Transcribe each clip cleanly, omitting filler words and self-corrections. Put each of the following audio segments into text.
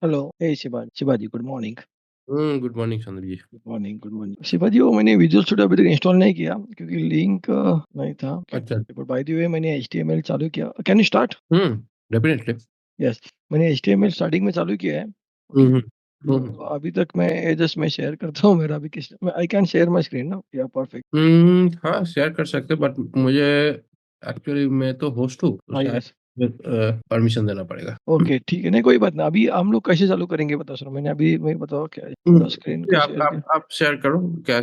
Hello, hey Shivaji good morning. Good morning Sandeep ji. Good morning, good morning. Shivaji वो मैंने visual studio अभी तक इंस्टॉल नहीं किया क्योंकि लिंक नहीं था। ओके, अच्छा। बट बाय द वे मैंने एचटीएमएल चालू किया। Can you start? Hmm, definitely. Yes, मैंने एचटीएमएल स्टार्टिंग में चालू किया है। हुँ, ओके, हुँ। हुँ, तो हुँ। अभी तक मैं शेयर करता हूँ मेरा अभी किस I can share my screen ना? या परफेक्ट। हाँ, शेयर कर सकते हैं बट मुझे एक्चुअली मैं तो होस्ट हूँ, तो हाँ, शायद यस। परमिशन देना पड़ेगा। ओके, ठीक है। नहीं कोई बात नहीं। अभी हम लोग कैसे चालू करेंगे बताओ सर? मैंने अभी मैं बताओ क्या है? पूरा स्क्रीन जी, को आप शेयर आप किया। आप शेयर करो, क्या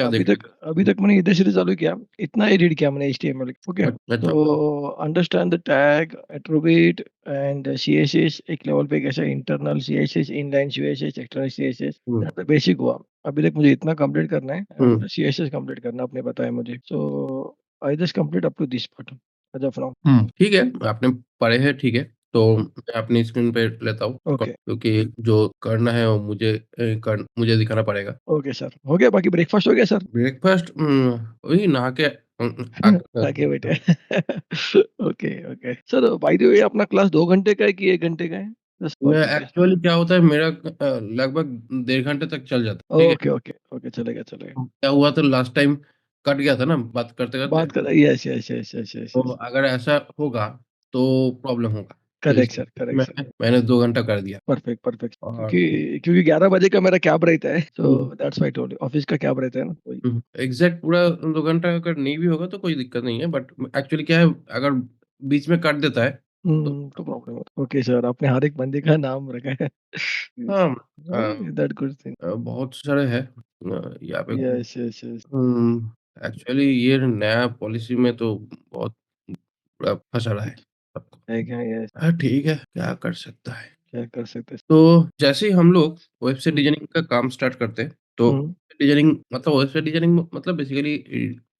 अभी देखना तक अभी तक मैंने इधर से चालू किया, इतना एडिट किया मैंने एचटीएमएल। ओके, है? अच्छा। तो understand the tag, attribute and CSS एक लेवल पे कैसा internal CSS, inline CSS, external CSS, hmm, that the basic हुआ। अभी तक मुझे इतना कंप्लीट करना है हुँ, एंड सीएसएस कंप्लीट करना आपने बताया मुझे। So I just complete up to this part as of now. ठीक है, आपने पढ़े हैं, ठीक है। तो मैं अपनी स्क्रीन पे लेता हूँ ओके, क्योंकि जो करना है वो मुझे दिखाना पड़ेगा। Okay sir. हो गया बाकी ब्रेकफास्ट हो गया सर? ब्रेकफ़ास्ट वही नहा के आके आगे बैठे। Okay, okay. Sir by the way अपना क्लास 2 घंटे का है कि 1 घंटे का है? जस्ट फॉर मैं क्यूरियस। एक्चुअली क्या होता है मेरा लगभग डेढ़ घंटे तक चल जाता है, ठीक है? ओके, ओके, ओके, चलेगा, चलेगा। क्या हुआ था लास्ट टाइम कट गया था ना बात करते-करते, बात कर yes, yes, yes, yes, yes, तो यस। अगर ऐसा होगा तो प्रॉब्लम होगा। तो करेक्ट सर, इसलिए करेक्ट सर। मैंने 2 घंटा कर दिया परफेक्ट, परफेक्ट। और क्योंकि क्योंकि 11 बजे का मेरा कैब रहता है, so hmm, that's why I told you office का कैब रहता है ना, वही। एग्ज़ैक्ट पूरा 2 घंटा अगर नहीं भी होगा तो कोई दिक्कत नहीं है बट एक्चुअली क्या है अगर बीच में काट देता है तो तो प्रॉब्लम होता है। ओके सर, आपने हर एक बंदे का नाम रखा है। हाँ, अ दैट गुड थिंग। बहुत सारे हैं यहाँ पे यस, यस, यस। एक्चुअली ये नया पॉलिसी में तो बहुत फँसा रहा है सबको। है क्या? यस, हाँ, ठीक है, क्या कर सकता है। क्या कर सकते हैं? तो जैसे ही हम लोग वेबसाइट हुँ, डिज़ाइनिंग का काम स्टार्ट करते हैं, तो हुँ, वेबसाइट डिज़ाइनिंग मतलब बेसिकली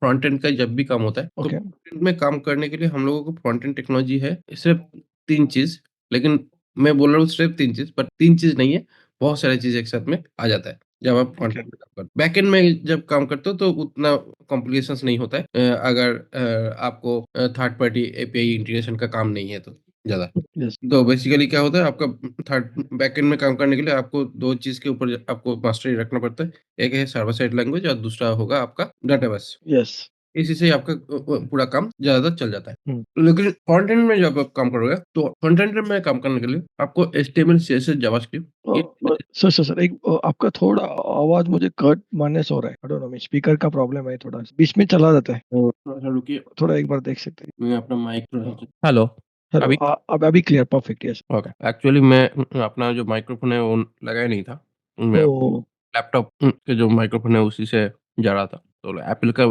फ्रंट एंड का जब भी काम होता है, तो ओके, फ्रंट एंड में काम करने के लिए हम लोगों को फ्रंट एंड टेक्नोलॉजी है सिर्फ़ 3 चीज़, लेकिन मैं बोल रहा हूँ सिर्फ़ 3 चीज़, बट 3 चीज़ नहीं है, बहुत सारी चीज़ एक साथ में आ जाता है, जब आप फ्रंट ओके, एंड में काम करते हो। बैक एंड में जब काम करते हो तो उतना कॉम्प्लिकेशंस नहीं होता है अगर आपको थर्ड पार्टी एपीआई इंटीग्रेशन का काम नहीं है तो ज़्यादा। यस, तो बेसिकली क्या होता है आपका थर्ड बैकएंड में काम करने के लिए आपको 2 चीज़ के ऊपर आपको मास्टरी रखना पड़ता है। एक है सर्वर साइड लैंग्वेज और दूसरा होगा आपका डेटाबेस। यस। इसी से आपका पूरा काम ज़्यादातर चल जाता है। हुँ। लेकिन फ्रंट एंड में जब आप काम करोगे तो फ्रंट एंड में काम करने के लिए आपको एचटीएमएल, सीएसएस, जावास्क्रिप्ट ये सर एक आपका थोड़ा आवाज़ मुझे कट मारने से हो रहा है। आई डोंट नो, स्पीकर का प्रॉब्लम है थोड़ा, बीच में चला जाता है। थोड़ा-सा रुकिए, थोड़ा एक बार देख सकते हैं? मैं अपना माइक थोड़ा-सा हेलो, हेलो, अभी? अब अभी clear perfect, yes. Okay. Actually मैं अपना जो माइक्रोफ़ोन है वो लगाया नहीं था। मैं ओह! लैपटॉप के जो माइक्रोफ़ोन है उसी से जा रहा था। तो एप्पल का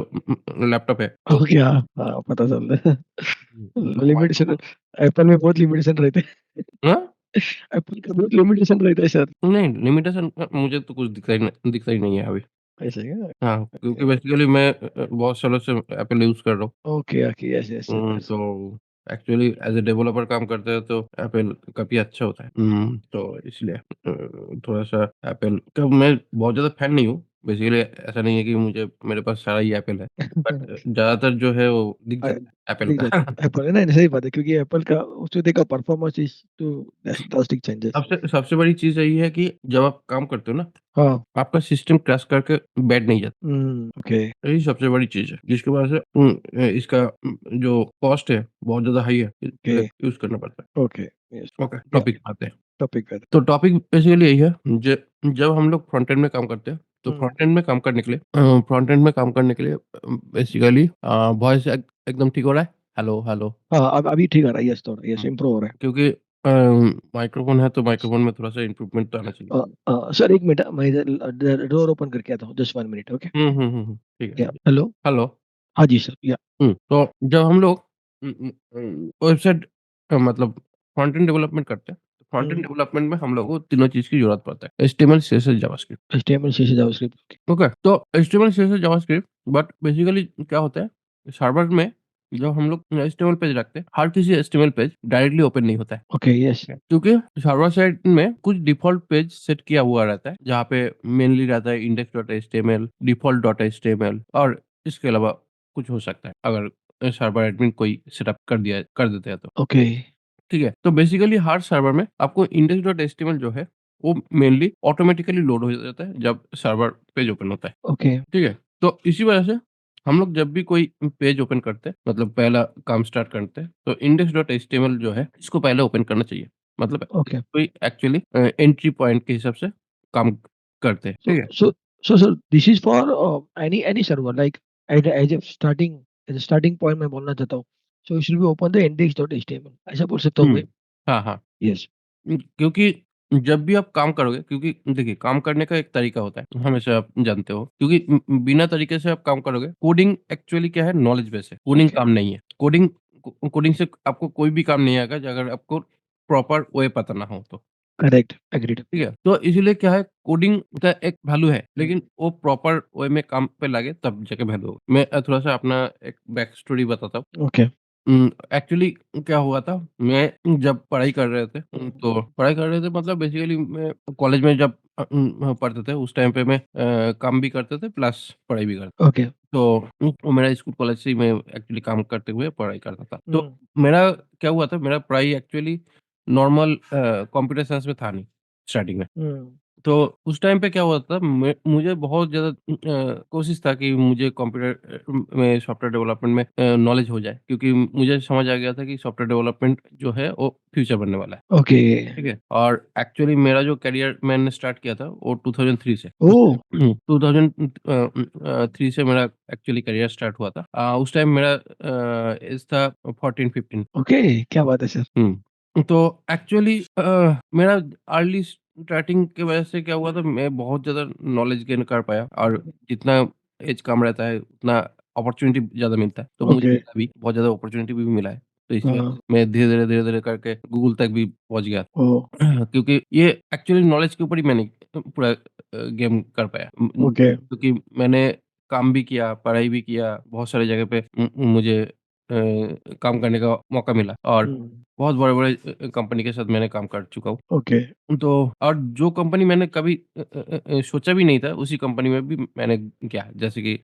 लैपटॉप है तो ओके, हाँ, हाँ, पता चल रहा है। तो लिमिटेशन माइक्रोफ़ोन एप्पल में बहुत लिमिटेशन रहते हैं। हाँ? एप्पल का बहुत लिमिटेशन रहता है सर। नहीं लिमिटेशन मुझे तो कुछ दिखता ही नहीं है अभी। ऐसा है क्या? हाँ, क्योंकि ओके, बेसिकली मैं बहुत सालों से एप्पल यूज़ कर रहा हूँ। Okay, okay, yes, yes, yes. तो एक्चुअली एज़ अ डेवलपर काम करते हैं तो एप्पल काफ़ी अच्छा होता है। तो इसलिए थोड़ा-सा एप्पल का मैं बहुत ज़्यादा फ़ैन नहीं हूँ। बेसिकली ऐसा नहीं है कि मुझे मेरे पास सारा ही एप्पल है। बट ज़्यादातर जो है वो दिख अ, जाता है एप्पल दिख का। जाता है। एप्पल है ना, सही बात है क्योंकि एप्पल का उसमें देखा performance is two drastic changes. सबसे सबसे बड़ी चीज़ यही है कि जब आप काम करते हो ना, हाँ, आपका सिस्टम क्रैश करके बैठ नहीं जाता। ओके, यही सबसे बड़ी चीज़ है, जिसकी वजह से इसका जो कॉस्ट है, बहुत ज़्यादा हाई है, ओके, इसलिए यूज़ करना पड़ता ओके, यस, है। ओके, या टॉपिक पे आते हैं। टॉपिक पे। तो टॉपिक बेसिकली यही है, ज जब हम लोग फ्रंट एंड में काम करते हैं, तो हुँ। फ्रंट एंड में काम करने के लिए बेसिकली वॉइस एकदम ठीक हो रहा है? Hello, hello. हाँ, अब अभी ठीक आ रहा है, यस थोड़ा, यस हुँ, इम्प्रूव हो रहा है। क्योंकि माइक्रोफ़ोन है, तो माइक्रोफ़ोन में थोड़ा-सा इम्प्रूवमेंट तो आना चाहिए। सर 1 मिनट, मैं इधर डोर ओपन करके आता हूँ, जस्ट 1 मिनट, ओके? ठीक है, या ठीक है। हेलो? हेलो। हाँ जी सर, या तो जब हम लोग वेबसाइट मतलब फ्रंट एंड डेवलपमेंट करते हैं, तो फ्रंट एंड हुँ, डेवलपमेंट में हम लोगों को तीनों चीज़ की ज़रूरत पड़ता है, HTML, CSS, JavaScript. HTML, CSS, JavaScript. Okay, तो HTML, CSS, JavaScript but basically क्या होता है, सर्वर में जब हम लोग एचटीएमएल पेज रखते हैं, हर किसी एचटीएमएल पेज डायरेक्टली ओपन नहीं होता है। ओके, यस, क्योंकि सर्वर साइड में कुछ डिफ़ॉल्ट पेज सेट किया हुआ रहता है, जहाँ पे मेनली रहता है index.html, default.html और इसके अलावा कुछ हो सकता है, अगर सर्वर एडमिन कोई सेटअप कर देते हैं तो। ओके, ठीक है? तो बेसिकली हर सर्वर में आपको index.html जो है, वो मेनली ऑटोमैटिकली लोड हो जाता है जब सर्वर पेज ओपन होता है, ओके, ठीक है? तो इसी वजह से हम लोग जब भी कोई पेज ओपन करते हैं, मतलब पहला काम स्टार्ट करते हैं, तो index.html जो है, इसको पहले ओपन करना चाहिए। मतलब ओके। कोई एक्चुअली एंट्री पॉइंट के हिसाब से काम करते हैं, ठीक So है? so so this is for any server like as a starting point मैं बोलना चाहता हूँ। So you should be open the index.html ऐसा बोल सकता हूँ हुँ। मैं? हाँ, हाँ। Yes. क्योंकि जब भी आप काम करोगे क्योंकि देखिए काम करने का एक तरीका होता है, हमेशा आप जानते हो क्योंकि बिना तरीके से आप काम करोगे कोडिंग एक्चुअली क्या है नॉलेज बेस है, कोडिंग Okay. काम नहीं है। कोडिंग से आपको कोई भी काम नहीं आएगा अगर आपको प्रॉपर वे पता ना हो तो। Correct. Agreed. ठीक है? तो इसीलिए क्या है कोडिंग का एक वैल्यू है, लेकिन वो प्रॉपर वे में काम पे लगे तब जाके वैल्यू होगा। मैं थोड़ा-सा अपना एक बैक स्टोरी बताता हूँ। Okay. एक्चुअली क्या हुआ था, मैं जब पढ़ाई कर रहे थे तो पढ़ाई कर रहे थे मतलब बेसिकली मैं कॉलेज में जब पढ़ते थे उस टाइम पे मैं काम भी करते थे प्लस पढ़ाई भी करता Okay. तो वो मेरा स्कूल कॉलेज से ही मैं एक्चुअली काम करते हुए पढ़ाई करता था। तो हुँ, मेरा क्या हुआ था, मेरा पढ़ाई एक्चुअली नॉर्मल कंप्यूटर साइंस में था नहीं स्टार्टिंग में। हुँ। तो उस टाइम पे क्या हुआ था मुझे बहुत ज़्यादा कोशिश था कि मुझे कंप्यूटर में सॉफ्टवेयर डेवलपमेंट में नॉलेज हो जाए क्योंकि मुझे समझ आ गया था कि सॉफ्टवेयर डेवलपमेंट जो है वो फ्यूचर बनने वाला है। ओके। ठीक है? और एक्चुअली मेरा जो करियर मैंने स्टार्ट किया था वो 2003 से। ओह! 2003 से मेरा एक्चुअली करियर स्टार्ट हुआ था। उस टाइम मेरा एज था 14-15। ओके, क्या बात है सर। तो एक्चुअली मेरा अर्ली स्टार्टिंग की वजह से क्या हुआ था मैं बहुत ज़्यादा नॉलेज गेन कर पाया और जितना एज कम रहता है उतना अपॉर्च्युनिटी ज़्यादा मिलता है। तो मुझे ओके। मिला भी बहुत ज़्यादा अपॉर्च्युनिटी भी मिला है। तो इसी वजह हाँ। से मैं धीरे-धीरे करके गूगल तक भी पहुँच गया। ओह! क्योंकि ये एक्चुअली नॉलेज के ऊपर ही मैंने पूरा गेम कर पाया। ओके। क्योंकि मैंने काम भी किया, पढ़ाई भी किया, बहुत सारी जगह पे मुझे काम करने का मौका मिला और हुँ। बहुत बड़े-बड़े कंपनी के साथ मैंने काम कर चुका हूँ। ओके, तो और जो कंपनी मैंने कभी सोचा भी नहीं था, उसी कंपनी में भी मैंने किया। जैसे कि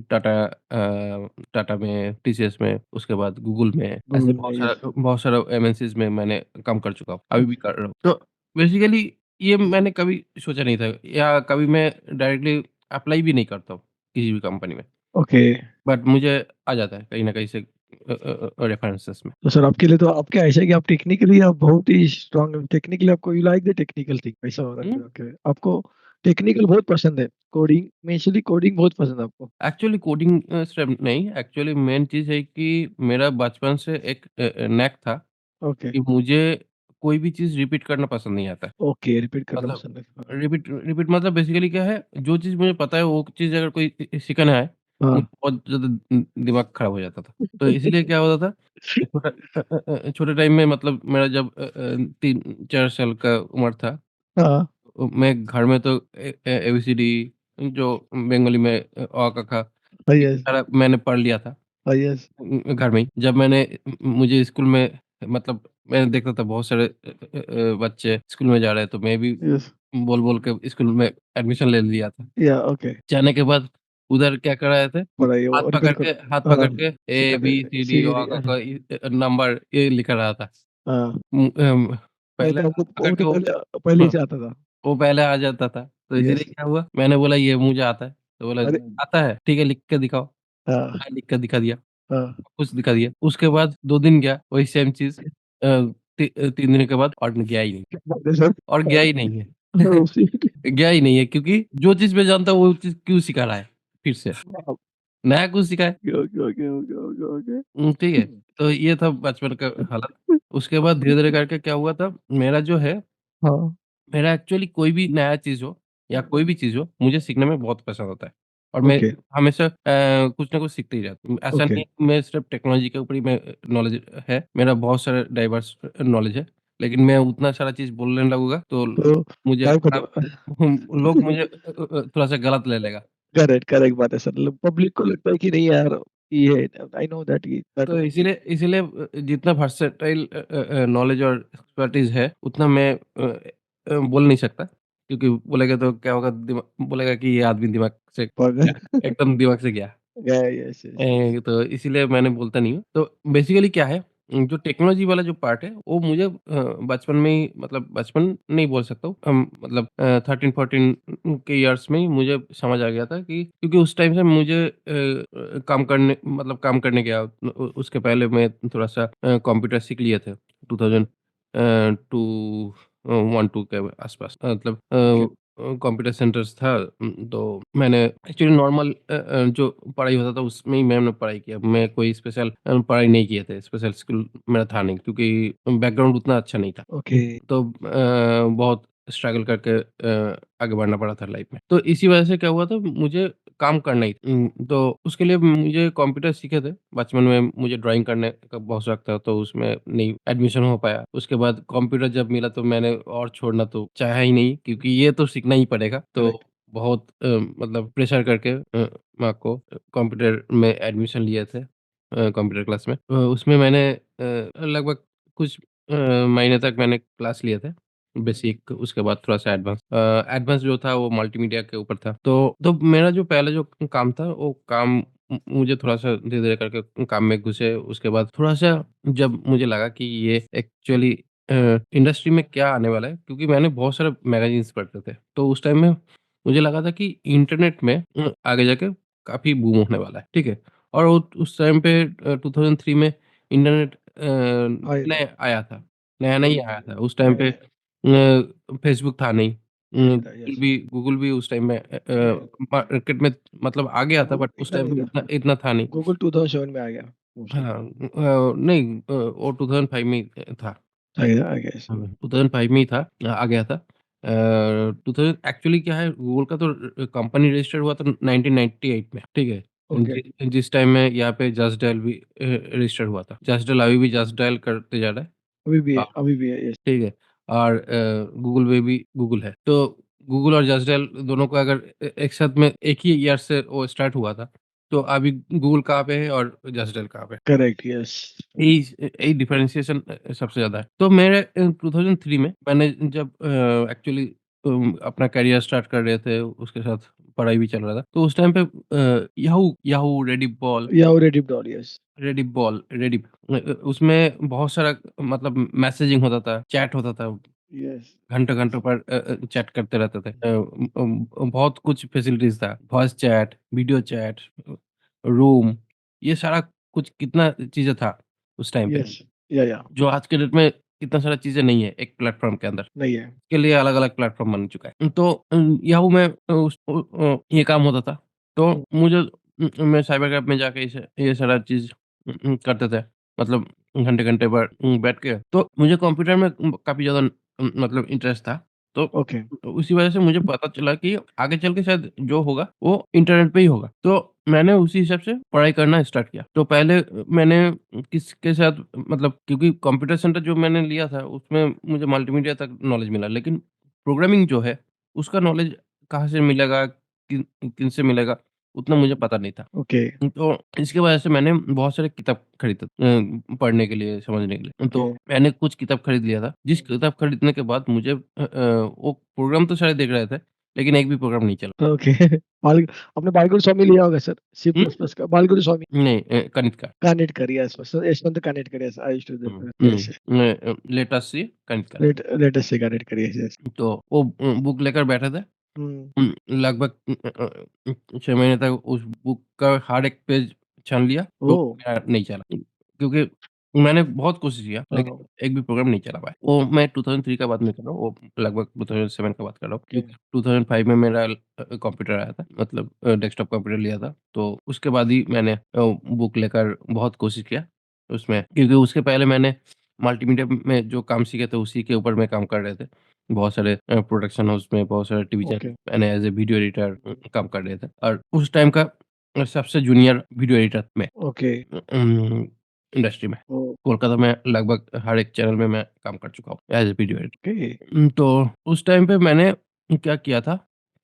टाटा में, टीसीएस में, उसके बाद गूगल में, ऐसे गूगल में यस। बहुत सारा एमएनसीज़ में मैंने काम कर चुका हूँ, अभी भी कर रहा हूँ। तो बेसिकली ये मैंने कभी सोचा नहीं था या कभी मैं डायरेक्टली अप्लाई भी नहीं करता हूँ, किसी भी कंपनी में। ओके। बट मुझे आ जाता है कहीं न कहीं से रेफरेंसेस में। तो सर आपके लिए तो आपका ऐसा है कि आप टेक्निकली आप बहुत ही स्ट्रॉन्ग हैं। टेक्निकली आपको you like the technical thing ऐसा हो रहा हुँ। है ओके। आपको टेक्निकल बहुत पसंद है। कोडिंग स्पेशली कोडिंग बहुत पसंद है आपको। एक्चुअली कोडिंग सिर्फ नहीं, एक्चुअली मेन चीज़ है कि मेरा बचपन से एक नैक था ओके, कि मुझे कोई भी चीज़ रिपीट करना पसंद नहीं आता है। ओके रिपीट करना मतलब पसंद है। हाँ। रिपीट रिपीट मतलब बेसिकली क्या है, जो चीज़ मुझे पता है वो चीज़ अगर कोई सिखाना है, हाँ। मुझे बहुत ज़्यादा दिमाग खराब हो जाता था। तो इसीलिए क्या होता था, छोटा छोटे टाइम में मतलब मेरा जब 3-4 साल का उम्र था, हाँ। मैं घर में तो एबीसीडी जो बंगाली में अ, क, ख हाँ, ये यस। सारा मैंने पढ़ लिया था हाँ, यस। घर में ही। जब मैंने मुझे स्कूल में मतलब मैंने देखता था बहुत सारे बच्चे स्कूल में जा रहे हैं, तो मैं भी यस। बोल-बोल के स्कूल में एडमिशन ले लिया था। या ओके। जाने के बाद उधर क्या कर रहे थे, पढ़ाई वो रिपीट कर हाथ हाँ, पकड़ के ए, सिखाते बी, सी, डी, सीधे अ, आ, क, ख, नंबर ये लिखा रहा था। हाँ। पहले तो हाथ आपको पकड़ वो के तो वो पहले ही हाँ, से आता था। वो पहले आ जाता था। तो इसीलिए यस। क्या हुआ, मैंने बोला ये मुझे आता है। तो बोला अरे! आता है, ठीक है लिख के दिखाओ। हाँ, मैं लिख के दिखा दिया। हाँ। कुछ दिखा दिया। उसके बाद 2 दिन गया, वही सेम चीज़। 3 दिन के बाद और गया ही नहीं क्या बात है सर। और गया ही नहीं है। हाँ, उसी गया ही नहीं है क्योंकि जो चीज़ मैं जानता हूँ वो चीज़ क्यों सिखा रहा है फिर से? नया कुछ सिखाए। Okay, okay, okay, okay, okay, ठीक है? तो ये था बचपन का हालत। उसके बाद धीरे-धीरे करके क्या हुआ था, मेरा जो है हाँ, मेरा एक्चुअली कोई भी नया चीज़ हो या कोई भी चीज़ हो, मुझे सीखने में बहुत पसंद आता है। और मैं ओके, हमेशा कुछ ना कुछ सीखते ही रहता हूँ। ऐसा ओके। नहीं है कि मैं सिर्फ़ टेक्नोलॉजी के ऊपर ही मैं नॉलेज है, मेरा बहुत सारा डाइवर्स नॉलेज है। लेकिन मैं उतना सारा चीज़ बोलने लगूँगा तो तो मुझे टाइम खराब खत्म लोग मुझे थोड़ा-सा गलत ले लेगा। करेक्ट, करेक्ट बात है सर। पब्लिक को लगता है कि नहीं यार ये आई नो दैट ये दैट तो इसीलिए इसीलिए जितना वर्सेटाइल नॉलेज और एक्सपर्टीज़ है, उतना मैं बोल नहीं सकता। क्योंकि बोलेगा तो क्या होगा बोलेगा कि ये आदमी दिमाग से गया, पागल एकदम दिमाग से गया। या यस, यस, यस। तो इसीलिए मैंने बोलता नहीं हूँ। तो बेसिकली क्या है जो टेक्नोलॉजी वाला जो पार्ट है, वो मुझे बचपन में ही मतलब बचपन नहीं बोल सकता हूँ मतलब 13-14 के इयर्स में ही मुझे समझ आ गया था कि क्योंकि उस टाइम से मुझे काम करने मतलब काम करने गया उसके पहले मैं थोड़ा-सा कंप्यूटर सीख लिए थे 2000 टू 1-2 के आस-पास मतलब ओके, कंप्यूटर सेंटर्स था तो मैंने एक्चुअली नॉर्मल जो पढ़ाई होता था उसमें ही मैंने पढ़ाई किया। मैं कोई स्पेशल पढ़ाई नहीं किए थे, स्पेशल स्किल मेरा था नहीं क्योंकि बैकग्राउंड उतना अच्छा नहीं था। ओके, तो बहुत स्ट्रगल करके आगे बढ़ना पड़ा था लाइफ में। तो इसी वजह से क्या हुआ था मुझे काम करना ही था। तो उसके लिए मुझे कंप्यूटर सीखे थे। बचपन में मुझे ड्राइंग करने का बहुत शौक था तो उसमें नहीं एडमिशन हो पाया। उसके बाद कंप्यूटर जब मिला तो मैंने और छोड़ना तो चाहा ही नहीं क्योंकि ये तो सीखना ही पड़ेगा। तो करेक्ट, बहुत मतलब प्रेशर करके माँ को कंप्यूटर में एडमिशन लिए थे कंप्यूटर क्लास में। उसमें मैंने लगभग कुछ महीने तक मैंने क्लास लिए थे। बेसिक उसके बाद थोड़ा-सा एडवांस एडवांस जो था वो मल्टीमीडिया के ऊपर था। तो मेरा जो पहला जो काम था वो काम मुझे थोड़ा-सा धीरे-धीरे करके काम में घुसे उसके बाद थोड़ा-सा जब मुझे लगा कि ये एक्चुअली इंडस्ट्री में क्या आने वाला है क्योंकि मैंने बहुत सारे मैगज़ीन्स पढ़ते थे। तो उस टाइम में मुझे लगा था कि इंटरनेट में आगे जाके काफ़ी बूम होने वाला है, ठीक है? और वो उस टाइम पे 2003 में इंटरनेट आए थे, नया आया था। नया-नया ही आया था। उस टाइम नया पे नया फेसबुक था नहीं। नहीं था, यस, गूगल भी उस टाइम में नहीं था, मार्केट में मतलब आ गया था गूगल बट उस इतना टाइम नहीं पे था, इतना इतना था नहीं। गूगल 2007 में आ गया मोस्टली, हाँ, नहीं वो 2005 में ही था। सही था, आई गेस, हाँ, 2005 में ही था आ गया था। 2000 एक्चुअली क्या है गूगल का तो कंपनी रजिस्टर्ड हुआ था 1998 में, ठीक है? ओके, जिस टाइम में यहाँ पे जस्ट डायल भी रजिस्टर हुआ था। जस्ट डायल अभी भी जस्ट डायल करते जा रहा है। हाँ, अभी भी है, यस, ठीक है और गूगल पे भी गूगल है। तो गूगल और जस्ट डायल दोनों का अगर एक साथ में एक ही ईयर से वो स्टार्ट हुआ था। तो अभी गूगल कहाँ पे है और जस्ट डायल कहाँ पे है? करेक्ट, यस, यही डिफरेंशिएशन सबसे ज़्यादा है। तो मेरे 2003 में मैंने जब एक्चुअली अपना करियर स्टार्ट कर रहे थे, उसके साथ पढ़ाई भी चल रहा था। तो उस टाइम पे याहू याहू, या और रेडिफ डॉल, यस, रेडिफ उसमें बहुत सारा मतलब मैसेजिंग होता था, चैट होता था। यस, घंटों-घंटों पर चैट करते रहते थे। बहुत कुछ फैसिलिटीज़ था। Voice chat, video chat, room ये सारा कुछ कितना चीज़ें था उस टाइम पे, यस, या, जो आज के डेट में इतना सारा चीज़ें नहीं है एक प्लेटफ़ॉर्म के अंदर। नहीं है, के लिए अलग-अलग प्लेटफ़ॉर्म बन चुका है। तो याहू में ये काम होता था। तो हुँ, मुझे मैं साइबर कैफ़े में जाके इसे ये सारा चीज़ करते थे। मतलब घंटे-घंटे भर बैठ के तो मुझे कंप्यूटर में काफ़ी ज़्यादा मतलब इंटरेस्ट था। तो ओके, उसी वजह से मुझे पता चला कि आगे चल के शायद जो होगा वो इंटरनेट पे ही होगा। तो मैंने उसी हिसाब से पढ़ाई करना स्टार्ट किया। तो पहले मैंने किसके साथ मतलब क्योंकि कंप्यूटर सेंटर जो मैंने लिया था उसमें मुझे मल्टीमीडिया तक नॉलेज मिला। लेकिन प्रोग्रामिंग जो है उसका नॉलेज कहाँ से मिलेगा, किनसे मिलेगा उतना मुझे पता नहीं था। ओके, तो इसकी वजह से मैंने बहुत सारे किताब खरीदा पढ़ने के लिए, समझने के लिए। तो ओके, मैंने कुछ किताब खरीद लिया था, जिस हुँ, किताब खरीदने के बाद मुझे वो प्रोग्राम तो सारे देख रहे थे, लेकिन एक भी प्रोग्राम नहीं चला। ओके, बाल आपने बालगुरु स्वामी लिया होगा sir, C hmm? Plus plus का बालगुरु स्वामी, नहीं गणित का। कनेक्ट कर, यस, सर यशवंत कनेक्ट कर, yes, I used to hmm, yes, latest C गणित का। लेटेस्ट से कनेक्ट कर, यस, यस, तो वो बुक लेकर बैठे थे। हुँ, लगभग 6 महीने तक उस बुक का हर एक पेज छान लिया, तो ओह! मेरा नहीं चला। क्योंकि मैंने बहुत कोशिश किया, हाँ, लेकिन एक भी प्रोग्राम नहीं चला पाया। वो मैं 2003 का बात नहीं कर रहा हूँ, वो लगभग 2007 का बात कर रहा हूँ। ओके, क्योंकि 2005 में मेरा कंप्यूटर आया था, मतलब डेस्कटॉप कंप्यूटर लिया था। तो उसके बाद ही मैंने बुक लेकर बहुत कोशिश किया उसमें। क्योंकि उसके पहले मैंने मल्टीमीडिया में जो काम सीखे थे, उसी के ऊपर मैं काम कर रहे थे। बहुत सारे प्रोडक्शन हाउस में बहुत सारे टीवी चैनल ओके, मैंने एज़ ए वीडियो एडिटर काम कर रहे थे और उस टाइम का सबसे जूनियर वीडियो एडिटर मैं ओके, इंडस्ट्री में। ओह! कोलकाता में लगभग हर एक चैनल में मैं काम कर चुका हूँ as a video editor. Okay, तो उस टाइम पे मैंने क्या किया था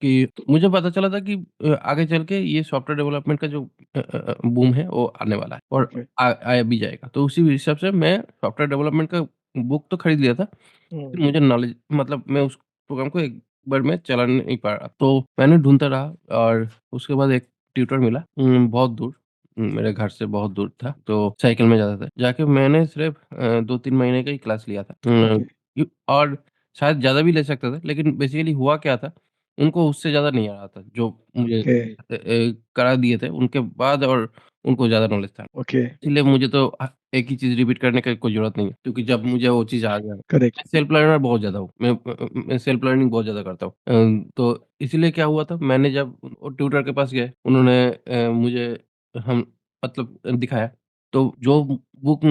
कि मुझे पता चला था कि आगे चल के ये सॉफ्टवेयर डेवलपमेंट का जो बूम है वो आने वाला है और ओके, आया भी जाएगा। तो उसी हिसाब से मैं सॉफ्टवेयर डेवलपमेंट का बुक तो खरीद लिया था। हुँ, फिर मुझे नॉलेज मतलब मैं उस प्रोग्राम को एक बार में चला नहीं पा रहा। तो मैंने ढूँढता रहा और उसके बाद एक ट्यूटर मिला बहुत दूर। मेरे घर से बहुत दूर था, तो साइकिल में जाता था। जाके मैंने सिर्फ़ 2-3 महीने का ही क्लास लिया था। ओके, और शायद ज़्यादा भी ले सकता था, लेकिन बेसिकली हुआ क्या था, उनको उससे ज़्यादा नहीं आ रहा था, जो मुझे ओके, करा दिए थे, उनके बाद और उनको ज़्यादा नॉलेज था। ओके, इसलिए मुझे तो एक ही चीज़ रिपीट करने की कोई ज़रूरत नहीं है, क्योंकि जब मुझे वो चीज़ आ गया, करेक्ट, मैं सेल्फ लर्नर बहुत ज़्यादा हूँ। मैं सेल्फ लर्निंग बहुत ज़्यादा करता हूँ। तो इसीलिए क्या हुआ था, मैंने जब वो ट्यूटर के पास गए, उन्होंने मुझे हम मतलब दिखाया, तो जो बुक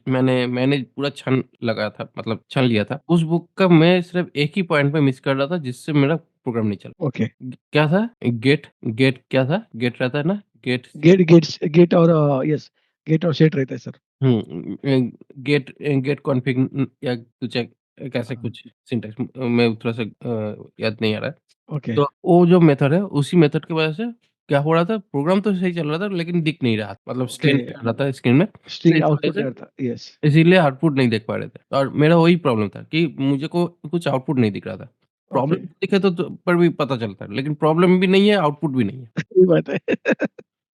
मैंने पूरा छान लगाया था, मतलब छान लिया था। उस बुक का मैं सिर्फ़ एक ही पॉइंट पे मिस कर रहा था, जिससे मेरा प्रोग्राम नहीं चला। ओके। क्या था? गेट गेट क्या था? गेट रहता है ना? गेट सेट गेट और यस, गेट और सेट रहता है सर। हुँ, गेट कॉन्फ़िग या कुछ ऐसे हाँ, कुछ सिंटैक्स मैं थोड़ा-सा याद नहीं आ रहा है। ओके, तो वो जो मेथड है, उसी मेथड की वजह से क्या हो रहा था, प्रोग्राम तो सही चल रहा था, लेकिन दिख नहीं रहा था। मतलब ओके। स्ट्रेंज कर रहा था स्क्रीन में। तो स्ट्रिंग इस आउटपुट वजह नहीं से आता। यस, इसीलिए आउटपुट नहीं देख पा रहे थे, और मेरा वही प्रॉब्लम था कि मुझे को कुछ आउटपुट नहीं दिख रहा था। ओके। प्रॉब्लम दिखे तो पर भी पता चलता है, लेकिन प्रॉब्लम भी नहीं है, आउटपुट भी नहीं है। सही बात है।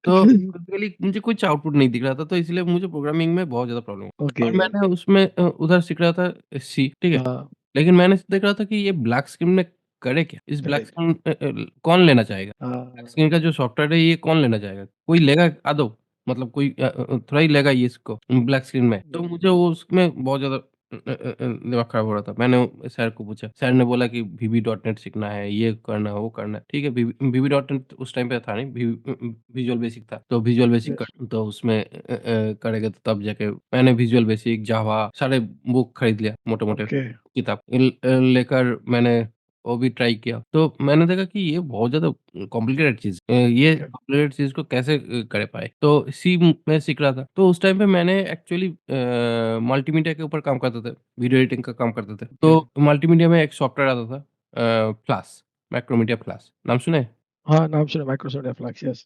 तो बेसिकली मुझे कुछ आउटपुट नहीं दिख रहा था, तो इसलिए मुझे प्रोग्रामिंग में बहुत ज़्यादा प्रॉब्लम हुआ, ओके, और मैंने उसमें उधर सीख रहा था सी, ठीक है? हाँ, लेकिन मैंने देख रहा था कि ये ब्लैक स्क्रीन में करे क्या? इस ब्लैक करेक्ट। स्क्रीन कौन लेना चाहेगा? ब्लैक हाँ, स्क्रीन का जो सॉफ्टवेयर है, ये कौन लेना चाहेगा? कोई लेगा आदौ? मतलब कोई थोड़ा ही लेगा ये इसको ब्लैक स्क्रीन में। तो मुझे वो उसमें बहुत ज़्यादा दिमाग खराब हो रहा था। मैंने सर को पूछा, सर ने बोला कि वीबी डॉट नेट सीखना है, ये करना है, वो करना है। ठीक है, वीबी डॉट नेट उस टाइम पे था नहीं, विजुअल बेसिक था। तो विजुअल बेसिक यस, तो उसमें करेंगे तो तब जाके मैंने विजुअल बेसिक, जावा सारे बुक खरीद लिया, मोटे-मोटे ओके, किताब लेकर मैंने वो भी ट्राई किया। तो मैंने देखा कि ये बहुत ज़्यादा कॉम्प्लिकेटेड चीज़ ये ओके, कॉम्प्लिकेटेड चीज़ को कैसे कर पाए? तो सी मैं सीख रहा था। तो उस टाइम पे मैंने एक्चुअली मल्टीमीडिया के ऊपर काम करते थे, वीडियो एडिटिंग का काम करते थे। ओके। तो मल्टीमीडिया में एक सॉफ्टवेयर आता था फ्लाश, मैक्रोमीडिया फ्लाश, नाम सुने हैं? हाँ, नाम सुना माइक्रोसॉफ्ट एफ्लेक्स, यस।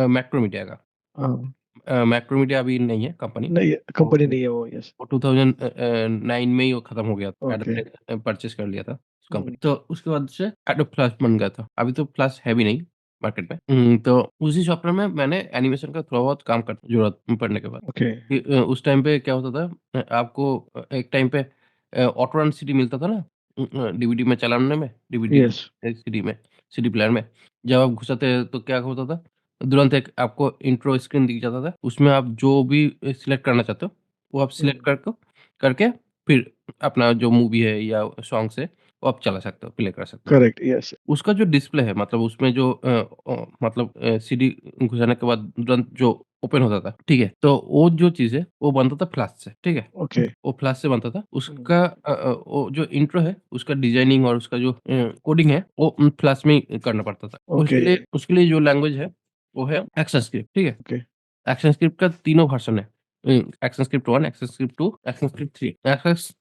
मैक्रोमीडिया का। हाँ, मैक्रोमीडिया अभी नहीं है कंपनी। नहीं वो कंपनी नहीं है वो, यस। वो 2009 में ही वो खत्म हो गया था। ओके, एडोब ने परचेज़ कर लिया था उस हुँ, कंपनी। तो उसके बाद से एडोब फ्लैश बन गया था। अभी तो फ्लैश है भी नहीं मार्केट में। तो उसी सॉफ्टवेयर में मैंने एनिमेशन का थोड़ा बहुत काम कर ज़रूरत पड़ने के बाद। ओके, कि उस टाइम पे क्या होता था आपको एक टाइम पे ऑटो रन सीडी मिलता था ना डीवीडी में चलाने में, डीवीडी यस, सीडी में, सीडी प्लेयर में। जब आप घुसाते तो क्या होता था, तुरंत एक आपको इंट्रो स्क्रीन दिख जाता था। उसमें आप जो भी सिलेक्ट करना चाहते हो वो आप सिलेक्ट हुँ, करके फिर अपना जो मूवी है या सॉन्ग्स है, वो आप चला सकते हो, प्ले कर सकते हो। करेक्ट, यस, उसका जो डिस्प्ले है मतलब उसमें जो मतलब सीडी घुसाने के बाद तुरंत जो ओपन होता था, ठीक है? तो वो जो चीज़ है, वो बनता था फ्लैश से, ठीक है? ओके, वो फ्लैश से बनता था। हुँ, उसका वो जो इंट्रो है, उसका डिज़ाइनिंग और उसका जो कोडिंग है, वो फ्लैश में ही करना पड़ता था। ओके, उसके लिए जो लैंग्वेज है, वो है एक्शन स्क्रिप्ट, ठीक है? ओके, एक्शन स्क्रिप्ट का तीनों वर्ज़न है। Action script 1, action script 2, action script 3।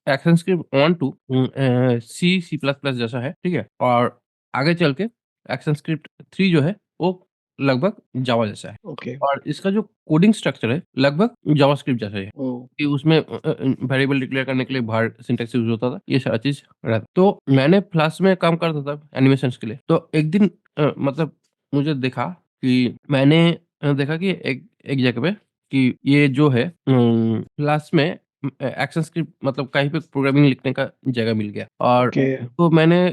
Action script 1 to C, C plus plus जैसा है, ठीक है? और आगे चल के एक्शन स्क्रिप्ट 3 जो है, वो लगभग जावा जैसा है। ओके, और इसका जो कोडिंग स्ट्रक्चर है, लगभग जावास्क्रिप्ट जैसा ही है। ओह! कि उसमें वेरिएबल डिक्लेयर करने के लिए var सिंटैक्स यूज़ होता था, ये सारा चीज़ रहता। तो मैंने फ्लैश में काम करता था एनिमेशंस के लिए। तो एक दिन मतलब मुझे देखा कि मैंने देखा कि एक एक जगह पे कि ये जो है फ्लैश में एक्शन स्क्रिप्ट मतलब कहीं पे प्रोग्रामिंग लिखने का जगह मिल गया। और ओके, तो मैंने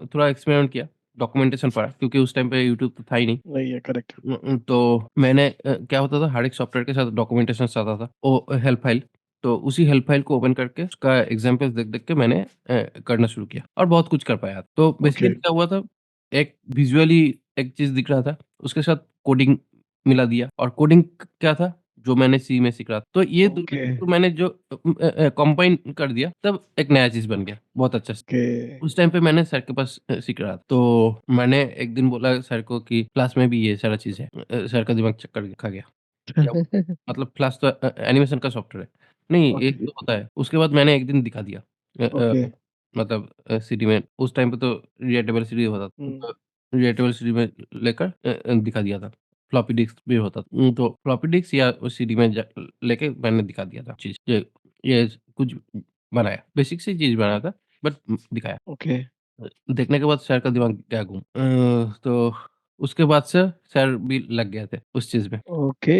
थोड़ा एक्सपेरिमेंट किया, डॉक्यूमेंटेशन पढ़ा क्योंकि उस टाइम पे यूट्यूब तो था ही नहीं। नहीं है, करेक्ट, तो मैंने क्या होता था हर एक सॉफ्टवेयर के साथ डॉक्यूमेंटेशंस आता था, वो हेल्प फाइल। तो उसी हेल्प फाइल को ओपन करके उसका एग्ज़ाम्पल्स देख-देख के मैंने करना शुरू किया और बहुत कुछ कर पाया। तो ओके, बेसिकली क्या हुआ था, एक विज़ुअली एक चीज़ दिख रहा था, उसके साथ कोडिंग मिला दिया और कोडिंग क्या था, जो मैंने सी में सीख रहा था। तो ये दोनों ओके, चीज़ को मैंने जो कंबाइन कर दिया, तब एक नया चीज़ बन गया, बहुत अच्छा। ओके, उस टाइम पे मैंने सर के पास सीख रहा था। तो मैंने एक दिन बोला सर को कि क्लास में भी ये सारा चीज़ है। सर का दिमाग चक्कर खा गया। क्या मतलब क्लास तो एनिमेशन का सॉफ्टवेयर है। नहीं, एक ओके, तो होता है। उसके बाद मैंने एक दिन दिखा दिया। ओके, मतलब सीडी में उस टाइम पे तो रिलेटेबल सीडी होता था। हुँ, तो रिलेटेबल सीडी में लेकर दिखा दिया था। फ्लॉपी डिस्क भी होता था। तो फ्लॉपी डिस्क या उस सीडी में लेके मैंने दिखा दिया था चीज़। ये कुछ बनाया। बेसिक सी चीज़ बनाया था बट दिखाया। ओके, देखने के बाद सर का दिमाग गया घूम। तो उसके बाद से सर भी लग गए थे उस चीज़ में। ओके।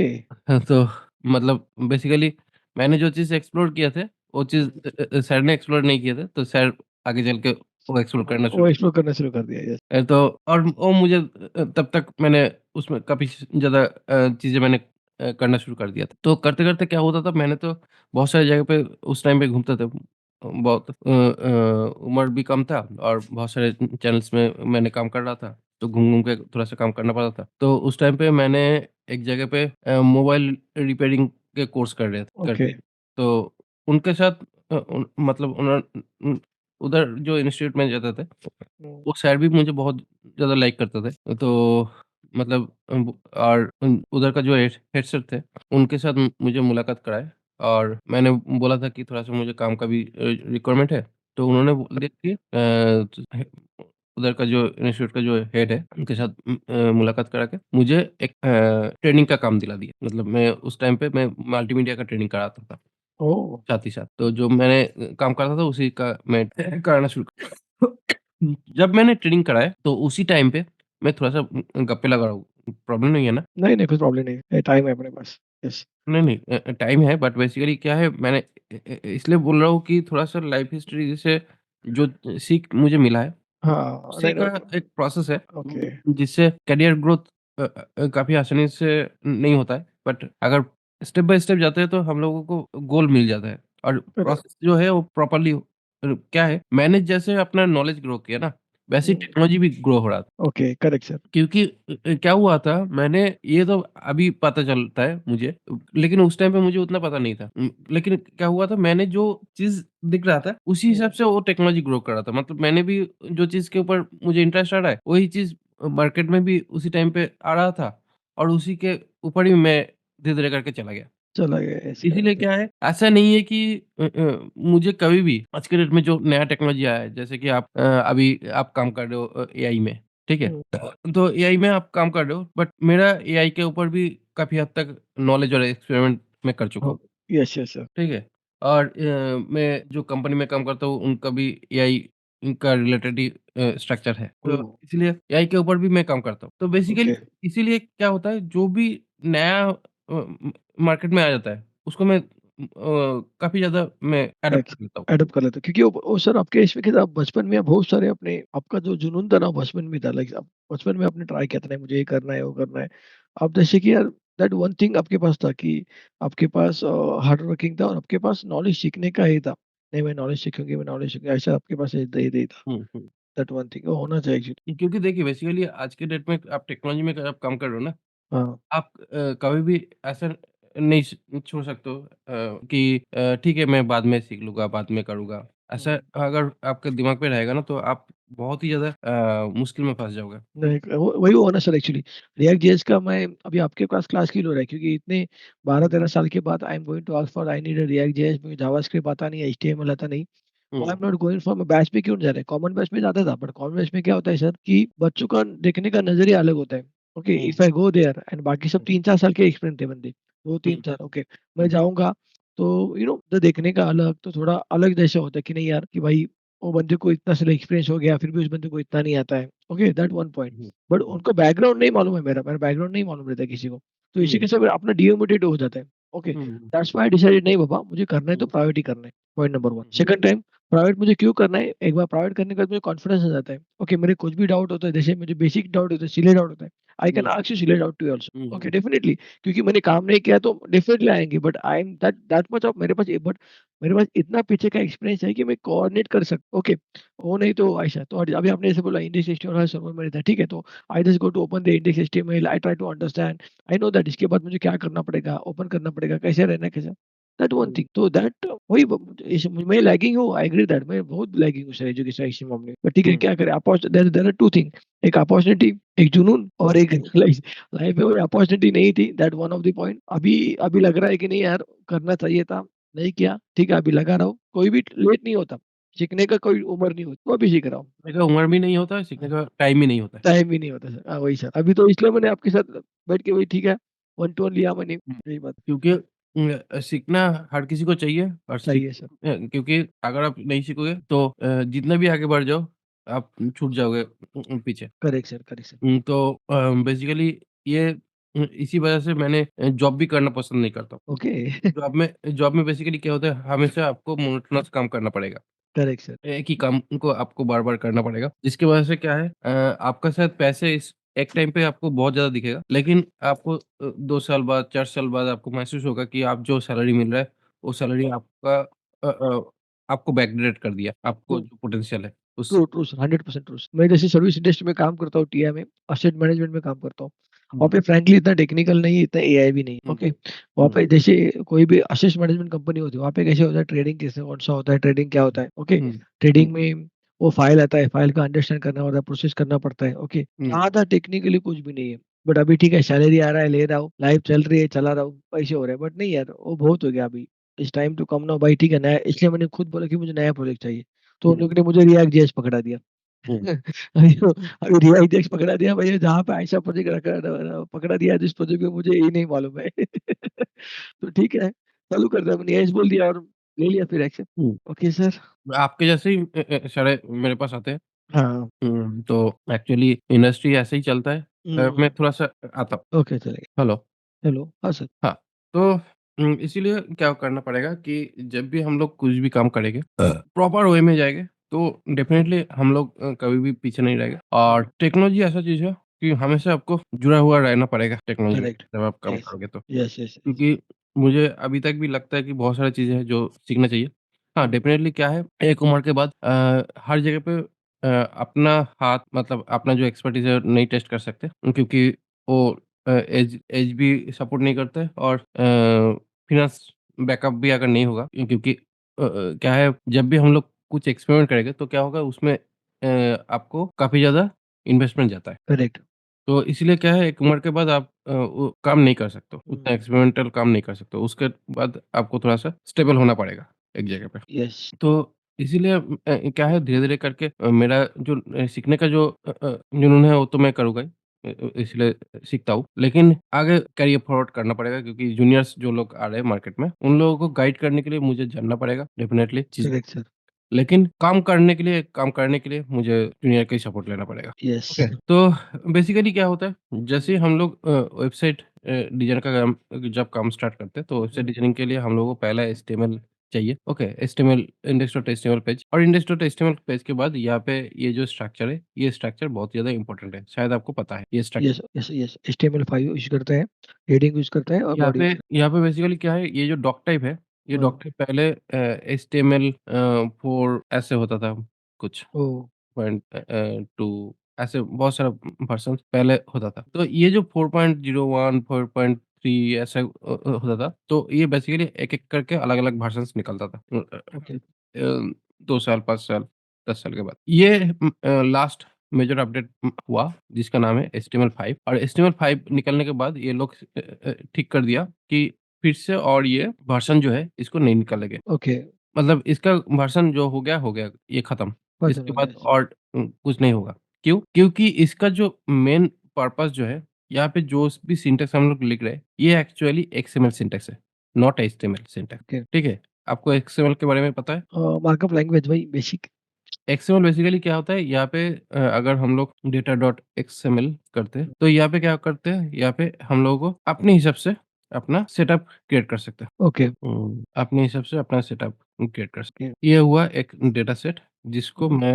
हाँ, तो मतलब बेसिकली मैंने जो चीज़ एक्सप्लोर किए थे, वो चीज़ सर ने एक्सप्लोर नहीं किए थे, तो सर आगे चल के वो एक्सप्लोर करना वो शुरू एक्सप्लोर करना शुरू कर दिया, यस। तो और वो मुझे तब तक मैंने उसमें काफ़ी ज़्यादा चीज़ें मैंने करना शुरू कर दिया था। तो करते-करते क्या होता था, मैंने तो बहुत सारी जगह पे उस टाइम पे घूमता था। बहुत उम्र भी कम था और बहुत सारे चैनल्स में मैंने काम कर रहा था, तो घूम-घूम के थोड़ा-सा काम करना पड़ता था। तो उस टाइम पे मैंने एक जगह पे मोबाइल रिपेयरिंग के कोर्स कर ओके। रहे थे। तो उनके साथ मतलब उधर जो इंस्टीट्यूट में जाते थे, हुँ, वो सर भी मुझे बहुत ज़्यादा लाइक करते थे। तो मतलब और उधर का जो हेड सर थे, उनके साथ मुझे मुलाकात कराए और मैंने बोला था कि थोड़ा-सा मुझे काम का भी रिक्वायरमेंट है। तो उन्होंने बोल दिया कि उधर का जो इंस्टीट्यूट का जो हेड है, उनके साथ मुलाकात करा के मुझे एक ट्रेनिंग का काम दिला दिया। मतलब मैं उस टाइम पे मैं मल्टीमीडिया का ट्रेनिंग कराता था, ओह! साथ ही साथ। तो जो मैंने काम करता था उसी का मैं कराना शुरू जब मैंने ट्रेनिंग कराया तो उसी टाइम पे मैं थोड़ा-सा गप्पे लगा रहा हूँ, प्रॉब्लम नहीं है ना? नहीं, नहीं, कोई प्रॉब्लम नहीं है, टाइम है अपने पास। यस। नहीं, नहीं टाइम है बट बेसिकली क्या है मैंने इसलिए बोल रहा हूँ कि थोड़ा-सा लाइफ़ हिस्ट्री से जो सीख मुझे मिला है, हाँ, उसी नहीं, का नहीं, एक प्रोसेस है ओके, जिससे करियर ग्रोथ काफ़ी आसानी से नहीं होता है। बट अगर स्टेप बाय स्टेप जाते हैं तो हम लोगों को गोल मिल जाता है और करेक्ट, प्रोसेस जो है वो प्रॉपर्ली क्या है मैंने जैसे अपना नॉलेज ग्रो किया ना, वैसे ही हुँ, टेक्नोलॉजी भी ग्रो हो रहा था। Okay, correct sir. क्योंकि क्या हुआ था मैंने ये तो अभी पता चलता है मुझे, लेकिन उस टाइम पे मुझे उतना पता नहीं था। लेकिन क्या हुआ था मैंने जो चीज़ दिख रहा था उसी हुँ, हिसाब से वो टेक्नोलॉजी ग्रो कर रहा था। मतलब मैंने भी जो चीज़ के ऊपर मुझे इंटरेस्ट आ रहा है, वही चीज़ मार्केट में भी उसी टाइम पे आ रहा था और उसी के ऊपर ही मैं धीरे-धीरे करके चला गया। चला गया, यस, इसीलिए करेक्ट। क्या है, ऐसा नहीं है कि मुझे कभी भी आज के डेट में जो नया टेक्नोलॉजी आया है, जैसे कि आप अभी आप काम कर रहे हो एआई में, ठीक है? हुँ, तो एआई में आप काम कर रहे हो, बट मेरा एआई के ऊपर भी काफ़ी हद तक नॉलेज और एक्सपेरिमेंट मैं कर चुका हाँ, हूँ, यस, यस सर। ठीक है? और मैं जो कंपनी में काम करता हूँ, उनका भी एआई का रिलेटेड ही स्ट्रक्चर है। तो ओह! इसलिए एआई के ऊपर भी मैं काम करता हूँ। तो बेसिकली ओके, इसीलिए क्या होता है, जो भी नया मार्केट में आ जाता है, उसको मैं काफ़ी ज़्यादा मैं एडॉप्ट एच कर लेता हूँ। एडॉप्ट कर लेते हो क्योंकि वो सर आपके इसमें क्या था बचपन में आप बहुत सारे अपने आपका जो जुनून था ना वो बचपन में था लाइक आप बचपन में आपने ट्राई किया था नहीं मुझे ये करना है वो करना है। आप जैसे कि यार दैट वन थिंग आपके पास था कि आपके पास हार्ड वर्किंग था और आपके पास नॉलेज सीखने का ही था। नहीं मैं नॉलेज सीखूँगी, मैं नॉलेज सीखूँगी ऐसा आपके पास ये था। हुँ, हुँ। दैट वन थिंग वो होना चाहिए एक्चुअली। क्योंकि देखिए बेसिकली आज के डेट में आप टेक्नोलॉजी में आप काम कर रहे हो ना, हाँ। आप कभी भी ऐसा नहीं छोड़ सकते हो कि ठीक है मैं बाद में सीख लूँगा, बाद में करूँगा। ऐसा हुँ। अगर आपके दिमाग में रहेगा ना तो आप बहुत ही ज़्यादा मुश्किल में फँस जाओगे। नहीं, वो वही हुआ ना सर एक्चुअली। रिएक्ट जेएस का मैं अभी आपके पास क्लास क्यों ले रहा है क्योंकि इतने 12-13 साल के बाद I am going to ask for I need a React JS मुझे जावास्क्रिप्ट आता नहीं है, एचटीएमएल आता नहीं। Why I hmm, am not going for मैं बैच पे क्यों नहीं जा रहे? कॉमन बैच में जाता था, बट कॉमन बैच में क्या होता है सर कि बच्चों का देखने का नज़रिया अलग होता है। Okay, hmm, if I go there and बाकी सब हुँ, 3-4 साल के एक्सपीरियंस थे बंदे, 2-3 हुँ, साल ओके। मैं जाऊँगा तो तो देखने का अलग तो थोड़ा अलग जैसे होता है कि नहीं यार कि भाई वो बंदे को इतना साल एक्सपीरियंस हो गया, फिर भी उस बंदे को इतना नहीं आता है। Okay, that one point. Hmm, but hmm, उनको बैकग्राउंड नहीं मालूम है मेरा बैकग्राउंड नहीं मालूम रहता है किसी को। तो इसी हुँ, के साथ अपना डिमोटिवेट हो जाता है। Okay, hmm, hmm, that's why I decided नहीं बाबा मुझे करना है तो हुँ, प्राइवेट ही करना है। पॉइंट नंबर 1 हुँ, सेकंड टाइम प्राइवेट मुझे क्यों करना है? एक बार प्राइवेट करने के बाद मुझे कॉन्फिडेंस आ जाता है। ओके, मेरे कुछ भी डाउट होता है, जैसे मुझे बेसिक डाउट होता है, सिली डाउट होता है, I can hmm, ask you silly doubt too also. Hmm, okay, hmm, definitely क्योंकि मैंने काम नहीं किया तो डेफिनिटली आएँगे but I am that that much of मेरे पास इतना पीछे का एक्सपीरियंस है कि मैं कोऑर्डिनेट कर सकता ओके, वो नहीं तो ऐसा तो अभी आपने जैसे बोला इंडेक्स एचटीएमएल सर्वर में रहता है, ठीक है? तो I just go to open the index HTML, I try to understand, I know that इसके बाद मुझे क्या करना पड़ेगा, ओपन करना पड़ेगा, कैसे रहना है, कैसे दैट वन हुँ, थिंग तो दैट वही मैं लैगिंग हूँ, आई एग्री दैट मैं बहुत लैगिंग हूँ सर एजुकेशन इस मामले में। बट ठीक है हुँ, क्या करें देयर देयर आर 2 थिंग एक अपॉर्च्युनिटी, एक जुनून और एक लाइफ लाइफ में कोई अपॉर्च्युनिटी नहीं थी that one of the point. अभी अभी लग रहा है कि नहीं यार करना चाहिए था, नहीं किया, ठीक है अभी लगा रहा हूँ, कोई भी लेट नहीं होता, सीखने का कोई उम्र नहीं होती, तो अभी सीख रहा हूँ। सीखने का उम्र भी नहीं होता, सीखने का टाइम भी नहीं होता है। टाइम भी नहीं होता सर। हाँ, वही सर। अभी तो इसलिए मैंने आपके साथ बैठ के वही ठीक है, वन टू वन लिया मैंने, हुँ। यही बात क्योंकि सीखना हर किसी को चाहिए और चाहिए सर। क्योंकि अगर आप नहीं सीखोगे तो जितना भी आगे बढ़ जाओ आप छूट जाओगे पीछे। Correct sir, correct sir. तो बेसिकली ये इसी वजह से मैंने जॉब भी करना पसंद नहीं करता हूँ। ओके। जॉब में बेसिकली क्या होता है, हमेशा आपको मोनोटोनस काम करना पड़ेगा। Correct sir. एक ही काम को आपको बार-बार करना पड़ेगा, जिसकी वजह से क्या है, आपका शायद पैसे इस एक टाइम पे आपको बहुत ज़्यादा दिखेगा, लेकिन आपको 2 साल बाद, 4 साल बाद आपको महसूस होगा कि आप जो सैलरी मिल रहा है, वो सैलरी आपका आपको बैकडेटेड कर दिया, आपको जो पोटेंशियल है उस। True, true sir, 100% true sir. मैं जैसे सर्विस इंडस्ट्री में काम करता हूँ, टीआई में, एसेट मैनेजमेंट में काम करता हूँ। वहाँ हुँ, पे फ्रैंकली इतना टेक्निकल नहीं है, इतना एआई भी नहीं है, हुँ, ओके। वहाँ हुँ, पे जैसे कोई भी एसेट मैनेजमेंट कंपनी होती है, वहाँ पे कैसे होता है, ट्रेडिंग कैसे कौन-सा होता है, ट्रेडिंग क्या होता है, ओके। हुँ, हुँ, ट्रेडिंग में वो फाइल आता है, फाइल का अंडरस्टैंड करना होता है, प्रोसेस करना पड़ता है, ओके। हुँ, ज़्यादा टेक्निकली कुछ भी नहीं है। बट अभी ठीक है, सैलरी आ रहा है, ले रहा हूँ, लाइफ चल रही है, चला रहा हूँ, पैसे हो रहे हैं। बट नहीं यार, वो बहुत हो गया अभी। It's time to come now भाई, ठीक है, नया, इसलिए मैंने खुद बोला कि मुझे नया प्रोजेक्ट चाहिए। तो उन हुँ, लोगों ने मुझे रिएक्ट जेएस पकड़ा दिया। हुँ, अभी रिवाइज एक्स पकड़ा दिया भैया, जहाँ पे आयशा प्रोजेक्ट रखा पकड़ा दिया, जिस प्रोजेक्ट में मुझे यही नहीं मालूम है। तो ठीक है, चालू कर दिया मैंने, यस बोल दिया और ले लिया फिर एक्शन। हुँ। Okay sir. आपके जैसे ही सारे मेरे पास आते हैं। हाँ। तो एक्चुअली इंडस्ट्री ऐसे ही चलता है। मैं हुँ। थोड़ा-सा आता हूँ। ओके चलेगा। हेलो। हेलो, हाँ सर। हाँ, तो इसीलिए क्या करना पड़ेगा कि जब भी हम लोग कुछ भी काम करेंगे, प्रॉपर वे में जाएँगे, तो डेफ़िनेटली हम लोग कभी भी पीछे नहीं रहेंगे। और टेक्नोलॉज़ी ऐसा चीज़ है कि हमेशा आपको जुड़ा हुआ रहना पड़ेगा टेक्नोलॉज़ी में, करेक्ट। जब आप काम यस। करोगे तो। Yes, yes, yes. क्योंकि मुझे अभी तक भी लगता है कि बहुत सारी चीज़ें हैं जो सीखना चाहिए। हाँ, डेफ़िनेटली क्या है, एक उम्र के बाद हर जगह पे अपना हाथ, मतलब अपना जो एक्सपर्टीज़ है नहीं टेस्ट कर सकते, क्योंकि वो एज एज भी सपोर्ट नहीं करता है, और फ़िनांस बैकअप भी अगर नहीं होगा, क्योंकि क्या है, जब भी हम लोग कुछ एक्सपेरिमेंट करेंगे तो क्या होगा उसमें, आपको काफ़ी ज़्यादा इन्वेस्टमेंट जाता है। करेक्ट। तो इसलिए क्या है, एक उम्र के बाद आप वो काम नहीं कर सकते हो, उतना हुँ। एक्सपेरिमेंटल काम नहीं कर सकते हो। उसके बाद आपको थोड़ा-सा स्टेबल होना पड़ेगा एक जगह पे। यस। तो इसीलिए क्या है, धीरे-धीरे करके मेरा जो सीखने का जो जुनून है वो तो मैं करूँगा ही। इसलिए सीखता हूँ। लेकिन आगे करियर फॉरवर्ड करना पड़ेगा, क्योंकि जूनियर्स जो लोग आ रहे हैं मार्केट में, उन लोगों को गाइड करने के लिए मुझे जानना पड़ेगा डेफ़िनेटली चीज़ें। Correct sir. लेकिन काम करने के लिए मुझे जूनियर का ही सपोर्ट लेना पड़ेगा। यस। ओके। तो बेसिकली क्या होता है, जैसे ही हम लोग वेबसाइट डिज़ाइन का काम, जब काम स्टार्ट करते हैं, तो वेबसाइट हुँ। डिज़ाइनिंग के लिए हम लोगों को पहला एचटीएमएल चाहिए। Okay, HTML, index dot HTML page, और इंडेक्स डॉट एचटीएमएल पेज के बाद यहाँ पे ये जो स्ट्रक्चर है, ये स्ट्रक्चर बहुत ज़्यादा इंपॉर्टेंट है। शायद आपको पता है ये structure. Yes, yes, yes. HTML5 use करते हैं, हेडिंग यूज़ करते हैं और बॉडी यूज़ करते यहाँ पे बेसिकली क्या है, ये जो डॉक टाइप है, ये हैं। डॉक हाँ। टाइप पहले एचटीएमएल 4 ऐसे होता था कुछ। ओह! पॉइंट 2 ऐसे बहुत सारा वर्ज़न्स पहले होता था। तो ये जो 4.01, 4.3 ऐसा होता था, तो ये बेसिकली एक-एक करके अलग-अलग वर्ज़न्स निकलता था। ओके। 2 साल, 5 साल, 10 साल के बाद। ये लास्ट मेजर अपडेट हुआ, जिसका नाम है HTML5, और HTML5 निकलने के बाद ये लोग ठीक कर दिया कि फिर से, और ये वर्ज़न जो है इसको नहीं निकालेंगे। ओके। मतलब इसका वर्ज़न जो हो गया, ये खत्म। पसंद इसके हो बाद गया। और कुछ नहीं होगा। क्यों? क्योंकि इसका जो मेन पर्पज़ जो है, यहाँ पे जो भी सिंटैक्स हम लोग लिख रहे हैं, ये एक्चुअली एक्सएमएल सिंटैक्स है, नॉट एचटीएमएल सिंटैक्स। ओके। ठीक है? आपको एक्सएमएल के बारे में पता है? मार्कअप लैंग्वेज वही बेसिक। एक्सएमएल बेसिकली क्या होता है, यहाँ पे अगर हम लोग डेटा डॉट एक्सएमएल करते हैं, तो यहाँ पे क्या करते हैं, यहाँ पे हम लोगों को अपने हिसाब से अपना सेटअप क्रिएट कर सकते हैं। ओके। अपने हिसाब से अपना सेटअप क्रिएट कर ओके। सकते। ये हुआ एक डेटा सेट, जिसको मैं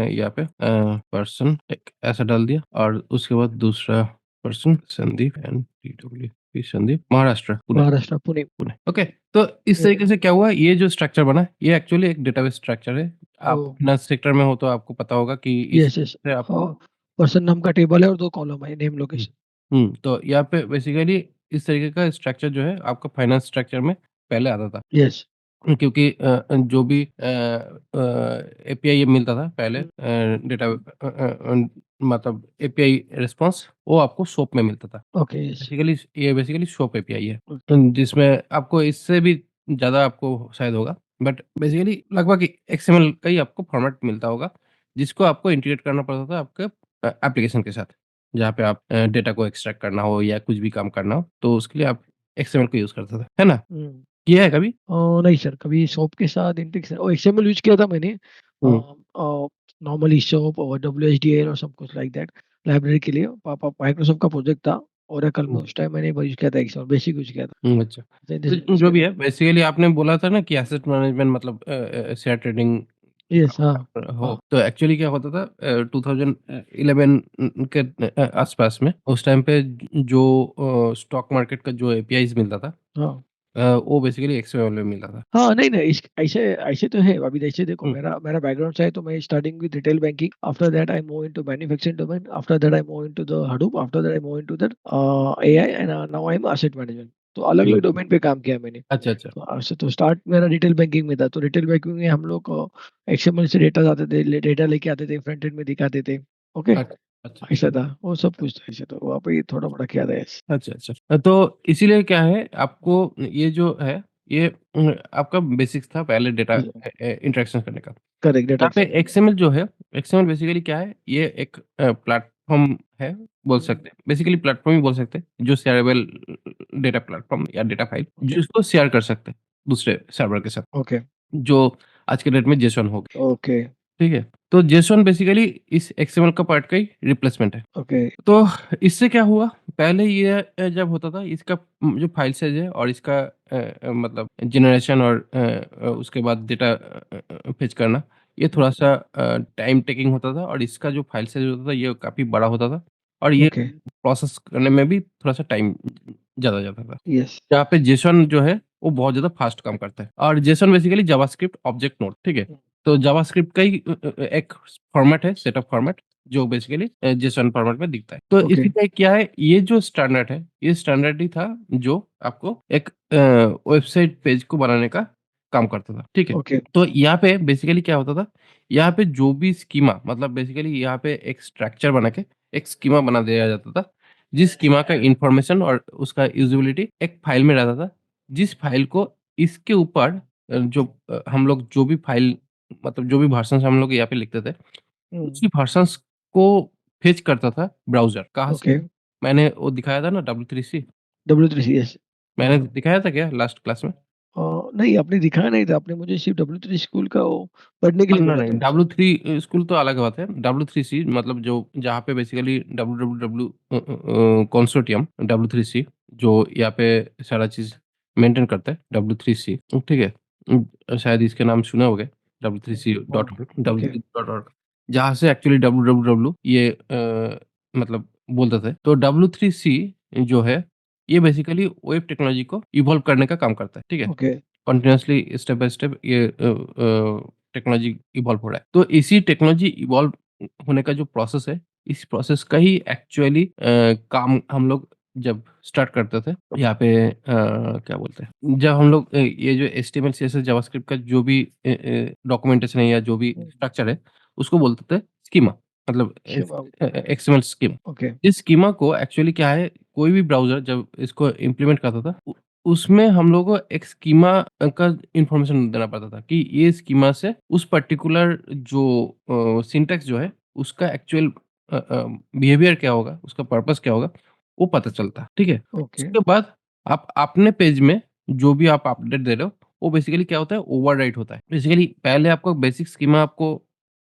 यहाँ पे पर्सन एक ऐसा डाल दिया, और उसके बाद दूसरा पर्सन संदीप, एनडीडब्ल्यूपी संदीप, महाराष्ट्र, पुणे। महाराष्ट्र, पुणे। पुणे, ओके। तो इस ये तरीके से क्या हुआ, ये जो स्ट्रक्चर बना, ये एक्चुअली एक डेटाबेस स्ट्रक्चर है। आप ओह! फाइनेंस सेक्टर में हो तो आपको पता होगा कि इस यस, यस। से आपको। हाँ, पर्सन नाम का टेबल है और 2 कॉलम है, नेम, हुँ, लोकेशन। तो यहाँ पे बेसिकली इस तरीके का स्ट्रक्चर जो है आपका फाइनेंस स्ट्रक्चर में पहले आता था। यस। क्योंकि जो भी एपीआई ये मिलता था पहले, हुँ। डेटा मतलब एपीआई रिस्पॉन्स, वो आपको सोप में मिलता था। Okay, yes. Basically soap API है। ओके। जिसमें आपको इससे भी ज़्यादा आपको शायद होगा, बट बेसिकली लगभग एक्सएमएल का ही आपको फॉर्मेट मिलता होगा, जिसको आपको इंटीग्रेट करना पड़ता था आपके एप्लीकेशन के साथ। जहाँ पे आप डेटा को एक्सट्रैक्ट करना हो या कुछ भी काम करना हो, तो उसके लिए आप एक्सएमएल का यूज़ करते थे, है ना? हुँ। किया है कभी? नहीं सर, कभी शॉप के साथ इंटेग्रेशन, एक्सएमएल यूज़ किया था मैंने। हुँ, नॉर्मली SOAP और WSDL और सब कुछ लाइक दैट लाइब्रेरी के लिए माइक्रोसॉफ्ट का प्रोजेक्ट था। ओरेकल में हुँ, उस टाइम मैंने यूज़ किया था एक्सेल, बेसिक यूज़ किया था। हुँ, अच्छा। तो यूज़ जो किया भी था। है बेसिकली आपने बोला था ना कि एसेट मैनेजमेंट मतलब शेयर ट्रेडिंग यस, हाँ, हो, हाँ, तो एक्चुअली क्या होता था 2011 के आसपास में उस टाइम पे जो स्टॉक मार्केट का जो एपीआईज़ मिलता था हाँ। वो बेसिकली एक्सएमएल में मिलता था। हाँ, नहीं, नहीं इस ऐसे ऐसे तो है। अभी जैसे देखो हुँ, मेरा मेरा बैकग्राउंड से है तो मैं starting with retail banking, after that I move into manufacturing domain, after that I move into the Hadoop, after that I move into that AI and now I am asset management. तो हुँ। अलग-अलग domain पे काम किया मैंने। अच्छा, अच्छा। तो ऐसे तो स्टार्ट मेरा रिटेल बैंकिंग में था। तो रिटेल बैंकिंग में हम लोग एक्सएमएल से डेटा आते थे, डेटा लेके आते थे, फ्रंट एंड में दिखाते थे। ओके, अच्छा, अच्छा, अच्छा। ऐसा था। वो सब कुछ था ऐसे, तो वहाँ पे थोड़ा मोड़ा किया था ऐसे। अच्छा, अच्छा। तो इसीलिए क्या है आपको ये जो है ये आपका बेसिक्स था पहले डेटा इंटरेक्शन करने का। करेक्ट, डेटा यहाँ पे एक्सचेंज। एक्सएमएल जो है, एक्सएमएल बेसिकली क्या है, ये एक प्लेटफ़ॉर्म है, बोल सकते हैं। बेसिकली प्लेटफ़ॉर्म ही बोल सकते हैं, जो शेयरेबल डेटा प्लेटफ़ॉर्म या डेटा फाइल ओके, जिसको शेयर कर सकते हैं, दूसरे सर्वर के साथ, ओके, जो आज के डेट में जेसॉन हो गई, ओके, ठीक है? तो जेसॉन बेसिकली इस एक्सएमएल का पार्ट का ही रिप्लेसमेंट है। ओके, तो इससे क्या हुआ, पहले ये जब होता था इसका जो फाइल साइज़ है और इसका मतलब जनरेशन और उसके बाद डेटा फेच करना, ये थोड़ा-सा टाइम टेकिंग होता था और इसका जो फाइल साइज़ होता था ये काफ़ी बड़ा होता था और ये ओके, प्रोसेस करने में भी थोड़ा-सा टाइम ज़्यादा जाता था। यस, यहाँ पे जेसॉन जो है वो बहुत ज़्यादा फ़ास्ट काम करता है और JSON basically JavaScript object node, ठीक है? तो जावास्क्रिप्ट का ही एक फॉर्मेट है, सेटअप फॉर्मेट जो बेसिकली जेसॉन फॉर्मेट में दिखता है। तो ओके, इसीलिए क्या है, ये जो स्टैंडर्ड है, ये स्टैंडर्ड ही था जो आपको एक वेबसाइट पेज को बनाने का काम करता था, ठीक है? ओके, तो यहाँ पे बेसिकली क्या होता था, यहाँ पे जो भी स्कीमा मतलब बेसिकली यहाँ पे एक स्ट्रक्चर बना के एक स्कीमा बना दिया जाता था, जिस स्कीमा का इन्फॉर्मेशन और उसका यूज़ेबिलिटी एक फाइल में रहता था, जिस फाइल को इसके ऊपर जो हम लोग जो भी फाइल मतलब जो भी वर्ज़न्स हम लोग यहाँ पे लिखते थे, हुँ, उसी वर्ज़न्स को फेच करता था ब्राउज़र। कहाँ से? ओके, मैंने वो दिखाया था ना W3C, W3C यस। मैंने दिखाया था क्या लास्ट क्लास में? नहीं आपने दिखाया नहीं था, आपने मुझे सिर्फ़ W3 स्कूल का वो पढ़ने के लिए नहीं, बोला नहीं, था बस। W3 स्कूल तो अलग बात है। W3C मतलब जो जहाँ पे बेसिकली WWW कंसोर्टियम W3C जो यहाँ पे सारा चीज़ मेंटेन करता है W3C ठीक है? शायद इसके नाम सुने होंगे हाँ, W3C.org ओके, W3C.org जहाँ से एक्चुअली WWW ये मतलब बोलते थे। तो W3C जो है, ये बेसिकली वेब टेक्नोलॉजी को इवॉल्व करने का काम करता है, ठीक है? Okay, continuously step by step ये टेक्नोलॉजी इवॉल्व हो रहा है। तो इसी टेक्नोलॉजी इवॉल्व होने का जो प्रोसेस है, इस प्रोसेस का ही एक्चुअली काम हम लोग जब स्टार्ट करते थे, यहाँ पे क्या बोलते हैं, जब हम लोग ये जो एचटीएमएल, सीएसएस, जावास्क्रिप्ट का जो भी डॉक्यूमेंटेशन है या जो भी हुँ, स्ट्रक्चर है, उसको बोलते थे स्कीमा मतलब शिवम एक्सएमएल स्कीमा। ओके, इस स्कीमा को एक्चुअली क्या है, कोई भी ब्राउज़र जब इसको इम्प्लीमेंट करता था उसमें हम लोगों को एक स्कीमा का इन्फॉर्मेशन देना पड़ता था कि ये स्कीमा से उस पर्टिकुलर जो सिंटैक्स जो है उसका एक्चुअल बिहेवियर क्या होगा, उसका पर्पस क्या होगा, वो पता चलता है, ठीक है? ओके, उसके बाद आप अपने पेज में जो भी आप अपडेट दे रहे हो, वो बेसिकली क्या होता है, ओवरराइट होता है। बेसिकली पहले आपको बेसिक स्कीमा आपको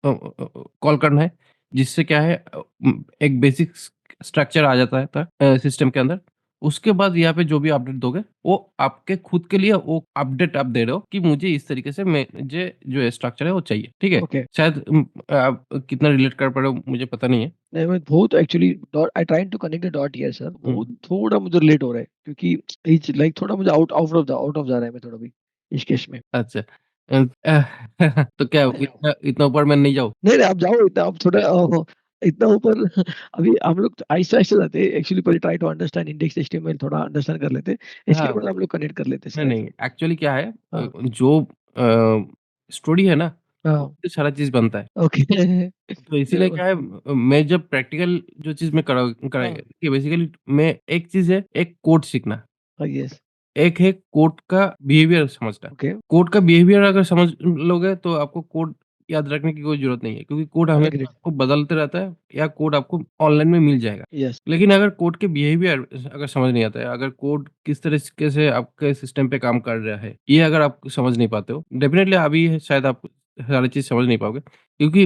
कॉल करना है, जिससे क्या है एक बेसिक स्ट्रक्चर आ जाता है सिस्टम के अंदर। उसके बाद यहाँ पे जो भी अपडेट दोगे, वो आपके खुद के लिए वो अपडेट आप दे रहे हो कि मुझे इस तरीके से मुझे जो स्ट्रक्चर है वो चाहिए, ठीक है? ओके। शायद आप कितना रिलेट कर पा रहे हो मुझे पता नहीं है। नहीं मैं बहुत actually dot I trying to connect the dot here sir, बहुत हुँ, थोड़ा मुझे लेट हो रहा है क्योंकि इट्स लाइक थोड़ा मुझे आउट ऑफ जा रहा है मैं थोड़ा भी इस केस में। अच्छा। तो क्या इतना इतना ऊपर मैं नहीं जाऊँ? नहीं, नहीं आप जाओ इतना आप थोड़ा इतना ऊपर अभी हम लोग आहिस्ता-आहिस्ता जाते हैं एक्चुअली पहले try to understand index HTML थोड़ा अंडरस्टैंड कर लेते हैं। इसके हाँ, बाद हम लोग कनेक्ट कर लेते हैं नहीं, शायद। नहीं एक्चुअली क्या है हाँ, जो स्टोरी है ना, हाँ, उससे सारा चीज़ बनता है। ओके। तो इसीलिए क्या है मैं जब प्रैक्टिकल जो चीज़ मैं कराई हाँ, कि बेसिकली मैं एक चीज़ है एक कोड सीखना, हाँ, यस, एक है कोड का बिहेवियर समझना। ओके, कोड का बिहेवियर अगर समझ लोगे तो आपको कोड याद रखने की कोई ज़रूरत नहीं है क्योंकि कोड हमेशा एग्रीड, आपको बदलते रहता है या कोड आपको ऑनलाइन में मिल जाएगा। यस, लेकिन अगर कोड के बिहेवियर अगर समझ नहीं आता है, अगर कोड किस तरीके से आपके सिस्टम पे काम कर रहा है, ये अगर आप समझ नहीं पाते हो, डेफ़िनिटली अभी शायद आप सारी चीज़ समझ नहीं पाओगे क्योंकि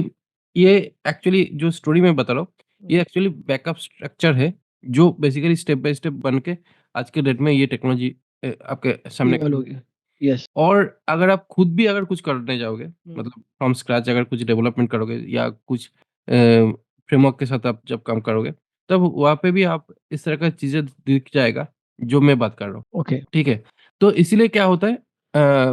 ये एक्चुअली जो स्टोरी मैं बता रहा हूँ, हुँ, ये एक्चुअली बैकअप स्ट्रक्चर है, जो बेसिकली स्टेप बाय स्टेप बन के आज के डेट में ये टेक्नोलॉजी आपके सामने इवॉल्व हो गया। यस। और अगर आप खुद भी अगर कुछ करने जाओगे, हुँ, मतलब फ्रॉम स्क्रैच अगर कुछ डेवलपमेंट करोगे या कुछ फ्रेमवर्क के साथ आप जब काम करोगे, तब वहाँ पे भी आप इस तरह का चीज़ें दिख जाएगा, जो मैं बात कर रहा हूँ। ओके। ठीक है? तो इसीलिए क्या होता है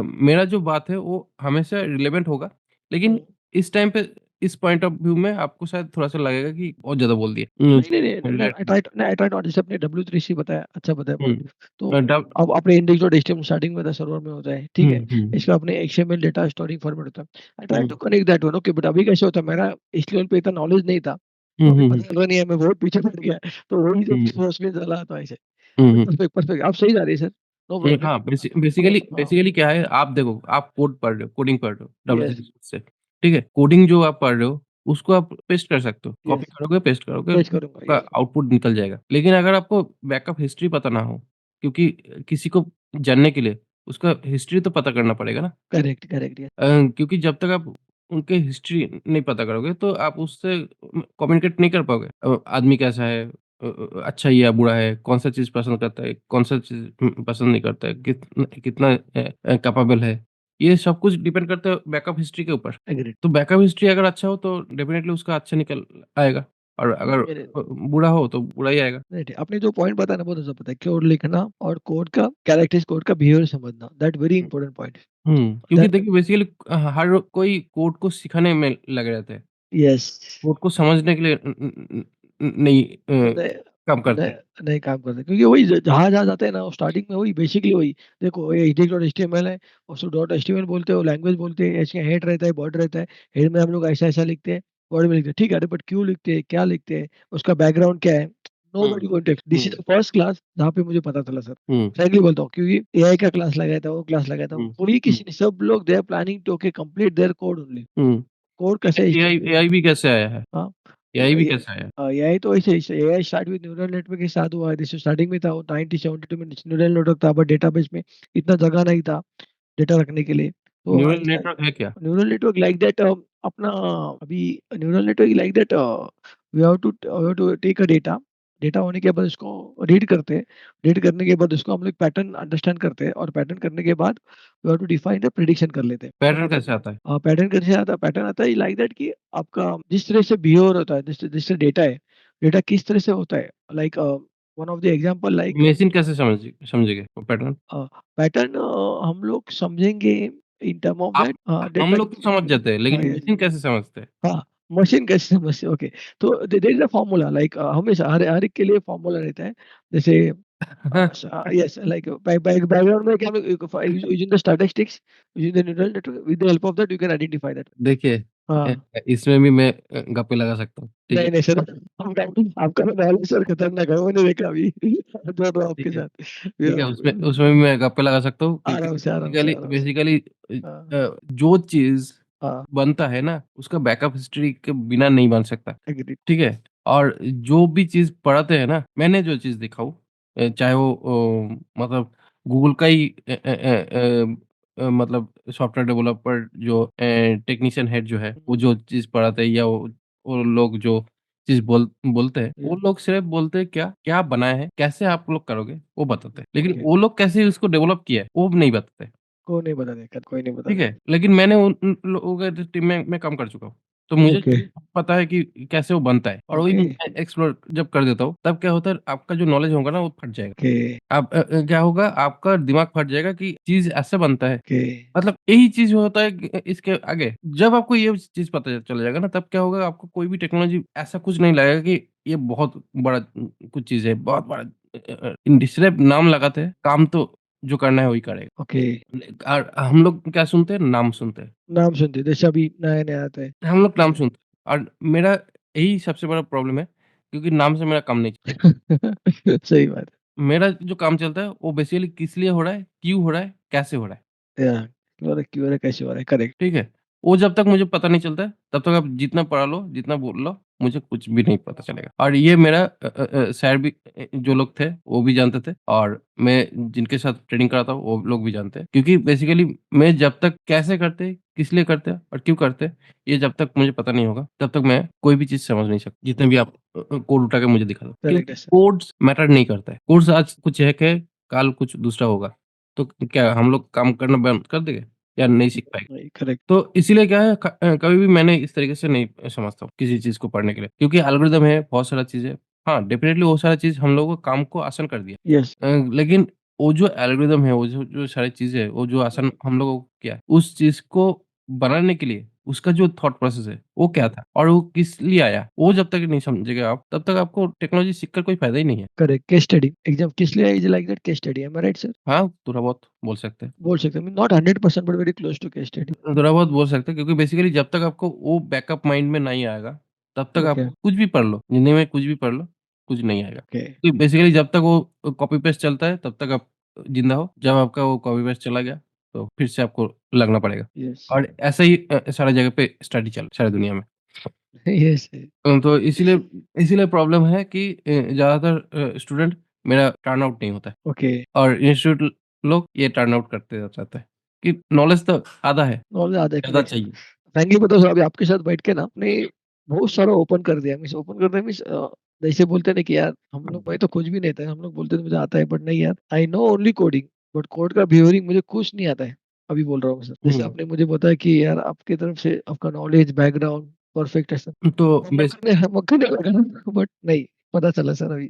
मेरा जो बात है वो हमेशा रिलेवेंट होगा, लेकिन हुँ। इस टाइम पे इस पॉइंट ऑफ व्यू में आपको शायद थोड़ा-सा लगेगा कि बहुत ज़्यादा बोल दिए। नहीं, नहीं, नहीं, नहीं, रिलेट आई ट्राई टू जैसे आपने W3C बताया, अच्छा बताया हुँ, पॉइंट। तो डब अब आपने index.html स्टार्टिंग में था, सर्वर में होता है, ठीक हुँ, है? हुँ, इसका अपने XML डेटा स्टोरिंग फॉर्मेट होता है। I try hmm, to connect that one okay, but अभी कैसे होता है, मेरा इस लेवल पे इतना नॉलेज नहीं था, तो हुँ, अभी हुँ, पता हुँ, चल रहा नहीं है, मैं बहुत पीछे पड़ गया। तो वही जो हुँ, सोचने चला था ऐसे। हुँ, हुँ। परफेक्ट, परफेक्ट, आप सही जा रहे हैं सर, नो प्रॉब्लम। हाँ, अब बेसिकली हाँ, बेसिकली क्या है आप देखो, आप कोड पढ़ रहे हो, कोडिंग पढ़ रहे हो यस, डब्ल्यू365 से, ठीक है? कोडिंग जो आप पढ़ रहे हो, उसको आप पेस्ट कर सकते हो। कॉपी यस, करोगे, पेस्ट करोगे, पेश करूँगा, आपका यस। आउटपुट निकल जाएगा। लेकिन अगर आपको बैकअप हिस्ट्री पता ना हो, क्योंकि किसी को जानने के लिए उसका हिस्ट्री तो पता करना पड़ेगा ना। करेक्ट, करेक्ट, यस, क्योंकि जब तक आप उनके हिस्ट्री नहीं पता करोगे, तो आप उससे कम्युनिकेट नहीं कर पाओगे। आदमी कैसा है अच्छा है या बुरा है, कौन-सा चीज़ पसंद करता है, कौन-सा चीज़ पसंद नहीं करता है, कितना कैपेबल है। ये सब कुछ डिपेंड करता है बैकअप हिस्ट्री के ऊपर। एग्रीड। तो बैकअप हिस्ट्री अगर अच्छा हो, तो डेफ़िनिटली उसका अच्छा निकल आएगा और अगर मेरे बुरा हो, तो बुरा ही आएगा। राइट, आपने जो पॉइंट बताया ना बहुत अच्छा बताया, कोड लिखना और कोड का कैरेक्टर्स, कोड का बिहेवियर समझना, दैट वेरी इंपॉर्टेंट पॉइंट। क्योंकि दैट देखिए बेसिकली हर कोई कोड को सिखाने में लगे रहते हैं। यस। कोड को समझने के लिए नहीं नहीं, काम करते नहीं, हैं। नहीं काम करते क्योंकि वही जहाँ-जहाँ जाते हैं ना, वो स्टार्टिंग में वही बेसिकली वही, देखो ये index.html है, उसको .html बोलते हैं, वो लैंग्वेज बोलते हैं, इसका हेड रहता है, बॉडी रहता है, हेड में हम लोग ऐसा-ऐसा लिखते हैं, बॉडी में लिखते हैं, ठीक है, बट क्यों लिखते हैं, क्या लिखते हैं, उसका बैकग्राउंड क्या है, hmm, nobody going to this hmm, is the first class जहाँ पे मुझे पता चला सर। हुँ, फ्रैंकली बोलता हूँ क्योंकि एआई का क्लास लगाया था, वो क्लास लगाया था, हुँ, कोई हुँ, किसी ने सब लोग they are planning to okay complete their code only. Hmm. Code कैसे एआई एआई भी कैसे आया है? हाँ, एआई भी कैसे आया है? एआई तो ऐसे AI start with neural network के साथ हुआ है। जैसे स्टार्टिंग में था वो 1972 में न्यूरल नेटवर्क था, बट डेटाबेस में इतना जगह नहीं था डेटा रखने के लिए। तो न्यूरल आहिस्ता नेटवर्क है क्या? न्यूरल नेटवर्क लाइक दैट अपना अभी neural network like that we have to take a data, data होने के बाद उसको रीड करते हैं। रीड करने के बाद उसको हम लोग पैटर्न अंडरस्टैंड करते हैं और पैटर्न करने के बाद we have to define the prediction कर लेते हैं। पैटर्न कैसे आता है? पैटर्न कैसे आता है? पैटर्न आता है लाइक दैट कि आपका जिस तरह से बिहेवियर होता है, जिस तरह डेटा है, डेटा किस तरह से होता है, like one of the example like machine कैसे समझेगी वो पैटर्न? पैटर्न हम लोग समझेंगे इन टर्म ऑफ आप दैट हम डेटा। लोग तो समझ जाते हैं, हाँ, लेकिन यस। मशीन कैसे समझते हैं? हाँ, मशीन कैसे समझते, ओके। तो there is a formula like हमेशा हर एक के लिए फार्मूला रहता है। जैसे यस, लाइक बैकग्राउंड में क्या हम लोग using the statistics, using the neural network with the help of that you can identify that. देखिए हाँ। इसमें भी मैं गप्पे लगा सकता हूँ, ठीक है? नहीं, नहीं सर, आपका तो नॉलेज सर खतरनाक है, मैंने देखा अभी दोनों आपके ठीक है। साथ। ठीक है, उसमें उसमें भी मैं गप्पे लगा सकता हूँ क्योंकि आराम से, आराम से, बेसिकली आराम से। बेसिकली हाँ, जो चीज़ हाँ, बनता है ना, उसका बैकअप हिस्ट्री के बिना नहीं बन सकता, एग्रीड। ठीक है? और जो भी चीज़ पढ़ाते हैं ना, मैंने जो चीज़ देखा हूँ चाहे वो मतलब गूगल का ही मतलब सॉफ्टवेयर डेवलपर जो टेक्नीशियन हेड जो है, वो हुँ, जो चीज़ पढ़ाते हैं या वो लोग जो चीज़ बोलते हैं, ये वो लोग सिर्फ़ बोलते हैं क्या, क्या बनाए हैं, कैसे आप लोग करोगे, वो बताते हैं। लेकिन ओके, वो लोग कैसे उसको डेवलप किया है, वो नहीं बताते। को नहीं बता देगा, कोई नहीं बता ठीक है? देगा। लेकिन मैंने उन लोगों के टीम में मैं काम कर चुका हूँ। तो मुझे ओके, पता है कि कैसे वो बनता है और वही ओके, मैं एक्सप्लोर जब कर देता हूँ, तब क्या होता है आपका जो नॉलेज होगा ना वो फट जाएगा। ओके, आप क्या होगा आपका दिमाग फट जाएगा कि चीज़ ऐसे बनता है। ओके, मतलब यही चीज़ होता है कि इसके आगे। जब आपको ये चीज़ पता चल जाएगा ना तब क्या होगा आपको कोई भी टेक्नोलॉज़ी ऐसा कुछ नहीं लगेगा कि ये बहुत बड़ा कुछ चीज़ है, बहुत बड़ा सिर्फ़ नाम लगाते हैं, काम तो जो करना है वही करेगा। ओके। और हम लोग क्या सुनते हैं? नाम सुनते हैं। नाम सुनते हैं, जैसे अभी नया-नया आता है। हम लोग नाम ये सुनते हैं और मेरा यही सबसे बड़ा प्रॉब्लम है क्योंकि नाम से मेरा काम नहीं चलता। सही बात मेरा जो काम चलता है वो बेसिकली किस लिए हो रहा है, क्यों हो रहा है, कैसे हो रहा है, है। या क्यों हो रहा है, कैसे हो रहा है, करेक्ट। ठीक है? वो जब तक मुझे पता नहीं चलता है, तब तक आप जितना पढ़ा लो, जितना बोल लो, मुझे कुछ भी नहीं पता चलेगा। और ये मेरा सर भी जो लोग थे वो भी जानते थे और मैं जिनके साथ ट्रेनिंग कराता हूँ वो लोग भी जानते हैं। क्योंकि बेसिकली मैं जब तक कैसे करते, किस लिए करते हैं और क्यों करते हैं, ये जब तक मुझे पता नहीं होगा, तब तक मैं कोई भी चीज़ समझ नहीं सकता, जितने भी आप कोड उठा के मुझे दिखा दो। करेक्ट क्योंकि है सर। कोड्स मैटर नहीं करता है। कोड्स आज कुछ है कि काल कुछ दूसरा होगा। तो क्या हम लोग काम करना बंद कर देंगे या नहीं सीख पाएँगे? नहीं, करेक्ट। तो इसीलिए क्या है कभी भी मैंने इस तरीके से नहीं समझता हूँ किसी चीज़ को पढ़ने के लिए। क्योंकि एल्गोरिदम है, बहुत सारा चीज़ है। हाँ, डेफ़िनिटली वो सारा चीज़ हम लोगों को काम को आसान कर दिया। यस। लेकिन वो जो एल्गोरिदम है, वो जो सारी चीज़ें हैं, वो जो आसान हम लोगों को किया है, उस चीज़ को बनाने के लिए उसका जो थॉट प्रोसेस है, वो क्या था? और वो किस लिए आया? वो जब तक नहीं समझेंगे आप, तब तक आपको टेक्नोलॉजी सीखकर कोई फ़ायदा ही नहीं है। करेक्ट, केस स्टडी एग्ज़ाम किस लिए is like that case study, am I right sir? हाँ, थोड़ा बहुत बोल सकते हैं। बोल सकते हैं not 100% but very close to case study. थोड़ा बहुत बोल सकते हैं क्योंकि बेसिकली जब तक आपको वो बैकअप माइंड में नहीं आएगा, तब तक ओके, आप कुछ भी पढ़ लो, ज़िंदगी में कुछ भी पढ़ लो, कुछ नहीं आएगा। ओके, तो बेसिकली जब तक वो कॉपी पेस्ट चलता है, तब तक आप ज़िंदा हो। जब आपका वो कॉपी पेस्ट चला गया, तो फिर से आपको लगना पड़ेगा। यस। और ऐसा ही सारी जगह पे स्टडी चल सारी दुनिया में। यस। तो इसीलिए इसीलिए प्रॉब्लम है कि ज़्यादातर स्टूडेंट मेरा टर्न आउट नहीं होता है ओके, और इंस्टीट्यूट लोग ये टर्न आउट करते रहते हैं कि नॉलेज तो आधा है, नॉलेज आधा है, ज़्यादा करेक्ट सर। चाहिए। फ्रैंकली बताऊँ सर, अभी आपके साथ बैठ के ना आपने बहुत सारा ओपन कर दिया। मीन्स ओपन कर दिया मीन्स जैसे बोलते हैं ना कि यार हम लोग, मैं तो कुछ भी नहीं था, हम लोग बोलते थे मुझे आता है बट नहीं यार, I know only coding but code का बिहेवियरिंग मुझे कुछ नहीं आता है। अभी बोल रहा हूँ सर, जैसे हुँ। आपने मुझे बताया कि यार आपकी तरफ से आपका नॉलेज बैकग्राउंड परफेक्ट है सर। तो बेस मौका नहीं लगा बट नहीं, पता चला सर अभी।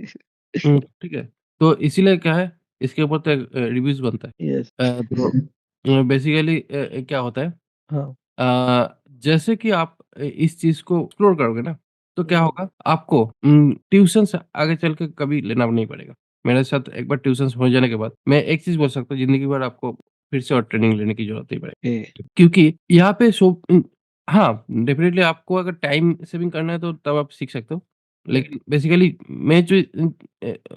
ठीक है। तो इसीलिए क्या है, इसके ऊपर तो एक रिव्यूज़ बनता है। यस। तो बेसिकली क्या होता है हाँ। जैसे कि आप इस चीज़ को एक्सप्लोर करोगे ना, तो क्या हम्म, होगा आपको ट्यूशन्स आगे चल के कभी लेना नहीं पड़ेगा। मेरे साथ एक बार ट्यूशन्स हो जाने के बाद, मैं एक चीज़ बोल सकता हूँ ज़िंदगी भर आपको फिर से और ट्रेनिंग लेने की ज़रूरत नहीं ए, पड़ेगी। क्योंकि यहाँ पे हाँ, डेफ़िनिटली आपको अगर टाइम सेविंग करना है तो तब आप सीख सकते हो। लेकिन बेसिकली मैं जो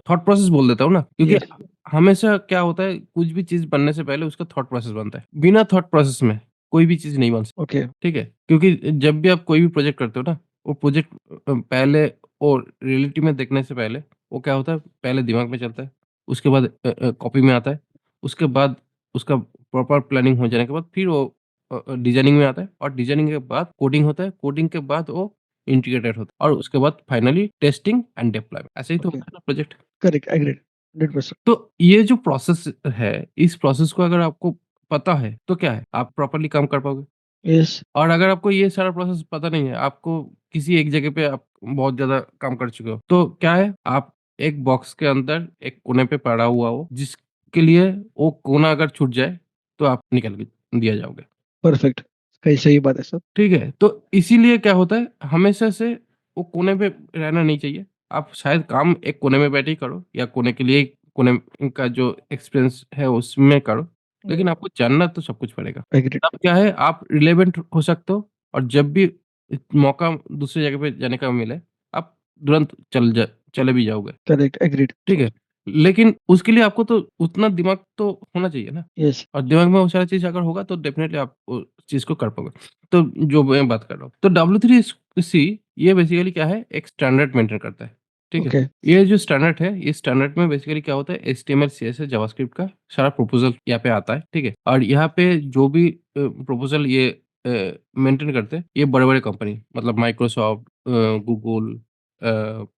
थॉट प्रोसेस बोल देता हूँ ना, क्योंकि यस। हमेशा क्या होता है कुछ भी चीज़ बनने से पहले उसका थॉट प्रोसेस बनता है। बिना थॉट प्रोसेस में कोई भी चीज़ नहीं बन सकती। ओके, ठीक है? क्योंकि जब भी आप कोई भी प्रोजेक्ट करते हो ना, वो प्रोजेक्ट पहले और रियलिटी में देखने से पहले वो क्या होता है, पहले दिमाग में चलता है, उसके बाद कॉपी में आता है, उसके बाद उसका प्रॉपर प्लानिंग हो जाने के बाद फिर वो डिज़ाइनिंग में आता है और डिज़ाइनिंग के बाद कोडिंग होता है, कोडिंग के बाद वो इंटीग्रेटेड होता है और उसके बाद फाइनली टेस्टिंग एंड डिप्लॉयमेंट ऐसे ही तो ओके, होता है ना प्रोजेक्ट। Correct, agreed, 100%। तो ये जो प्रोसेस है, इस प्रोसेस को अगर आपको पता है, तो क्या है, आप प्रॉपर्ली काम कर पाओगे। यस। और अगर आपको ये सारा प्रोसेस पता नहीं है, आपको किसी एक जगह पे आप बहुत ज़्यादा काम कर चुके हो, तो क्या है, आप एक बॉक्स के अंदर एक कोने पे पड़ा हुआ हो, जिसके लिए वो कोना अगर छूट जाए, तो आप निकल के दिया जाओगे। परफेक्ट, सही सही बात है सर। ठीक है? तो इसीलिए क्या होता है, हमेशा से वो कोने पे रहना नहीं चाहिए। आप शायद काम एक कोने में बैठे ही करो या कोने के लिए कोने का जो एक्सपीरियंस है उसमें करो, लेकिन आपको जानना तो सब कुछ पड़ेगा। एग्रीड, तब क्या है, आप रिलेवेंट हो सकते हो और जब भी मौका दूसरी जगह पे जाने का मिले, आप तुरंत चले भी जाओगे। Correct, agreed. ठीक है? लेकिन उसके लिए आपको तो उतना दिमाग तो होना चाहिए ना यस। और दिमाग में वो सारी चीज़ अगर होगा तो डेफ़िनेटली आप उस चीज़ को कर पाओगे। तो जो मैं बात कर रहा हूँ, तो W3C ये बेसिकली क्या है, एक स्टैंडर्ड मेंटेन करता है। ठीक है? ओके, ये जो स्टैंडर्ड है, इस स्टैंडर्ड में बेसिकली क्या होता है, एचटीएमएल, सीएसएस, जावास्क्रिप्ट का सारा प्रोपोज़ल यहाँ पे आता है। ठीक है? और यहाँ पे जो भी प्रोपोज़ल ये मेंटेन करते हैं, ये बड़े-बड़े कंपनी मतलब माइक्रोसॉफ्ट गूगल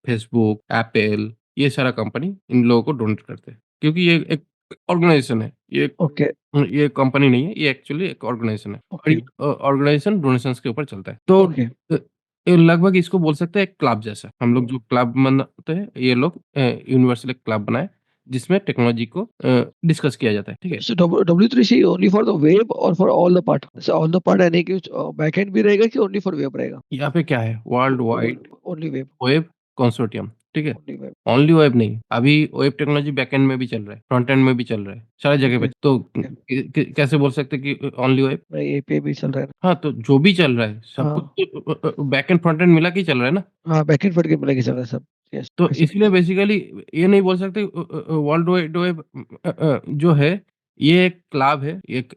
फेसबुक, एप्पल ये सारा कंपनी इन लोगों को डोनेट करते हैं। क्योंकि ये एक ऑर्गनाइज़ेशन है। ओके, ये कंपनी नहीं है, ये एक्चुअली एक ऑर्गनाइज़ेशन है और ओके, ये ऑर्गनाइज़ेशन डोनेशंस के ऊपर चलता है। तो ओके, अ, ये लगभग इसको बोल सकते हैं एक क्लब जैसा। हम लोग जो क्लब बनाते हैं, ये लोग यूनिवर्सल एक क्लब बनाए, जिसमें टेक्नोलॉजी को डिस्कस किया जाता है। ठीक है? सो W3C only for the web और फॉर ऑल द पार्ट? जैसे ऑल द पार्ट यानी कि बैकएंड भी रहेगा कि ओनली फॉर वेब रहेगा? यहाँ पे क्या है, world wide only web, web consortium, ठीक है? Only web. ओनली वेब नहीं, अभी वेब टेक्नोलॉजी बैकएंड में भी चल रहा है, फ्रंट एंड में भी चल रहा है, सारी जगह पे। ओके, तो ओके, कैसे बोल सकते हैं कि ओनली वेब? नहीं एपीआई भी चल रहा है हाँ, तो जो भी चल रहा है, सब ना? कुछ हाँ, तो बैक एंड फ्रंट एंड मिला के ही चल रहा है ना। हाँ, बैकएंड फट के मिला के चल रहा है सब। यस, तो ऐसा। इसलिए बेसिकली ये नहीं बोल सकते वर्ल्ड वाइड वेब जो है, ये एक क्लब है, एक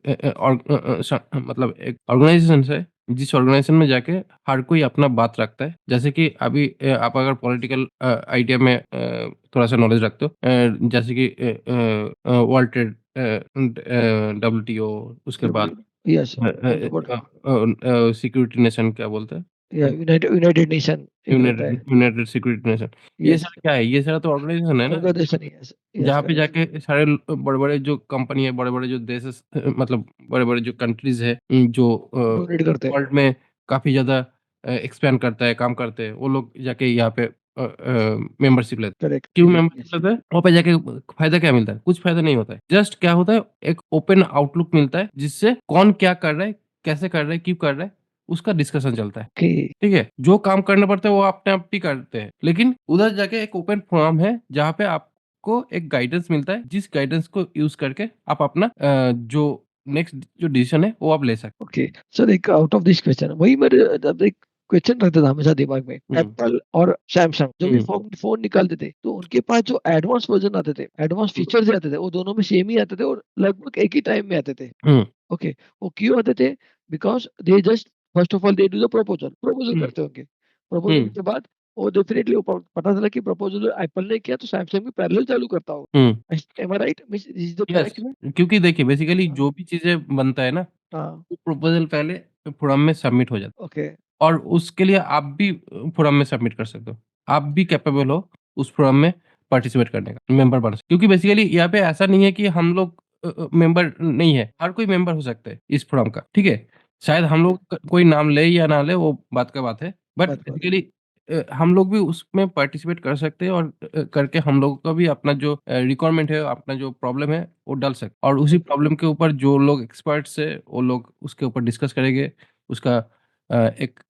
मतलब एक ऑर्गनाइज़ेशन है, जिस ऑर्गनाइज़ेशन में जाके हर कोई अपना बात रखता है। जैसे कि अभी आप अगर पॉलिटिकल आइडिया में थोड़ा-सा नॉलेज रखते हो जैसे कि वर्ल्ड ट्रेड WTO उसके बाद W yes, but security nation क्या बोलते हैं? या यूनाइटेड नेशन एक रहता यूनाइटेड है। United security nation. ये यस, सारा क्या है? ये सारा तो ऑर्गनाइज़ेशन है ना, ऑर्गनाइजेशन ही यस, यस जहाँ पे करेक्ट। जाके सारे बड़े-बड़े जो कंपनी है, बड़े-बड़े जो देश है मतलब बड़े-बड़े जो कंट्रीज़ है जो डोनेट करते हैं। वर्ल्ड में काफ़ी ज़्यादा एक्सपैंड करता है, काम करते हैं, वो लोग जाके यहाँ पे मेंबरशिप लेते हैं। करेक्ट, क्यों मेंबरशिप यस। लेते हैं? वहाँ पे जाके फ़ायदा क्या मिलता है? कुछ फ़ायदा नहीं होता है। जस्ट क्या होता है, एक ओपन आउटलुक मिलता है, जिससे कौन क्या कर रहा है, कैसे कर रहा है, क्यों कर रहा है, उसका डिस्कशन चलता है। ओके, ठीक है? जो काम करना पड़ता है वो अपने आप ही करते हैं। लेकिन उधर जाके एक ओपन फोरम है जहाँ पे आपको एक गाइडेंस मिलता है, जिस गाइडेंस को यूज़ करके आप अपना जो नेक्स्ट जो डिसीज़न है वो आप ले सकते ओके। सर एक आउट ऑफ दिस क्वेश्चन वही मेरे अब एक क्वेश्चन रहता था हमेशा दिमाग में, हो। हुँ, एप्पल और सैमसंग जो भी हुँ, फ़ोन फ़ोन निकालते थे, तो उनके पास जो एडवांस वर्ज़न आते थे, एडवांस हुँ, फीचर्स आते थे, वो दोनों में सेम ही आते थे और लगभग एक ही टाइम में आते थे। हुँ, ओके, वो क्यों आते थे? Because they just first of all they do the proposal, proposal hmm, करते होंगे। प्रपोज़ल हुँ, के बाद वो डेफिनिटली वो पता चला कि प्रपोज़ल एप्पल ने किया तो सैमसंग भी पैरेलल चालू करता होगा। Hmm. Am I right? Means is the yes, correct way? क्योंकि देखिए बेसिकली हाँ, जो भी चीज़ें बनता है ना, हाँ, वो प्रपोज़ल पहले फोरम में सबमिट हो जाता है ओके, और उसके लिए आप भी फोरम में सबमिट कर सकते हो। आप भी कैपेबल हो उस फोरम में पार्टिसिपेट करने का, मेंबर बन सकते क्योंकि बेसिकली यहाँ पे ऐसा नहीं है कि हम लोग मेंबर नहीं है, हर कोई मेंबर हो सकता है इस फोरम का, ठीक है? शायद हम ओके, लोग क कोई नाम ले या ना ले वो बात का बात है, बट बात है। बेसिकली हम लोग भी उसमें पार्टिसिपेट कर सकते हैं और करके हम लोगों का भी अपना जो रिक्वायरमेंट है, अपना जो प्रॉब्लम है, वो डाल सकते और उसी ओके, प्रॉब्लम के ऊपर जो लोग एक्सपर्ट्स हैं, वो लोग उसके ऊपर डिस्कस करेंगे, उसका एक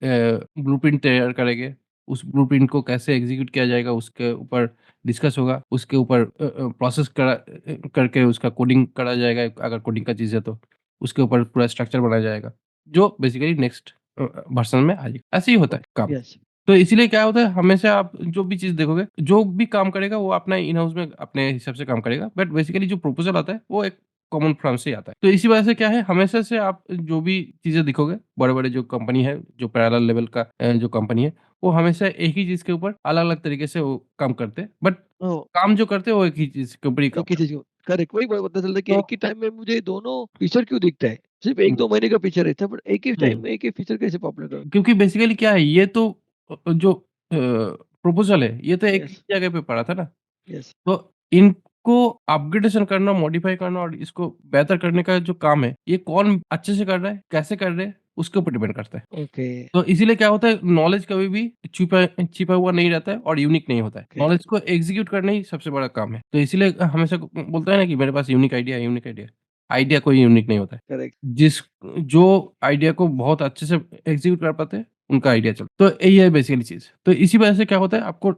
ब्लूप्रिंट तैयार करेंगे। उस ब्लूप्रिंट को कैसे एग्ज़ीक्यूट किया जाएगा, उसके ऊपर डिस्कस होगा। उसके ऊपर प्रोसेस करके उसका कोडिंग करा जाएगा, अगर कोडिंग का चीज़ है तो। उसके ऊपर पूरा स्ट्रक्चर बनाया जाएगा, जो बेसिकली नेक्स्ट वर्ज़न में आ जाएगा। ऐसे ही होता है ओके, काम। यस, तो इसीलिए क्या होता है, हमेशा आप जो भी चीज़ देखोगे, जो भी काम करेगा वो अपना इन हाउस में अपने हिसाब से काम करेगा। बट बेसिकली जो प्रपोज़ल आता है, वो एक कॉमन फर्म से ही आता है। तो इसी वजह से क्या है, हमेशा से आप जो भी चीज़ें दिखोगे, बड़े-बड़े जो कंपनी है, जो पैरेलल लेवल का जो कंपनी है, वो हमेशा एक ही चीज़ के ऊपर अलग-अलग तरीके से वो काम करते हैं। बट ओह! काम जो करते हैं, वो एक ही चीज़ के ऊपर ही काम एक ही करते चीज़ को करेक्ट वही पता चलता है कि हैं। एक ही टाइम में मुझे दोनों फीचर क्यों दिखता है? सिर्फ़ हुँ, 1-2 महीने का फीचर रहता है, बट एक ही हुँ। टाइम में एक ही फीचर कैसे पॉपुलर हो? क्योंकि बेसिकली क्या है, ये तो जो प्रपोज़ल है, ये तो एक ही यस, जगह पे पड़ा था ना। यस, तो इनको अपग्रेडेशन करना, मॉडिफ़ाई करना और इसको बेहतर करने का जो काम है, ये कौन अच्छे से कर रहा है, कैसे कर रहे हैं, उसके ऊपर डिपेंड करता है। ओके, तो इसीलिए क्या होता है, नॉलेज कभी भी छिपा छिपा हुआ नहीं रहता है और यूनिक नहीं होता है। ओके, नॉलेज को एग्ज़ीक्यूट करना ही सबसे बड़ा काम है। तो इसीलिए हमेशा बोलता है ना कि मेरे पास यूनिक आइडिया है, यूनिक आइडिया है। आइडिया कोई यूनिक नहीं होता है। करेक्ट, जिस जो आइडिया को बहुत अच्छे से एग्ज़ीक्यूट कर पाते हैं, उनका आइडिया चलता है। तो यही है बेसिकली चीज़। तो इसी वजह से क्या होता है, आपको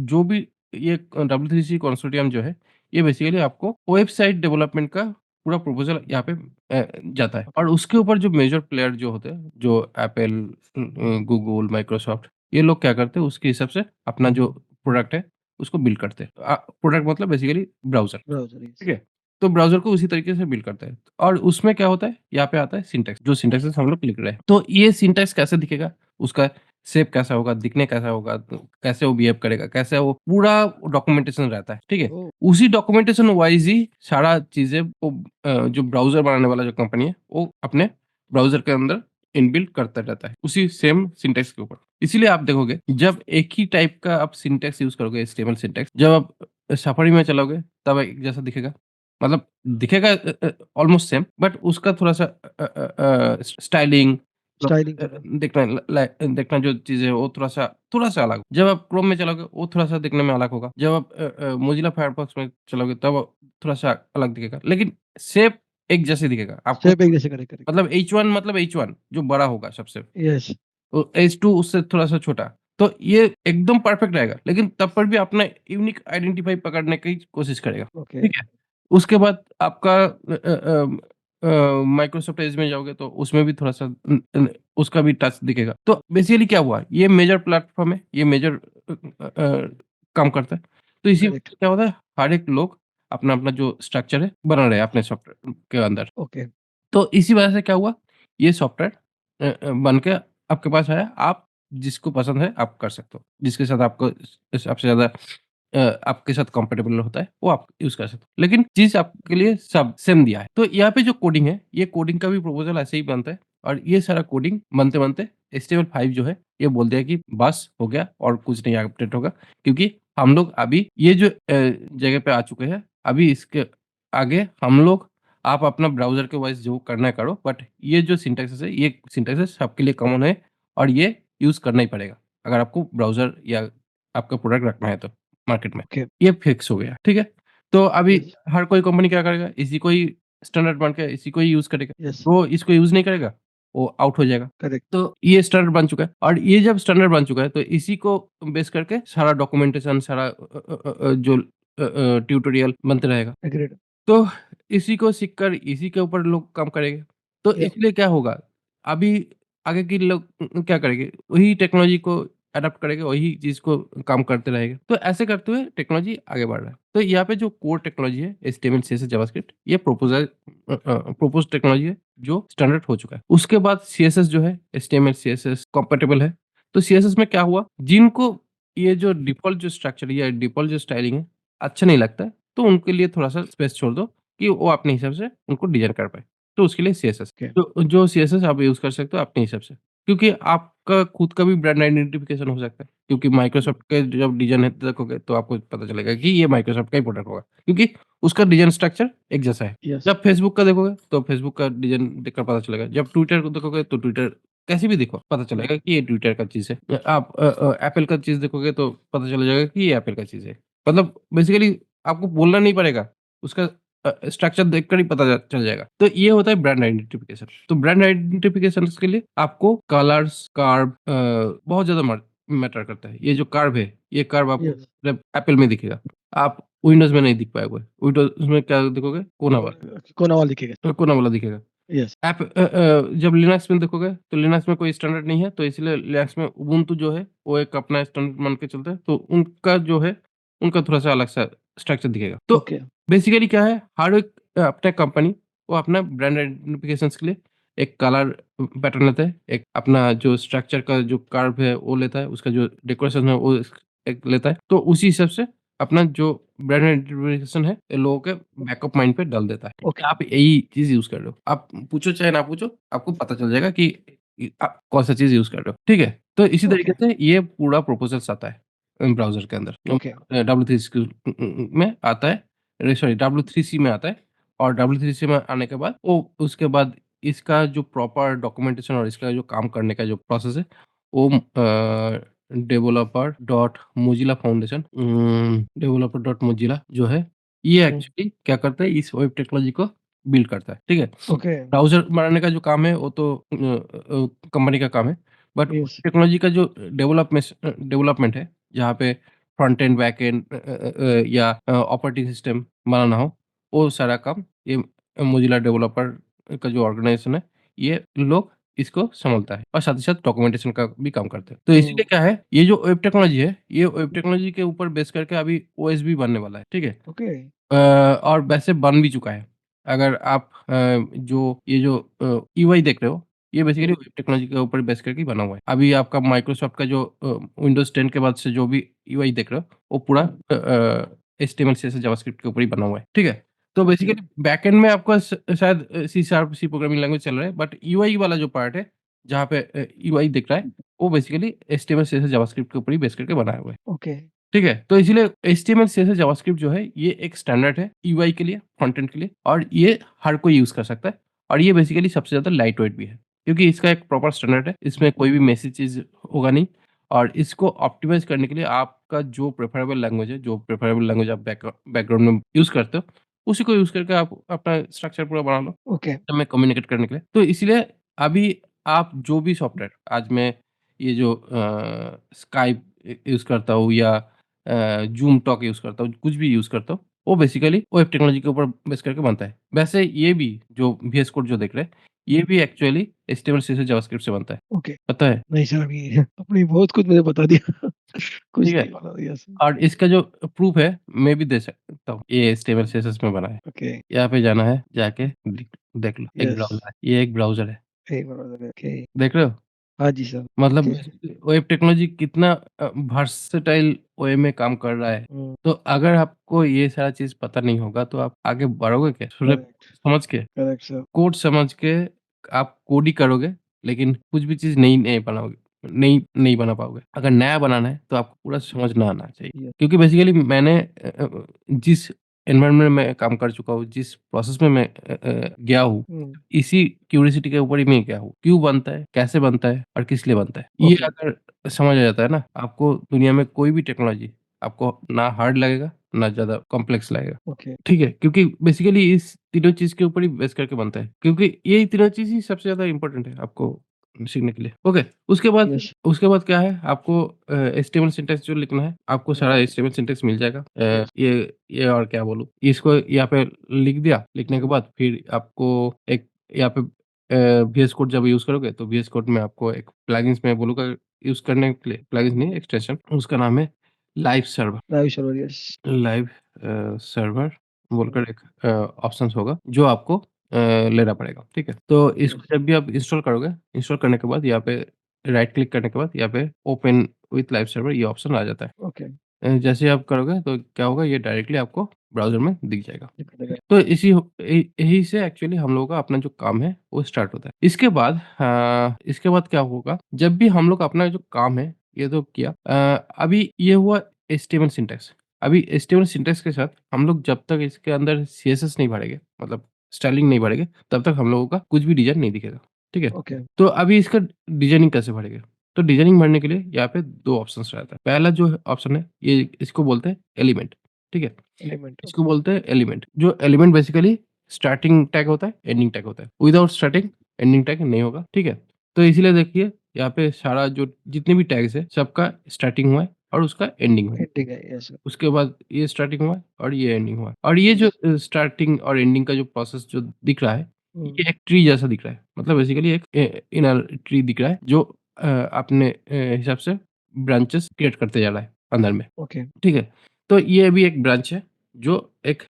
जो भी ये W3C कंसोर्टियम जो है, ये बेसिकली आपको वेबसाइट डेवलपमेंट का पूरा प्रपोज़ल यहाँ पे जाता है और उसके ऊपर जो मेजर प्लेयर जो होते हैं, जो एप्पल, गूगल, माइक्रोसॉफ्ट, ये लोग क्या करते हैं, उसके हिसाब से अपना जो प्रोडक्ट है, उसको बिल्ड करते हैं। प्रोडक्ट मतलब बेसिकली ब्राउज़र, ब्राउज़र यस, ठीक है? तो ब्राउज़र को उसी तरीके से बिल्ड करते हैं और उसमें क्या होता है, यहाँ पे आता है सिंटैक्स, जो सिंटैक्सेस हम लोग लिख रहे हैं। तो ये सिंटैक्स कैसे दिखेगा, उसका शेप कैसा होगा, दिखने कैसा होगा, तो कैसे वो बिहेव करेगा, कैसे वो पूरा डॉक्यूमेंटेशन रहता है, ठीक है? ओह! उसी डॉक्यूमेंटेशन वाइज़ ही सारा चीज़ें वो जो ब्राउज़र बनाने वाला जो कंपनी है, वो अपने ब्राउज़र के अंदर इनबिल्ट करता रहता है, उसी सेम सिंटैक्स के ऊपर। इसीलिए आप देखोगे, जब एक ही टाइप का आप सिंटैक्स यूज़ करोगे, एचटीएमएल सिंटैक्स, जब आप सफारी में चलोगे, तब एक जैसा दिखेगा। मतलब दिखेगा ऑलमोस्ट सेम बट उसका थोड़ा-सा स्टाइलिंग मतलब स्टाइलिंग थोड़ा देखना जो चीज़ें हैं वो थोड़ा-सा अलग। जब आप क्रोम में चलोगे वो थोड़ा-सा दिखने में अलग होगा। जब आप मोज़िला फायरफॉक्स में चलोगे तब थोड़ा-सा अलग दिखेगा। लेकिन शेप एक जैसे दिखेगा। आपको शेप एक जैसे करेक्ट, करेक्ट, मतलब H1 मतलब H1 जो बड़ा होगा सबसे। यस, H2 उससे थोड़ा-सा छोटा। तो ये एकदम परफेक्ट रहेगा। लेकिन तब पर भी अपना यूनिक आइडेंटिफ़ाई पकड़ने की कोशिश करेगा। ओके, ठीक है? उसके बाद आपका माइक्रोसॉफ्ट एज में जाओगे तो उसमें भी थोड़ा-सा उसका भी टच दिखेगा। तो बेसिकली क्या हुआ, ये मेजर प्लेटफ़ॉर्म है, ये मेजर काम करता है। तो इसी वजह करेक्ट, से क्या होता है, हर एक लोग अपना-अपना जो स्ट्रक्चर है, बना रहे हैं अपने सॉफ्टवेयर के अंदर। ओके, तो इसी वजह से क्या हुआ, ये सॉफ्टवेयर बन के आपके पास आया, आप जिसको पसंद है, आप कर सकते हो। जिसके साथ आपको सबसे ज़्यादा आपके साथ कंपैटिबल होता है, वो आप यूज़ कर सकते हो। लेकिन चीज़ आपके लिए सब सेम दिया है। तो यहाँ पे जो कोडिंग है, ये कोडिंग का भी प्रपोज़ल ऐसे ही बनता है और ये सारा कोडिंग बनते-बनते HTML5 जो है, ये बोल दिया कि बस हो गया और कुछ नहीं अपडेट होगा क्योंकि हम लोग अभी ये जो जगह पे आ चुके हैं, अभी इसके आगे हम लोग आप अपना ब्राउज़र के वाइज़ जो करना है करो, बट ये जो सिंटैक्सेस है, ये सिंटैक्सेस सबके लिए कॉमन है और ये यूज़ करना ही पड़ेगा, अगर आपको ब्राउज़र या आपका प्रोडक्ट रखना है तो मार्केट में। ओके, ये फिक्स हो गया, ठीक है? तो अभी यस, हर कोई कंपनी क्या करेगा, इसी को ही स्टैंडर्ड मान के इसी को ही यूज़ करेगा। यस, वो इसको यूज़ नहीं करेगा, वो आउट हो जाएगा। करेक्ट, तो ये स्टैंडर्ड बन चुका है और ये जब स्टैंडर्ड बन चुका है, तो इसी को बेस करके सारा डॉक्यूमेंटेशन, सारा जो ट्यूटोरियल बनते रहेगा। एग्रीड, तो इसी को सीख कर इसी के ऊपर लोग काम करेंगे। तो या इसलिए क्या होगा, अभी आगे के लोग क्या करेंगे, वही टेक्नोलॉजी को अडॉप्ट करेंगे, वही चीज़ को काम करते रहेंगे। तो ऐसे करते हुए टेक्नोलॉजी आगे बढ़ रहा है। तो यहाँ पे जो कोर टेक्नोलॉजी है एचटीएमएल, सीएसएस, जावास्क्रिप्ट, ये प्रोपोज़ टेक्नोलॉजी है जो स्टैंडर्ड हो चुका है। उसके बाद सीएसएस जो है एचटीएमएल, सीएसएस कंपैटिबल है। तो सीएसएस में क्या हुआ, जिनको ये जो डिफ़ॉल्ट जो स्ट्रक्चर या डिफ़ॉल्ट जो स्टाइलिंग है, अच्छा नहीं लगता है, तो उनके लिए थोड़ा-सा स्पेस छोड़ दो कि वो अपने हिसाब से उनको डिज़ाइन कर पाएँ। तो उसके लिए सीएसएस, ओके, तो जो सीएसएस आप यूज़ कर सकते हो अपने हिसाब से। क्योंकि आपका खुद का भी ब्रांड आइडेंटिफ़िकेशन हो सकता है। क्योंकि माइक्रोसॉफ्ट के जब डिज़ाइन देखोगे तो आपको पता चलेगा कि ये माइक्रोसॉफ्ट का ही प्रोडक्ट होगा। क्योंकि उसका डिज़ाइन स्ट्रक्चर एक जैसा है। यस, जब फेसबुक का देखोगे तो फेसबुक का डिज़ाइन देखकर पता चलेगा। जब ट्विटर को देखोगे तो ट्विटर कैसी भी देखो पता या चलेगा कि ये ट्विटर का चीज़ है। आप एप्पल का चीज़ देखोगे तो पता चल जाएगा कि ये एप्पल का चीज़ है। मतलब बेसिकली आपको बोलना नहीं पड़ेगा। उसका स्ट्रक्चर देखकर ही पता चल जाएगा। तो ये होता है ब्रांड आइडेंटिफिकेशन। तो ब्रांड आइडेंटिफिकेशन के लिए आपको कलर्स, कर्व बहुत ज़्यादा मैटर करता है। ये जो कर्व है, ये कर्व आपको यस, सिर्फ एप्पल में दिखेगा। आप विंडोज़ में नहीं दिख पाओगे। विंडोज़ में क्या देखोगे? कोना वाला, कोना वाला दिखेगा, कोना वाला दिखेगा। यस, जब लिनक्स में देखोगे तो लिनक्स में कोई स्टैंडर्ड नहीं है, तो इसलिए लिनक्स में उबुंटू जो है, वो एक अपना स्टैंडर्ड मान के चलता है, तो उनका जो है, उनका थोड़ा-सा अलग-सा स्ट्रक्चर दिखेगा। तो ओके, बेसिकली क्या है, हर एक अपना कंपनी वो अपना ब्रांड आइडेंटिफिकेशंस के लिए एक कलर पैटर्न लेता है, एक अपना जो स्ट्रक्चर का जो कर्व है वो लेता है, उसका जो डेकोरेशन है वो एक लेता है। तो उसी हिसाब से अपना जो ब्रांड आइडेंटिफिकेशन है, ये लोगों के बैक ऑफ माइंड पे डाल देता है। ओके, आप यही चीज़ यूज़ कर रहे हो। आप पूछो चाहे ना पूछो, आपको पता चल जाएगा कि आप कौन-सा चीज़ यूज़ कर रहे हो। ठीक है? तो इसी तरीके ओके, से ये पूरा प्रोपोज़ल्स आता है ब्राउज़र के अंदर। ओके, W3C में आता है, सॉरी W3C में आता है और W3C में आने के बाद वो उसके बाद इसका जो प्रॉपर डॉक्यूमेंटेशन और इसका जो काम करने का जो प्रोसेस है, वो डेवलपर डॉट मोज़िला जो है, ये हुँ, एक्चुअली क्या करता है, इस वेब टेक्नोलॉजी को बिल्ड करता है। ठीक है? ओके, ब्राउज़र बनाने का जो काम है वो तो कंपनी का काम है। बट यस, टेक्नोलॉजी का जो डेवलपमेंट है, जहाँ पे फ्रंट एंड, बैक एंड या ऑपरेटिंग सिस्टम बनाना हो, वो सारा काम ये मोज़िला डेवलपर का जो ऑर्गनाइज़ेशन है, ये लोग इसको सँभालता है और साथ ही साथ डॉक्यूमेंटेशन का भी काम करते हैं। तो इसीलिए हुँ, क्या है, ये जो वेब टेक्नोलॉजी है, ये वेब टेक्नोलॉजी के ऊपर बेस करके अभी ओएस भी बनने वाला है। ठीक है? ओके, और वैसे बन भी चुका है। अगर आप जो ये जो यूआई देख रहे हो, ये बेसिकली हुँ, वेब टेक्नोलॉजी के ऊपर बेस करके ही बना हुआ है। अभी आपका माइक्रोसॉफ्ट का जो विंडोज़ 10 के बाद से जो भी यूआई देख रहे हो, वो पूरा एचटीएमएल, सीएसएस, जावास्क्रिप्ट के ऊपर ही बना हुआ है। ठीक है? तो ओके, बेसिकली बैकएंड में आपका शायद C sharp, C programming language चल रहा है, बट यूआई वाला जो पार्ट है, जहाँ पे यूआई दिख रहा है, वो बेसिकली एचटीएमएल, सीएसएस, जावास्क्रिप्ट के ऊपर ही बेस करके बनाया हुआ है। ओके, ठीक है? तो इसीलिए एचटीएमएल, सीएसएस, जावास्क्रिप्ट जो है, ये एक स्टैंडर्ड है यूआई के लिए, फ्रंट एंड के लिए और ये हर कोई यूज़ कर सकता है और ये बेसिकली सबसे ज़्यादा लाइट वेट भी है। क्योंकि इसका एक प्रॉपर स्टैंडर्ड है, इसमें कोई भी मेसी चीज़ होगा नहीं और इसको ऑप्टिमाइज़ करने के लिए आपका जो प्रेफरेबल लैंग्वेज है, जो प्रेफरेबल लैंग्वेज आप बैकग्राउंड में यूज़ करते हो, उसी को यूज़ करके आप अपना स्ट्रक्चर पूरा बना लो, ओके, में कम्युनिकेट करने के लिए। तो इसीलिए अभी आप जो भी सॉफ्टवेयर आज मैं ये जो स्काइप यूज़ करता हूँ या ज़ूम टॉक यूज़ करता हूँ, कुछ भी यूज़ करता हूँ, वो बेसिकली वेब टेक्नोलॉजी के ऊपर बेस करके बनता है। वैसे ये भी जो वीएस कोड जो देख रहे हैं, ये भी एक्चुअली एचटीएमएल, सीएसएस, जावास्क्रिप्ट से बनता है। ओके। पता है? नहीं सर, अभी आपने बहुत कुछ मुझे बता दिया। कुछ ठीक है? नहीं मालूम, यस, और इसका जो प्रूफ है, मैं भी दे सकता हूँ। ये एचटीएमएल, सीएसएस में बना है। ओके, यहाँ पे जाना है, जाके देख लो। एक यस, ब्राउज़र है, ये एक ब्राउज़र है। सही बोला, ओके, देख रहे हो? हाँ जी सर। मतलब ओके। बेसिकली वेब टेक्नोलॉजी कितना वर्सेटाइल वे में काम कर रहा है। हुँ, तो अगर आपको ये सारा चीज़ पता नहीं होगा तो आप आगे बढ़ोगे क्या? सिर्फ़ करेक्ट, समझ के, करेक्ट सर। कोड समझ के आप कोड ही करोगे, लेकिन कुछ भी चीज़ नई नहीं बनाओगे, नई नहीं बना पाओगे। अगर नया बनाना है तो आपको पूरा समझना आना चाहिए। यस। क्योंकि बेसिकली मैंने जिस एनवायरनमेंट में काम कर चुका हूँ, जिस प्रोसेस में मैं गया हूँ, हुँ, इसी क्यूरियोसिटी के ऊपर ही मैं गया हूँ। क्यों बनता है, कैसे बनता है और किस लिए बनता है? ये ओके, अगर समझ आ जाता है ना, आपको दुनिया में कोई भी टेक्नोलॉजी आपको ना हार्ड लगेगा, ना ज़्यादा कॉम्प्लेक्स लगेगा। ओके, ठीक है? क्योंकि बेसिकली इस तीनों चीज़ के ऊपर ही बेस करके बनता है। क्योंकि यही तीनों चीज़ ही सबसे ज़्यादा इम्पोर्टेंट है आपको सीखने के लिए। Okay, yes. उसके बाद क्या है, आपको एचटीएमएल सिंटैक्स जो लिखना है, आपको हुँ, सारा एचटीएमएल सिंटैक्स मिल जाएगा। यस। ये और क्या बोलूँ, इसको यहाँ पे लिख दिया, लिखने के बाद फिर आपको एक यहाँ पे वीएस कोड जब यूज़ करोगे, तो वीएस कोड में आपको एक प्लगइन्स मैं बोलूँगा यूज़ करने के लिए, प्लगइन्स नहीं एक्सटेंशन, उसका नाम है live server. Live server yes. Live server बोलकर एक ऑप्शंस होगा जो आपको लेना पड़ेगा, ठीक है? तो यस। इसको जब भी आप इंस्टॉल करोगे, इंस्टॉल करने के बाद यहाँ पे राइट क्लिक करने के बाद यहाँ पे ओपन विथ लाइव सर्वर ये ऑप्शन आ जाता है। ओके, जैसे ही आप करोगे तो क्या होगा, ये डायरेक्टली आपको ब्राउज़र में दिख जाएगा। दिक्कत है। तो यही से एक्चुअली हम लोगों का अपना जो काम है वो स्टार्ट होता है। इसके बाद क्या होगा, जब भी हम लोग अपना जो काम है ये तो किया, अभी ये हुआ एचटीएमएल सिंटैक्स। अभी एचटीएमएल सिंटैक्स के साथ हम लोग जब तक इसके अंदर सीएसएस नहीं भरेंगे, मतलब स्टाइलिंग नहीं भरेंगे, तब तक हम लोगों का कुछ भी डिज़ाइन नहीं दिखेगा। ठीक है? ओके, तो अभी इसका डिज़ाइनिंग कैसे भरेंगे? तो डिज़ाइनिंग भरने के लिए यहाँ पे 2 ऑप्शंस रहता है। पहला जो ऑप्शन है, ये इसको बोलते हैं एलिमेंट, ठीक है? एलिमेंट इसको ओके, बोलते हैं एलिमेंट। जो एलिमेंट बेसिकली स्टार्टिंग टैग होता है, एंडिंग टैग होता है। विदाउट स्टार्टिंग एंडिंग टैग नहीं होगा, ठीक है? तो इसीलिए देखिए यहाँ पे सारा जो जितने भी टैग्स है सबका स्टार्टिंग हुआ है और उसका एंडिंग हुआ है। एंडिंग है यस सर। उसके बाद ये स्टार्टिंग हुआ है और ये एंडिंग हुआ है। और ये जो यस। स्टार्टिंग और एंडिंग का जो प्रोसेस जो दिख रहा है, हुँ, ये एक ट्री जैसा दिख रहा है। मतलब बेसिकली एक इनर ट्री दिख रहा है जो अपने हिसाब से ब्रांचेस क्रिएट करते जा रहा है अंदर में। ओके, ठीक है? तो ये भी एक ब्रांच है जो एक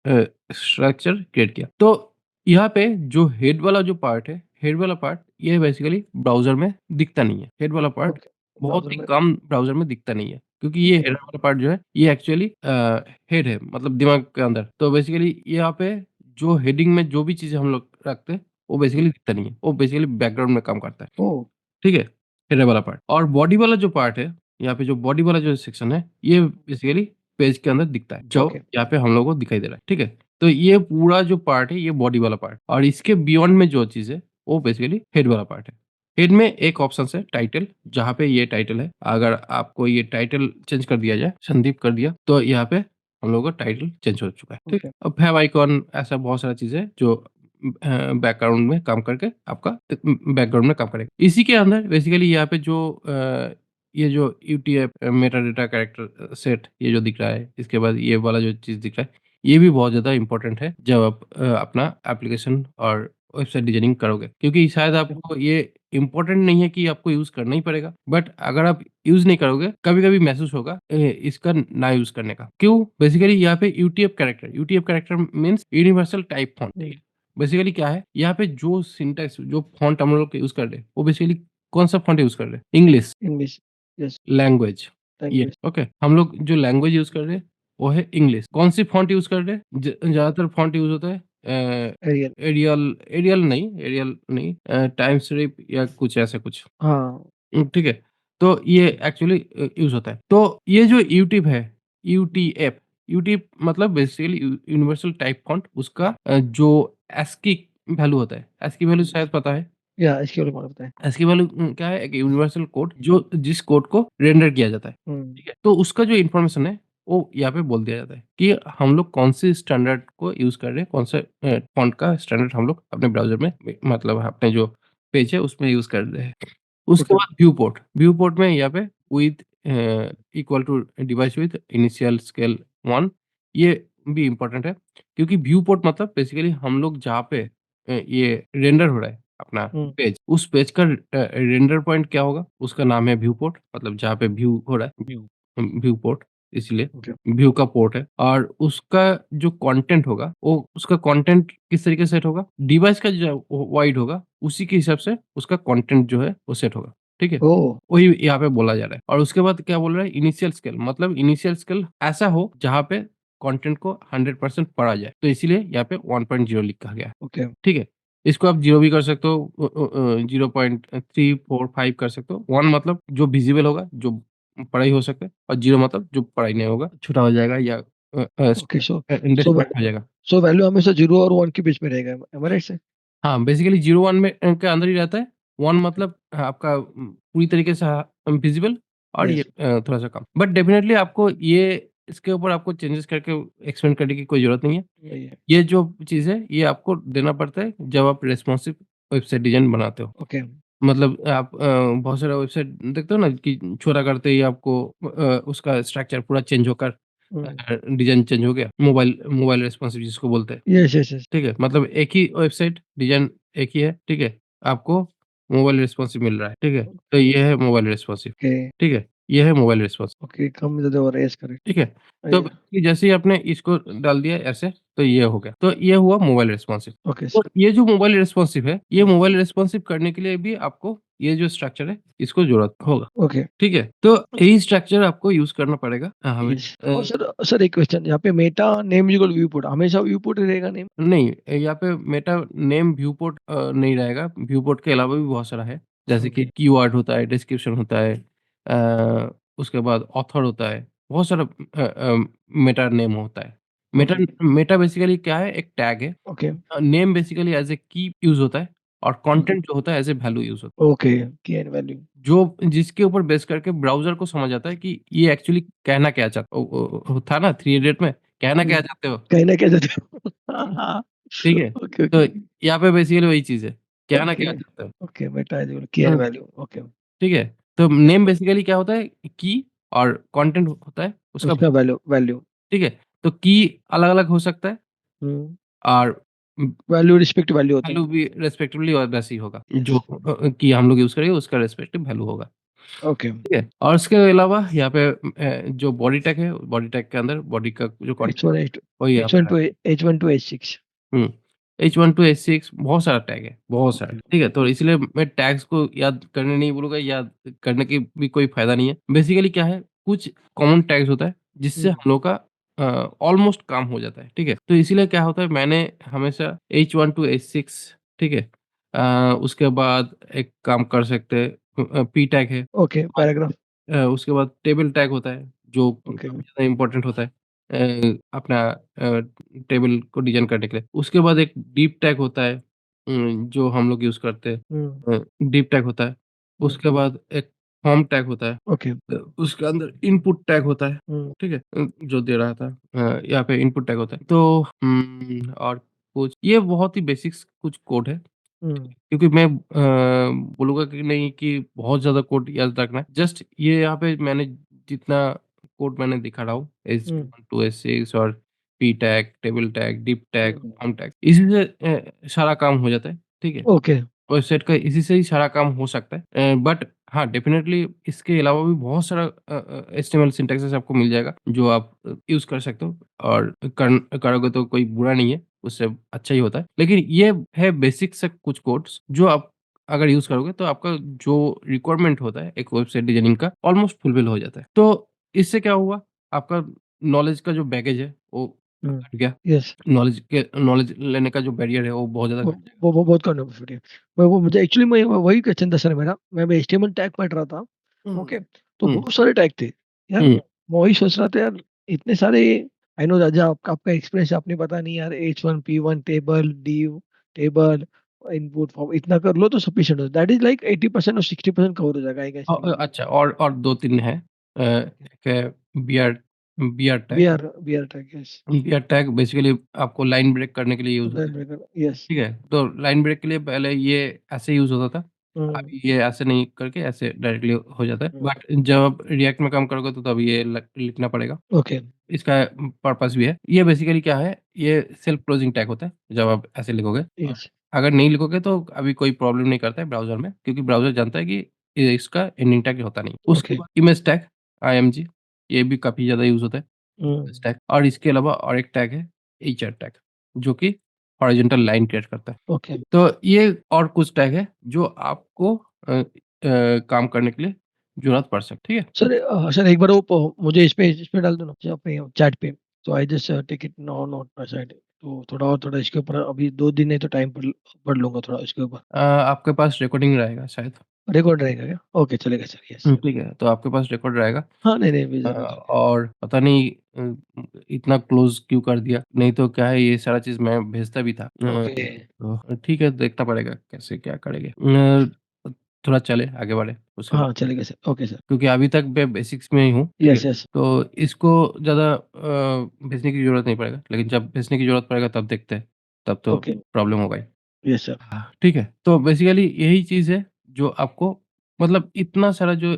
स्ट्रक्चर क्रिएट किया। तो यहाँ पे जो हेड वाला जो पार्ट है, हेड वाला पार्ट ये बेसिकली ब्राउज़र में दिखता नहीं है। हेड वाला पार्ट ओके। बहुत ब्राउज़र ही में कम ब्राउज़र में दिखता नहीं है। क्योंकि ये ओके, हेड वाला पार्ट जो है ये एक्चुअली हेड है, मतलब दिमाग के अंदर। तो बेसिकली यहाँ पे जो हेडिंग में जो भी चीज़ें हम लोग रखते हैं, वो बेसिकली दिखता नहीं है। वो बेसिकली बैकग्राउंड में काम करता है। ओह! ठीक है? हेडर वाला पार्ट और बॉडी वाला जो पार्ट है, यहाँ पे जो बॉडी वाला जो सेक्शन है, ये बेसिकली पेज के अंदर दिखता है, जो ओके, यहाँ पे हम लोगों को दिखाई दे रहा है, ठीक है? तो ये पूरा जो पार्ट है, ये बॉडी वाला पार्ट और इसके बियॉन्ड में जो चीज़ है, वो बेसिकली हेड वाला पार्ट है। हेड में एक ऑप्शन है टाइटल, जहाँ पे ये टाइटल है, अगर आपको ये टाइटल चेंज कर दिया जाए, संदीप कर दिया, तो यहाँ पे हम लोगों का टाइटल चेंज हो चुका है, ठीक? ओके, अब फेव आइकॉन ऐसा बहुत सारा चीज़ है जो बैकग्राउंड में काम करके आपका बैकग्राउंड में काम करेगा। इसी के अंदर बेसिकली यहाँ पे जो ये जो यूटीएफ मेटाडाटा कैरेक्टर सेट ये जो दिख रहा है, इसके बाद ये वाला जो चीज़ दिख रहा है, ये भी बहुत ज़्यादा इम्पोर्टेंट है जब आप अपना एप्लीकेशन और वेबसाइट डिज़ाइनिंग करोगे। क्योंकि शायद ओके, आपको ये इम्पोर्टेंट नहीं है कि आपको यूज़ करना ही पड़ेगा, बट अगर आप यूज़ नहीं करोगे, कभी-कभी महसूस होगा इसका ना यूज़ करने का। क्यों? बेसिकली यहाँ पे UTF character means universal type font. Hmm, basically क्या है, यहाँ पे जो सिंटैक्स जो फ़ॉन्ट हम लोग यूज़ कर रहे हैं, वो बेसिकली कौन-सा फ़ॉन्ट यूज़ कर रहे हैं? इंग्लिश इंग्लिश यस, लैंग्वेज ये लैंग्वेज ओके। हम लोग जो लैंग्वेज यूज़ कर रहे हैं, वो है इंग्लिश। कौन-सी फ़ॉन्ट यूज़ कर रहे हैं? ज़्यादातर फ़ॉन्ट यूज़ होता है एरियल एरियल नहीं टाइम्स स्क्रिप्ट या कुछ ऐसा कुछ। हाँ, ठीक है। तो ये एक्चुअली यूज़ होता है। तो ये जो यूटिप है, यूटीएफ यूटिप मतलब बेसिकली यूनिवर्सल टाइप फ़ॉन्ट उसका जो एस्की वैल्यू होता है। एस्की वैल्यू शायद पता है? या इसके बारे में मालूम होता है। एस्की वैल्यू क्या है? एक यूनिवर्सल कोड जो जिस कोड को रेंडर किया जाता है। हुँ, ठीक है? तो उसका जो इन्फॉर्मेशन है, वो यहाँ पे बोल दिया जाता है कि हम लोग कौन-से स्टैंडर्ड को यूज़ कर रहे हैं, कौन-से फ़ॉन्ट का स्टैंडर्ड हम लोग अपने ब्राउज़र में मतलब अपने जो पेज है उसमें यूज़ कर रहे हैं। उसके ओके, बाद व्यू पोर्ट में यहाँ पे with equal to device with initial scale 1 ये भी इम्पोर्टेंट है क्योंकि व्यू पोर्ट मतलब बेसिकली हम लोग जहाँ पे ये रेंडर हो रहा है अपना हुँ, पेज, उस पेज का रेंडर पॉइंट क्या होगा? उसका नाम है व्यू पोर्ट मतलब जहाँ पे व्यू हो रहा है, व्यू पोर्ट इसलिए ओके, व्यू का पोर्ट है और उसका जो कंटेंट होगा, वो उसका कंटेंट किस तरीके से सेट होगा? डिवाइस का जो वाइड होगा, उसी के हिसाब से उसका कंटेंट जो है वो सेट होगा। ठीक है? ओह! वही यहाँ पे बोला जा रहा है और उसके बाद क्या बोल रहा है इनिशियल स्केल मतलब इनिशियल स्केल ऐसा हो जहाँ पे कंटेंट को 100% पढ़ा जाए। तो इसीलिए यहाँ पे 1.0 लिखा गया है। ओके, ठीक है? इसको आप 0 भी कर सकते हो 0.345 कर सकते हो। 1 मतलब जो विज़िबल होगा, जो पढ़ाई हो सकता है और 0 मतलब जो पढ़ाई नहीं होगा, छूटा हो जाएगा या ओके सो व डिसकनेक्ट हो जाएगा। सो वैल्यू हमेशा 0 और 1 के बीच में रहेगा। M I right sir? हाँ, बेसिकली 0-1 में के अंदर ही रहता है। 1 ओके, मतलब आपका पूरी तरीके से विज़िबल और ये यस, थोड़ा-सा कम। बट डेफ़िनेटली आपको ये इसके ऊपर आपको चेंजेज़ करके एक्सपेंड करने की कोई ज़रूरत नहीं है। वही है। ये जो चीज़ है, ये आपको देना पड़ता है जब आप रेस्पॉन्सिव वेबसाइट डिज़ाइन बनाते हो। ओके, मतलब आप बहुत सारे वेबसाइट देखते हो ना कि छोटा करते ही आपको उसका स्ट्रक्चर पूरा चेंज होकर हुँ, डिज़ाइन चेंज हो गया। मोबाइल मोबाइल रेस्पॉन्सिव जिसको बोलते हैं। यस, यस, यस, ठीक है? मतलब एक ही वेबसाइट डिज़ाइन एक ही है, ठीक है? आपको मोबाइल रिस्पॉन्सिव मिल रहा है, ठीक है? तो ये है मोबाइल रिस्पॉन्सिव, ओके, ठीक है? ये है मोबाइल रिस्पॉन्सिव, ओके, कम ज़्यादा हो रहा है, यस करेक्ट। ठीक है? तो या कि जैसे ही आपने इसको डाल दिया ऐसे, तो ये हो गया। तो ये हुआ मोबाइल रिस्पॉन्सिव। ओके तो सर। ये जो मोबाइल रिस्पॉन्सिव है, ये हुँ, मोबाइल रिस्पॉन्सिव करने के लिए भी आपको ये जो स्ट्रक्चर है, इसको ज़रूरत होगा, ओके, ठीक है? तो यही स्ट्रक्चर आपको यूज़ करना पड़ेगा यस और सर एक क्वेश्चन यहाँ पे Meta name is equal view port हमेशा व्यू पोर्ट ही रहेगा नेम? नहीं, यहाँ पे मेटा नेम व्यू पोर्ट नहीं रहेगा, व्यू पोर्ट के अलावा भी बहुत सारा है, जैसे कि ओके, कीवर्ड होता है, डिस्क्रिप्शन होता है उसके बाद ऑथर होता है, बहुत सारा मेटा नेम होता है। मेटा ओके, मेटा बेसिकली क्या है, एक टैग है। Okay, name basically as a की यूज़ होता है और हुँ, कंटेंट जो होता है एज़ ए वैल्यू यूज़ होता है। ओके, की एंड वैल्यू, जो जिसके ऊपर बेस करके ब्राउज़र को समझ आता है कि ये एक्चुअली कहना क्या चाहता था ना थ्री इडियट में, कहना हुँ, क्या चाहते हो? कहीं न कहीं जाते हो। हाँ, ठीक है? ओके, तो ओके, यहाँ पे बेसिकली वही चीज़ है, कहना ओके, क्या चाहते हो? ओके, मेटा इज़ इक्वल की एंड हुँ, वैल्यू, ओके, ठीक है? तो यस नेम सर, बेसिकली क्या होता है की और कंटेंट होता है उसका उसका वैल्यू वैल्यू, ठीक है? तो की अलग-अलग हो सकता है हुँ, और वैल्यू रिस्पेक्ट वैल्यू होता है। वैल्यू भी रिस्पेक्टिवली और वैसे ही होगा, जो यस, की हम लोग यूज़ करेंगे उसका रिस्पेक्टिव वैल्यू होगा, ओके, ठीक है? और उसके अलावा यहाँ पे जो बॉडी टैग है, बॉडी टैग के अंदर बॉडी का जो कंटेंट H1 होता है, H2 वही यहाँ पे H1 to H1 to H6 hmm. H1 to H6 बहुत सारा टैग है, बहुत सारा, ओके, ठीक है? तो इसलिए मैं टैग्स को याद करने नहीं बोलूँगा, याद करने की भी कोई फ़ायदा नहीं है। बेसिकली क्या है, कुछ कॉमन टैग्स होता है, जिससे हुँ, हम लोग का ऑलमोस्ट काम हो जाता है, ठीक है? तो इसीलिए क्या होता है, मैंने हमेशा H1 टू H6 ठीक है? उसके बाद एक काम कर सकते हैं P टैग है ओके, पैराग्राफ, उसके बाद टेबल टैग होता है, जो ओके, काफ़ी ज़्यादा इम्पोर्टेंट होता है अपना टेबल को डिज़ाइन करने के लिए। उसके बाद एक डीप टैग होता है जो हम लोग यूज़ करते हैं हुँ, डीप टैग होता है। हुँ, उसके बाद एक फॉर्म टैग होता है ओके, उसके अंदर इनपुट टैग होता है, हुँ, ठीक है? जो दे रहा था यहाँ पे इनपुट टैग होता है। तो और कुछ ये बहुत ही बेसिक्स कुछ कोड है। हुँ, क्योंकि मैं बोलूँगा कि नहीं कि बहुत ज़्यादा कोड याद रखना है। जस्ट ये यहाँ पे मैंने जितना कोड मैंने दिखा रहा हूँ हुँ, H1 टू H6 और p tag, table tag, div tag, hmm, form tag इसी से सारा काम हो जाता है, ठीक है? ओके, वेबसाइट का इसी से ही सारा काम हो सकता है। बट हाँ, डेफ़िनेटली इसके अलावा भी बहुत सारा एचटीएमएल सिंटैक्सेस आपको मिल जाएगा, जो आप यूज़ कर सकते हो और करोगे तो कोई बुरा नहीं है, उससे अच्छा ही होता है। लेकिन ये है बेसिक से कुछ कोड्स जो आप अगर यूज़ करोगे तो आपका जो रिक्वायरमेंट होता है एक वेबसाइट डिज़ाइनिंग का ऑलमोस्ट फुलफिल हो जाता है। तो इससे क्या हुआ, आपका नॉलेज का जो बैगेज है वो हुँ, घट गया। यस, नॉलेज लेने का जो बैरियर है वो बहुत ज़्यादा घट जाएगा। वो बहुत कन्वर्सेटिव मैं वो मुझे एक्चुअली मैं वही क्वेश्चन था सर मेरा, मैं एचटीएमएल टैग पढ़ रहा था, हुँ, ओके, तो हुँ, बहुत सारे टैग थे। यार हुँ। मैं वही सोच रहा था यार इतने सारे आई नो राजा आपका एक्सपीरियंस आपने पता नहीं यार H1 P1 table, div table, input form इतना कर लो तो सफिशिएंट हो दैट इज़ लाइक 80% और 60% कवर हो जाएगा आई गेस। अच्छा और 2-3 है। ओके, एक है bear bear tag. BR tag yes, bear tag basically आपको लाइन ब्रेक करने के लिए यूज़ होता लाइन है, ब्रेकर यस, ठीक है? तो लाइन ब्रेक के लिए पहले ये ऐसे यूज़ होता था, हुँ, अभी ये ऐसे नहीं करके ऐसे डायरेक्टली हो जाता है। हुँ, बट जब आप रिएक्ट में काम करोगे तो तब ये लिखना पड़ेगा। ओके, इसका पर्पस भी है। ये बेसिकली क्या है, ये सेल्फ क्लोजिंग टैग होता है, जब आप ऐसे लिखोगे और यस, अगर नहीं लिखोगे तो अभी कोई प्रॉब्लम नहीं करता है ब्राउज़र में, क्योंकि ब्राउज़र जानता है कि इसका एंडिंग टैग होता नहीं। उसके ओके, बाद इमेज टैग आईएमजी ये भी काफ़ी ज़्यादा यूज़ होता है, हुँ, इमेज टैग और इसके अलावा और एक टैग है एचआर टैग, जो कि हॉरिज़ॉन्टल लाइन क्रिएट करता है। ओके, तो ये और कुछ टैग है जो आपको काम करने के लिए ज़रूरत पड़ सकती है, ठीक है? सर एक बार वो मुझे इस पे डाल दो ना, अपने चैट पे, तो I just take it now note my side, तो थोड़ा इसके ऊपर अभी 2 दिन है तो टाइम पढ़ लूंगा थोड़ा इसके ऊपर। आपके पास रिकॉर्डिंग रहेगा शायद। रिकॉर्ड रहेगा क्या? ओके, चलेगा सर, यस। ठीक है, तो आपके पास रिकॉर्ड रहेगा। हाँ, नहीं नहीं विजिबल है। और पता नहीं इतना क्लोज़ क्यों कर दिया, नहीं तो क्या है ये सारा चीज़ मैं भेजता भी था। ओके। तो ठीक है, देखना पड़ेगा कैसे क्या करेंगे। थोड़ा चले आगे बढ़े उसके बाद, हाँ, चलेगा सर, ओके सर। क्योंकि अभी तक मैं बेसिक्स में ही हूँ, ठीक है? Yes yes. तो इसको ज़्यादा भेजने की ज़रूरत नहीं पड़ेगा, लेकिन जब भेजने की ज़रूरत पड़ेगा तब देखते हैं, तब तो ओके। प्रॉब्लम होगा ही। Yes sir. हाँ, ठीक है, तो बेसिकली यही चीज़ है जो आपको मतलब इतना सारा जो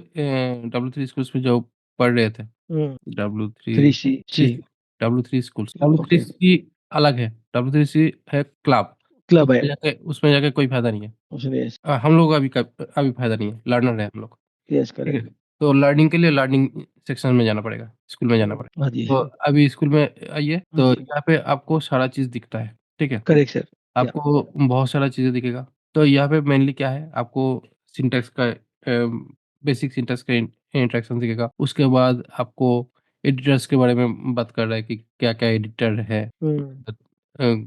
W3 स्कूल्स में जो पढ़ रहे थे, hmm. W3 three C three C. W3 schools, W3 okay. C अलग है, W3 है क्लब, क्लब है। उसमें जाके कोई फ़ायदा नहीं है। उसने। यस। हम लोग अभी फ़ायदा नहीं है, लर्नर है हम लोग। यस, ठीक है? करेक्ट। तो लर्निंग के लिए लर्निंग सेक्शन में जाना पड़ेगा, स्कूल में जाना पड़ेगा। हाँ जी। तो अभी स्कूल में आइए, हाँ तो जी। यहाँ पे आपको सारा चीज़ दिखता है, ठीक है? Correct sir. या। आपको बहुत सारा चीज़ें दिखेगा। तो यहाँ पे मेनली क्या है, आपको सिंटैक्स का बेसिक सिंटैक्स का इंट्रोडक्शन दिखेगा। उसके बाद आपको एडिटर्स के बारे में बात कर रहा है कि क्या-क्या एडिटर है। हम्म।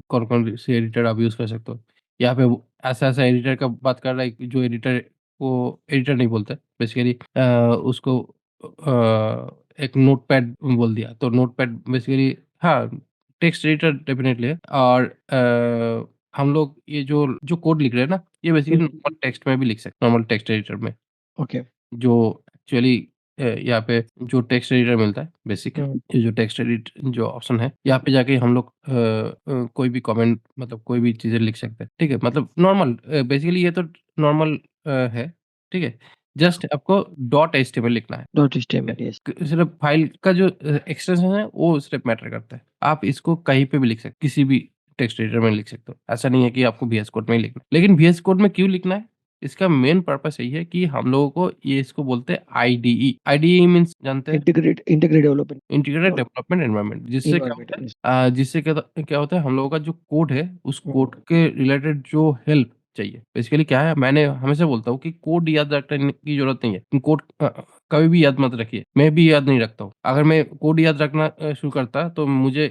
कौन-कौन से एडिटर आप यूज़ कर सकते हो। यहाँ पे वो ऐसा-ऐसा एडिटर का बात कर रहा है कि जो एडिटर को एडिटर नहीं बोलते बेसिकली उसको एक नोटपैड बोल दिया। तो नोटपैड बेसिकली हाँ, टेक्स्ट एडिटर डेफ़िनेटली है और हम लोग ये जो जो कोड लिख रहे हैं ना, ये बेसिकली हम्म। नॉर्मल टेक्स्ट में भी लिख सकते हैं, नॉर्मल टेक्स्ट एडिटर में। ओके। जो एक्चुअली यहाँ पे जो टेक्स्ट एडिटर मिलता है बेसिक, हम्म। ये जो टेक्स्ट एडिट जो ऑप्शन है, यहाँ पे जाके हम लोग कोई भी कमेंट मतलब कोई भी चीज़ें लिख सकते हैं, ठीक है? मतलब नॉर्मल बेसिकली ये तो नॉर्मल है, ठीक है? जस्ट आपको डॉट एचटीएमएल लिखना है, डॉट ठीक एचटीएमएल, यस। है? सिर्फ फाइल का जो एक्सटेंशन है वो सिर्फ मैटर करता है। आप इसको कहीं पे भी लिख सकते किसी भी टेक्स्ट एडिटर में लिख सकते हो। ऐसा नहीं है कि आपको वीएस कोड में ही लिखना है। लेकिन वीएस कोड में क्यों लिखना है? इसका मेन पर्पस यही है कि हम लोगों को ये इसको बोलते हैं आईडीई। आईडीई मीन्स जानते हैं? Integrate development. Integrated development environment. जिससे क्या इन्वायरमेंट, होता है यस। जिससे क्या होता है हम लोगों का जो कोड है, उस कोड हम्म। के रिलेटेड जो हेल्प चाहिए। बेसिकली क्या है मैंने हमेशा बोलता हूँ कि कोड याद रखने की ज़रूरत नहीं है। कोड कभी भी याद मत रखिए। मैं भी याद नहीं रखता हूँ। अगर मैं कोड याद रखना शुरू करता तो मुझे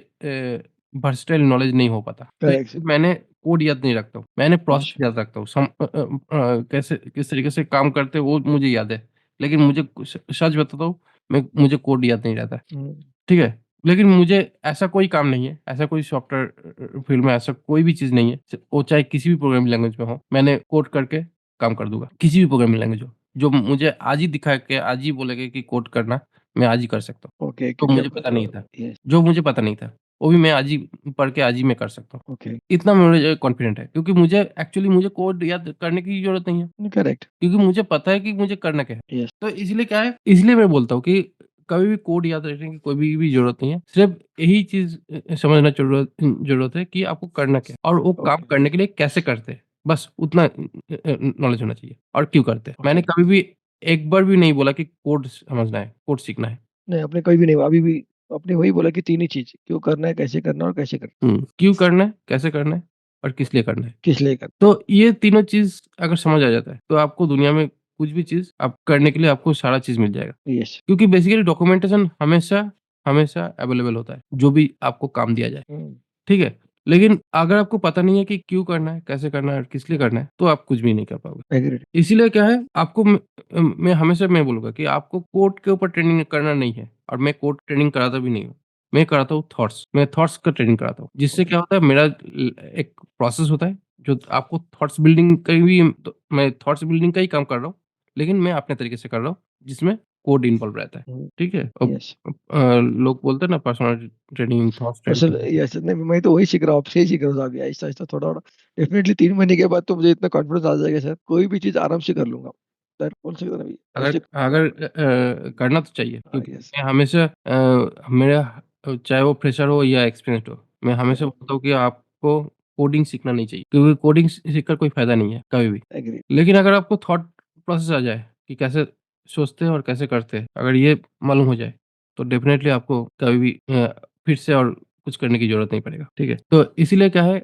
वर्सेटाइल नॉलेज नहीं हो पाता। तो करेक्ट इसलिए सर। मैंने कोड याद नहीं रखता हूँ। मैंने प्रोसेस अच्छा। याद रखता हूँ। कैसे किस तरीके से काम करते हैं वो मुझे याद है। लेकिन मुझे सच बताता हूँ मुझे कोड याद नहीं रहता है। हम्म। ठीक है? लेकिन मुझे ऐसा कोई काम नहीं है, ऐसा कोई सॉफ्टवेयर फ़ील्ड में ऐसा कोई भी चीज़ नहीं है, वो चाहे किसी भी प्रोग्रामिंग लैंग्वेज में हो, मैंने कोड करके काम कर दूँगा। किसी भी प्रोग्रामिंग लैंग्वेज हो, जो मुझे आज ही दिखा के आज ही बोलेगा कि कोड करना, मैं आज ही कर सकता हूँ। ओके, तो क्योंकि मुझे आपका पता नहीं था, यस। जो मुझे पता नहीं था, वो भी मैं आज ही पढ़ के आज ही मैं कर सकता हूँ। ओके। इतना मुझे कॉन्फिडेंट है क्योंकि मुझे कोड याद करने की ज़रूरत नहीं है। करेक्ट। क्योंकि मुझे पता है कि मुझे करना क्या है। यस। तो इसलिए क्या है इसलिए मैं बोलता हूँ कि कभी भी कोड याद रखने की कोई भी ज़रूरत नहीं है। सिर्फ़ यही चीज़ समझना ज़रूरत है कि आपको करना क्या है और वो काम ओके। करने के लिए कैसे करते हैं। बस उतना नॉलेज होना चाहिए और क्यों करते हैं। मैंने ओके। कभी भी एक बार भी नहीं बोला कि कोड समझना है, कोड सीखना है। नहीं, आपने कभी भी नहीं, अभी भी आपने वही बोला कि तीन ही चीज, क्यों करना है, कैसे करना है और कैसे करना क्यों करना है, कैसे करना है और किस लिए करना है। है, किस लिए करना तो ये तीनों चीज़ अगर समझ आ जाता है, तो आपको दुनिया में कुछ भी चीज़ आप करने के लिए आपको सारा चीज़ मिल जाएगा। है। यस। क्योंकि बेसिकली डॉक्यूमेंटेशन हमेशा हमेशा अवेलेबल होता है, जो भी आपको काम दिया जाए, हम्म। ठीक है? लेकिन अगर आपको पता नहीं है कि क्यों करना है, कैसे करना है और किस लिए करना है, तो आप कुछ भी नहीं कर पाओगे। एग्रीड। इसीलिए क्या है आपको मैं हमेशा मैं बोलूँगा कि आपको कोड के ऊपर ट्रेनिंग करना नहीं है और मैं कोड ट्रेनिंग कराता भी नहीं हूँ। मैं कराता हूँ थॉट्स, मैं थॉट्स का ट्रेनिंग कराता हूँ। जिससे ओके। क्या होता है मेरा एक प्रोसेस होता है जो आपको थॉट्स बिल्डिंग का भी तो मैं थॉट्स बिल्डिंग का ही काम कर रहा हूँ, लेकिन मैं अपने तरीके से कर रहा हूँ, जिसमें कोड इन्वॉल्व रहता है। ठीक है? अब यस। लोग बोलते हैं ना पर्सनैलिटी ट्रेनिंग, थॉट्स असल ट्रेनिंग। यस, नहीं मैं तो वही सीख रहा हूँ, आपसे ही सीख रहा हूँ अभी, आहिस्ता आहिस्ता, थोड़ा थोड़ा। डेफिनेटली 3 महीने के बाद तो मुझे इतना कॉन्फिडेंस आ जाएगा सर, कोई भी चीज आराम से कर लूंगा। दैट बोल सकते हैं ना अभी अगर ऐसे। अगर करना तो चाहिए हाँ, क्योंकि यस। मैं हमेशा मेरा चाहे वो फ्रेशर हो या एक्सपीरियंस्ड हो, मैं हमेशा बोलता हूँ कि आपको कोडिंग सीखना नहीं चाहिए क्योंकि कोडिंग सीखकर कोई फ़ायदा नहीं है, कभी भी। एग्री। लेकिन अगर आपको थॉट प्रोसेस आ जाए कि कैसे सोचते हैं और कैसे करते हैं, अगर ये मालूम हो जाए, तो डेफ़िनेटली आपको कभी भी फिर से और कुछ करने की ज़रूरत नहीं पड़ेगा, ठीक है? तो इसीलिए क्या है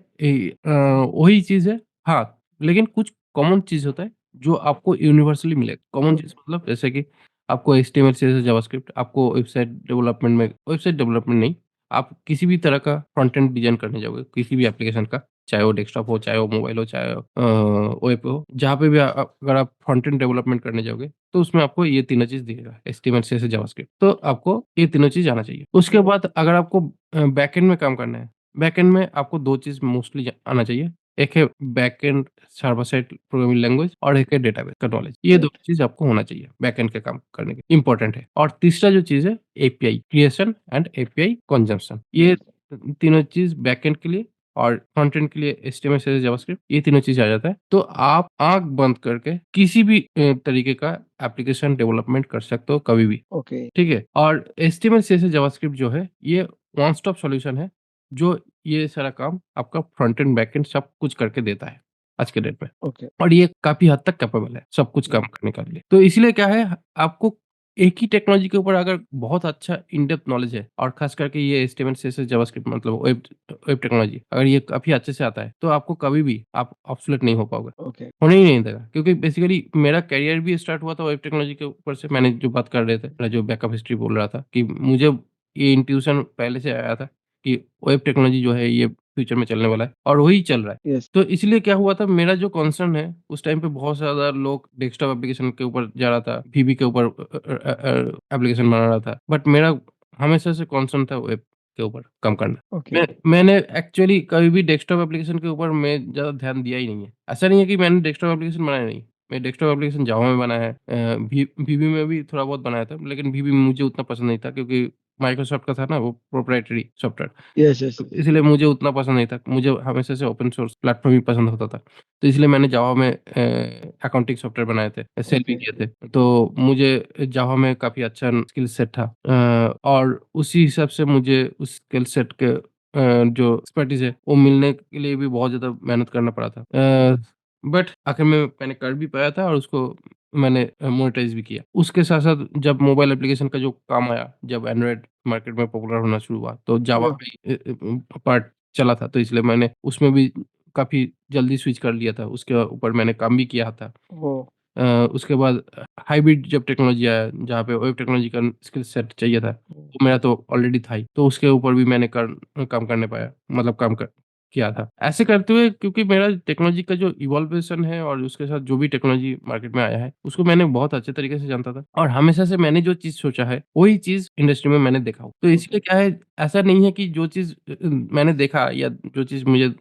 वही चीज़ है हाँ, लेकिन कुछ कॉमन चीज़ होता है जो आपको यूनिवर्सली मिले। कॉमन ओके, चीज़ मतलब जैसे कि आपको एचटीएमएल, सीएसएस, जावास्क्रिप्ट आपको वेबसाइट डेवलपमेंट नहीं, आप किसी भी तरह का फ्रंट एंड डिज़ाइन करने जाओगे, किसी भी एप्लीकेशन का, चाहे वो डेस्कटॉप हो, चाहे वो मोबाइल हो, चाहे वेब पे हो, जहाँ पे भी अगर आप फ्रंट एंड डेवलपमेंट करने जाओगे, तो उसमें आपको ये तीनों चीज़ दिखेगा, एचटीएमएल, सीएसएस, जावास्क्रिप्ट। तो आपको ये तीनों चीज़ आना चाहिए। उसके बाद अगर आपको बैकएंड में काम करना है, बैकएंड में आपको 2 चीज़ मोस्टली आना चाहिए। एक है backend server side programming language और एक है डेटाबेस का नॉलेज। ये 2 राइट, चीज़ आपको होना चाहिए बैकएंड के काम करने के इम्पोर्टेंट है। और तीसरा जो चीज़ है API creation and API consumption. ये यस, तीनों चीज़ बैकएंड के लिए और फ्रंट एंड के लिए एचटीएमएल, सीएसएस, जावास्क्रिप्ट ये तीनों चीज़ आ जाता है। तो आप आँख बंद करके किसी भी तरीके का एप्लीकेशन डेवलपमेंट कर सकते हो कभी भी। ओके, ठीक है? और एचटीएमएल, सीएसएस, जावास्क्रिप्ट जो है, ये वन स्टॉप सॉल्यूशन है, जो ये सारा काम आपका फ्रंट एंड, बैक एंड सब कुछ करके देता है, आज के डेट में। ओके, और ये काफ़ी हद तक कैपेबल है, सब कुछ काम करने के लिए। तो इसीलिए क्या है, आपको एक ही टेक्नोलॉजी के ऊपर अगर बहुत अच्छा इन डेप्थ नॉलेज है और ख़ास करके ये एचटीएमएल, सीएसएस, जावास्क्रिप्ट मतलब वेब टेक्नोलॉजी, अगर ये काफ़ी अच्छे से आता है, तो आपको कभी भी आप ऑब्सोलेट नहीं हो पाओगे। ओके, होने ही नहीं देगा क्योंकि बेसिकली मेरा करियर भी स्टार्ट हुआ था वेब टेक्नोलॉजी के ऊपर से। मैंने जो बात कर रहे थे, मेरा जो बैकअप हिस्ट्री बोल रहा था कि मुझे ये इंट्यूशन पहले से आया था कि वेब टेक्नोलॉजी जो है ये फ्यूचर में चलने वाला है और वही चल रहा है। यस, तो इसलिए क्या हुआ था, मेरा जो कंसर्न है उस टाइम पे बहुत ज़्यादा लोग डेस्कटॉप एप्लीकेशन के ऊपर जा रहा था, वीबी के ऊपर एप्लीकेशन बना रहा था। बट मेरा हमेशा से कंसर्न था वेब के ऊपर काम करना। ओके, मैंने एक्चुअली कभी भी डेस्कटॉप एप्लीकेशन के ऊपर मैं ज़्यादा ध्यान दिया ही नहीं है। ऐसा नहीं है कि मैंने डेस्कटॉप एप्लीकेशन बनाया नहीं। मैं डेस्कटॉप एप्लीकेशन जावा में बनाया है, वीबी में भी थोड़ा बहुत बनाया था, लेकिन वीबी मुझे उतना पसंद नहीं था क्योंकि माइक्रोसॉफ्ट का था ना वो प्रोप्राइटरी सॉफ्टवेयर। यस, यस, तो इसलिए मुझे उतना पसंद नहीं था। मुझे हमेशा से ओपन सोर्स प्लेटफ़ॉर्म ही पसंद होता था। तो इसलिए मैंने जावा में अकाउंटिंग सॉफ्टवेयर बनाए थे, सेल भी ओके, किए थे। तो मुझे जावा में काफ़ी अच्छा स्किल सेट था। और उसी हिसाब से मुझे उस स्किल सेट के जो एक्सपर्टीज़ है, वो मिलने के लिए भी बहुत ज़्यादा मेहनत करना पड़ा था। बट आखिर में मैंने कर भी पाया था और उसको मैंने मोनेटाइज़ भी किया। उसके साथ-साथ जब मोबाइल एप्लीकेशन का जो काम आया, जब एंड्रॉयड मार्केट में पॉपुलर होना शुरू हुआ, तो जावा या भी पार्ट चला था, तो इसलिए मैंने उसमें भी काफ़ी जल्दी स्विच कर लिया था। उसके ऊपर मैंने काम भी किया था। ओह! उसके बाद हाइब्रिड जब टेक्नोलॉजी आया, जहाँ पे वेब टेक्नोलॉजी का स्किल सेट चाहिए था, ओह! वो मेरा तो ऑलरेडी था ही, तो उसके ऊपर भी मैंने काम करने पाया, मतलब काम कर किया था। ऐसे करते हुए क्योंकि मेरा टेक्नोलॉजी का जो इवोल्यूशन है और उसके साथ जो भी टेक्नोलॉजी मार्केट में आया है, उसको मैंने बहुत अच्छे तरीके से जानता था और हमेशा से मैंने जो चीज़ सोचा है, वही चीज़ इंडस्ट्री में मैंने देखा हो। तो ओके, इसलिए क्या है, ऐसा नहीं है कि जो चीज़ मैंने देखा या जो चीज़ मुझे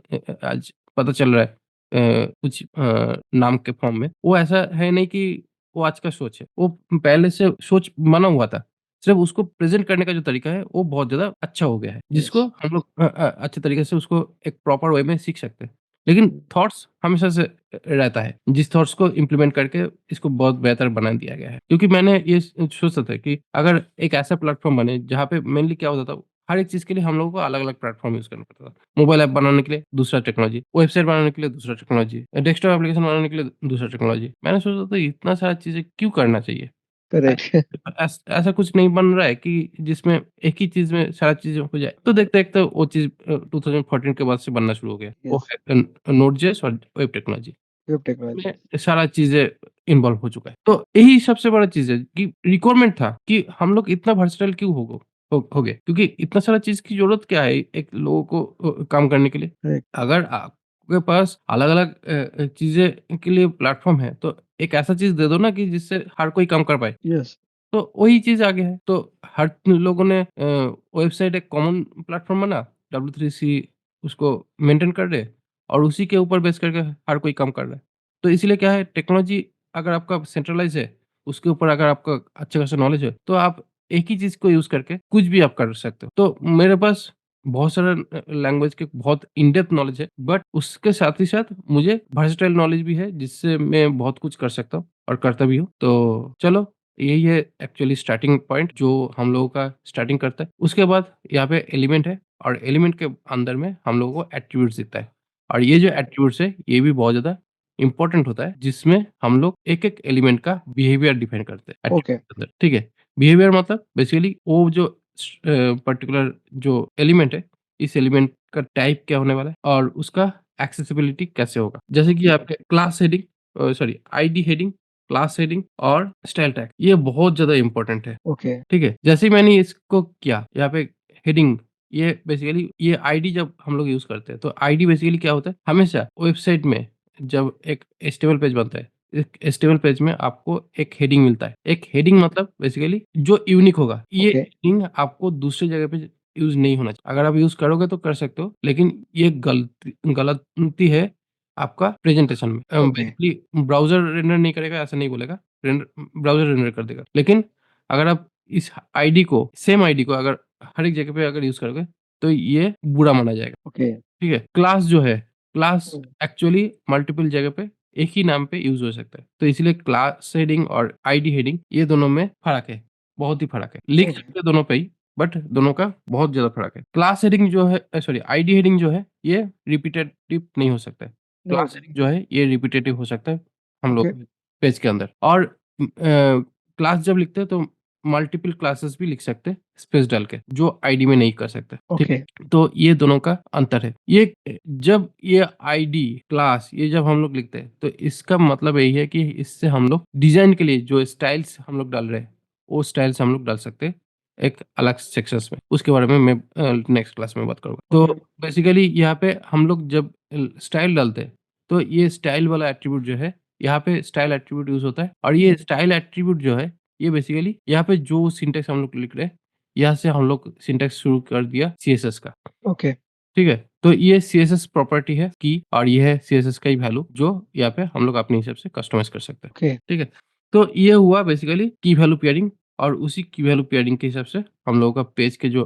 आज पता चल रहा है कुछ नाम के फॉर्म में, वो ऐसा है नहीं कि वो आज का सोच है। वो पहले से सोच बना हुआ था। सिर्फ़ उसको प्रेज़ेंट करने का जो तरीका है, वो बहुत ज़्यादा अच्छा हो गया है, जिसको यस, हम लोग अच्छे तरीके से उसको एक प्रॉपर वे में सीख सकते हैं। लेकिन हुँ, थॉट्स हमेशा से रहता है, जिस थॉट्स को इम्प्लीमेंट करके इसको बहुत बेहतर बना दिया गया है। क्योंकि मैंने ये सोचा था कि अगर एक ऐसा प्लेटफ़ॉर्म बने, जहाँ पे मेनली क्या होता था, हर एक चीज़ के लिए हम लोगों को अलग-अलग प्लेटफ़ॉर्म यूज़ करना पड़ता था। मोबाइल ऐप बनाने के लिए दूसरा टेक्नोलॉजी, वेबसाइट बनाने के लिए दूसरा टेक्नोलॉजी, डेस्कटॉप एप्लीकेशन बनाने के लिए दूसरा टेक्नोलॉजी। मैंने सोचा था इतना सारा चीज़ें क्यों करना चाहिए? ऐ करेक्ट, ऐसा कुछ नहीं बन रहा है कि जिसमें एक ही चीज़ में सारा चीज़ें हो जाए। तो देखते-देखते वो चीज़ 2014 के बाद से बनना शुरू हो गया। वो यस, है नोड.जेएस और वेब टेक्नोलॉजी। वेब टेक्नोलॉजी, में सारा चीज़ें इन्वॉल्व हो चुका है। तो यही सबसे बड़ा चीज़ है कि रिक्वायरमेंट था कि हम लोग इतना वर्सेटाइल क्यों हो गए? क्योंकि इतना सारा चीज़ की ज़रूरत क्या है एक लोगों को काम करने के लिए? राइट, अगर आपके पास अलग-अलग चीज़ें के लिए प्लेटफ़ॉर्म है, तो एक ऐसा चीज़ दे दो ना कि जिससे हर कोई काम कर पाए। यस, तो वही चीज़ आगे है। तो हर लोगों ने वेबसाइट एक कॉमन प्लेटफ़ॉर्म बना, W3C उसको मेंटेन कर रहे और उसी के ऊपर बेस करके हर कोई काम कर रहा है। तो इसीलिए क्या है, टेक्नोलॉजी अगर आपका सेंट्रलाइज़ है, उसके ऊपर अगर आपका अच्छा खासा नॉलेज है, तो आप एक ही चीज़ को यूज़ करके कुछ भी आप कर सकते हो। तो मेरे पास बहुत सारा लैंग्वेज के बहुत इन डेप्थ नॉलेज है, बट उसके साथ ही साथ मुझे वर्सेटाइल नॉलेज भी है, जिससे मैं बहुत कुछ कर सकता हूँ और करता भी हूँ। तो चलो यही है एक्चुअली स्टार्टिंग पॉइंट जो हम लोगों का स्टार्टिंग करता है। उसके बाद यहाँ पे एलिमेंट है और एलिमेंट के अंदर में हम लोगों को एट्रिब्यूट्स दिखता है। और ये जो एट्रिब्यूट्स है, ये भी बहुत ज़्यादा इम्पोर्टेंट होता है, जिसमें हम लोग एक-एक एलिमेंट का बिहेवियर डिफाइन करते हैं ओके, एट्रिब्यूट के अंदर, ठीक है? बिहेवियर मतलब बेसिकली वो जो पर्टिकुलर जो एलिमेंट है, इस एलिमेंट का टाइप क्या होने वाला है और उसका एक्सेसिबिलिटी कैसे होगा। जैसे कि ओके, आपके class heading sorry ID heading, class heading और स्टाइल टैग ये बहुत ज़्यादा इम्पोर्टेंट है। ओके, ठीक है? जैसे ही मैंने इसको किया, यहाँ पे हेडिंग ये बेसिकली ये आईडी जब हम लोग यूज़ करते हैं, तो आईडी बेसिकली क्या होता है, हमेशा वेबसाइट में जब एक एचटीएमएल पेज बनता है, एक एचटीएमएल पेज में आपको एक हेडिंग मिलता है। एक हेडिंग मतलब बेसिकली जो यूनिक होगा, ये ओके, हेडिंग आपको दूसरी जगह पे यूज़ नहीं होना चाहिए। अगर आप यूज़ करोगे तो कर सकते हो, लेकिन ये गलती है आपका प्रेज़ेंटेशन में। ओके, बेसिकली ब्राउज़र रेंडर नहीं करेगा ऐसा नहीं बोलेगा, ब्राउज़र रेंडर कर देगा। लेकिन अगर आप इस आईडी को सेम आईडी को अगर हर एक जगह पे अगर यूज़ करोगे, तो ये बुरा माना जाएगा, ओके, ठीक है? क्लास जो है, क्लास हुँ, एक्चुअली मल्टीपल जगह पे एक ही नाम पे यूज़ हो सकता है। तो इसलिए क्लास हेडिंग और आईडी हेडिंग ये दोनों में फ़र्क है, बहुत ही फ़र्क है। लिख ओके, सकते हैं दोनों पे ही, बट दोनों का बहुत ज़्यादा फ़र्क है। क्लास हेडिंग जो है सॉरी आईडी हेडिंग जो है, ये रिपिटेटिव नहीं हो सकता है। नहीं क्लास होता, हेडिंग जो है, ये रिपिटेटिव हो सकता है हम लोग ओके, के पेज के अंदर और क्लास जब लिखते हैं तो मल्टीपल क्लासेस भी लिख सकते हैं स्पेस डाल के, जो आईडी में नहीं कर सकते, ठीक ओके, है? तो ये दोनों का अंतर है। ये जब ये आईडी, क्लास ये जब हम लोग लिखते हैं, तो इसका मतलब यही है कि इससे हम लोग डिज़ाइन के लिए जो स्टाइल्स हम लोग डाल रहे हैं, वो स्टाइल्स हम लोग डाल सकते हैं, एक अलग सेक्शंस में। उसके बारे में मैं नेक्स्ट क्लास में बात करूँगा। तो ओके, बेसिकली यहाँ पे हम लोग जब स्टाइल डालते हैं, तो ये स्टाइल वाला एट्रिब्यूट जो है, यहाँ पे स्टाइल एट्रिब्यूट यूज़ होता है और ये स्टाइल एट्रिब्यूट जो है, ये बेसिकली यहाँ पे जो सिंटैक्स हम लोग लिख रहे हैं, यहाँ से हम लोग सिंटैक्स शुरू कर दिया सीएसएस का, ओके, ठीक है? तो ये सीएसएस प्रॉपर्टी है की और ये है सीएसएस का ही वैल्यू जो यहाँ पे हम लोग अपने हिसाब से कस्टमाइज़ कर सकते हैं, ओके, ठीक है? तो ये हुआ बेसिकली की वैल्यू पेयरिंग और उसी की वैल्यू पेयरिंग के हिसाब से हम लोगों का पेज के जो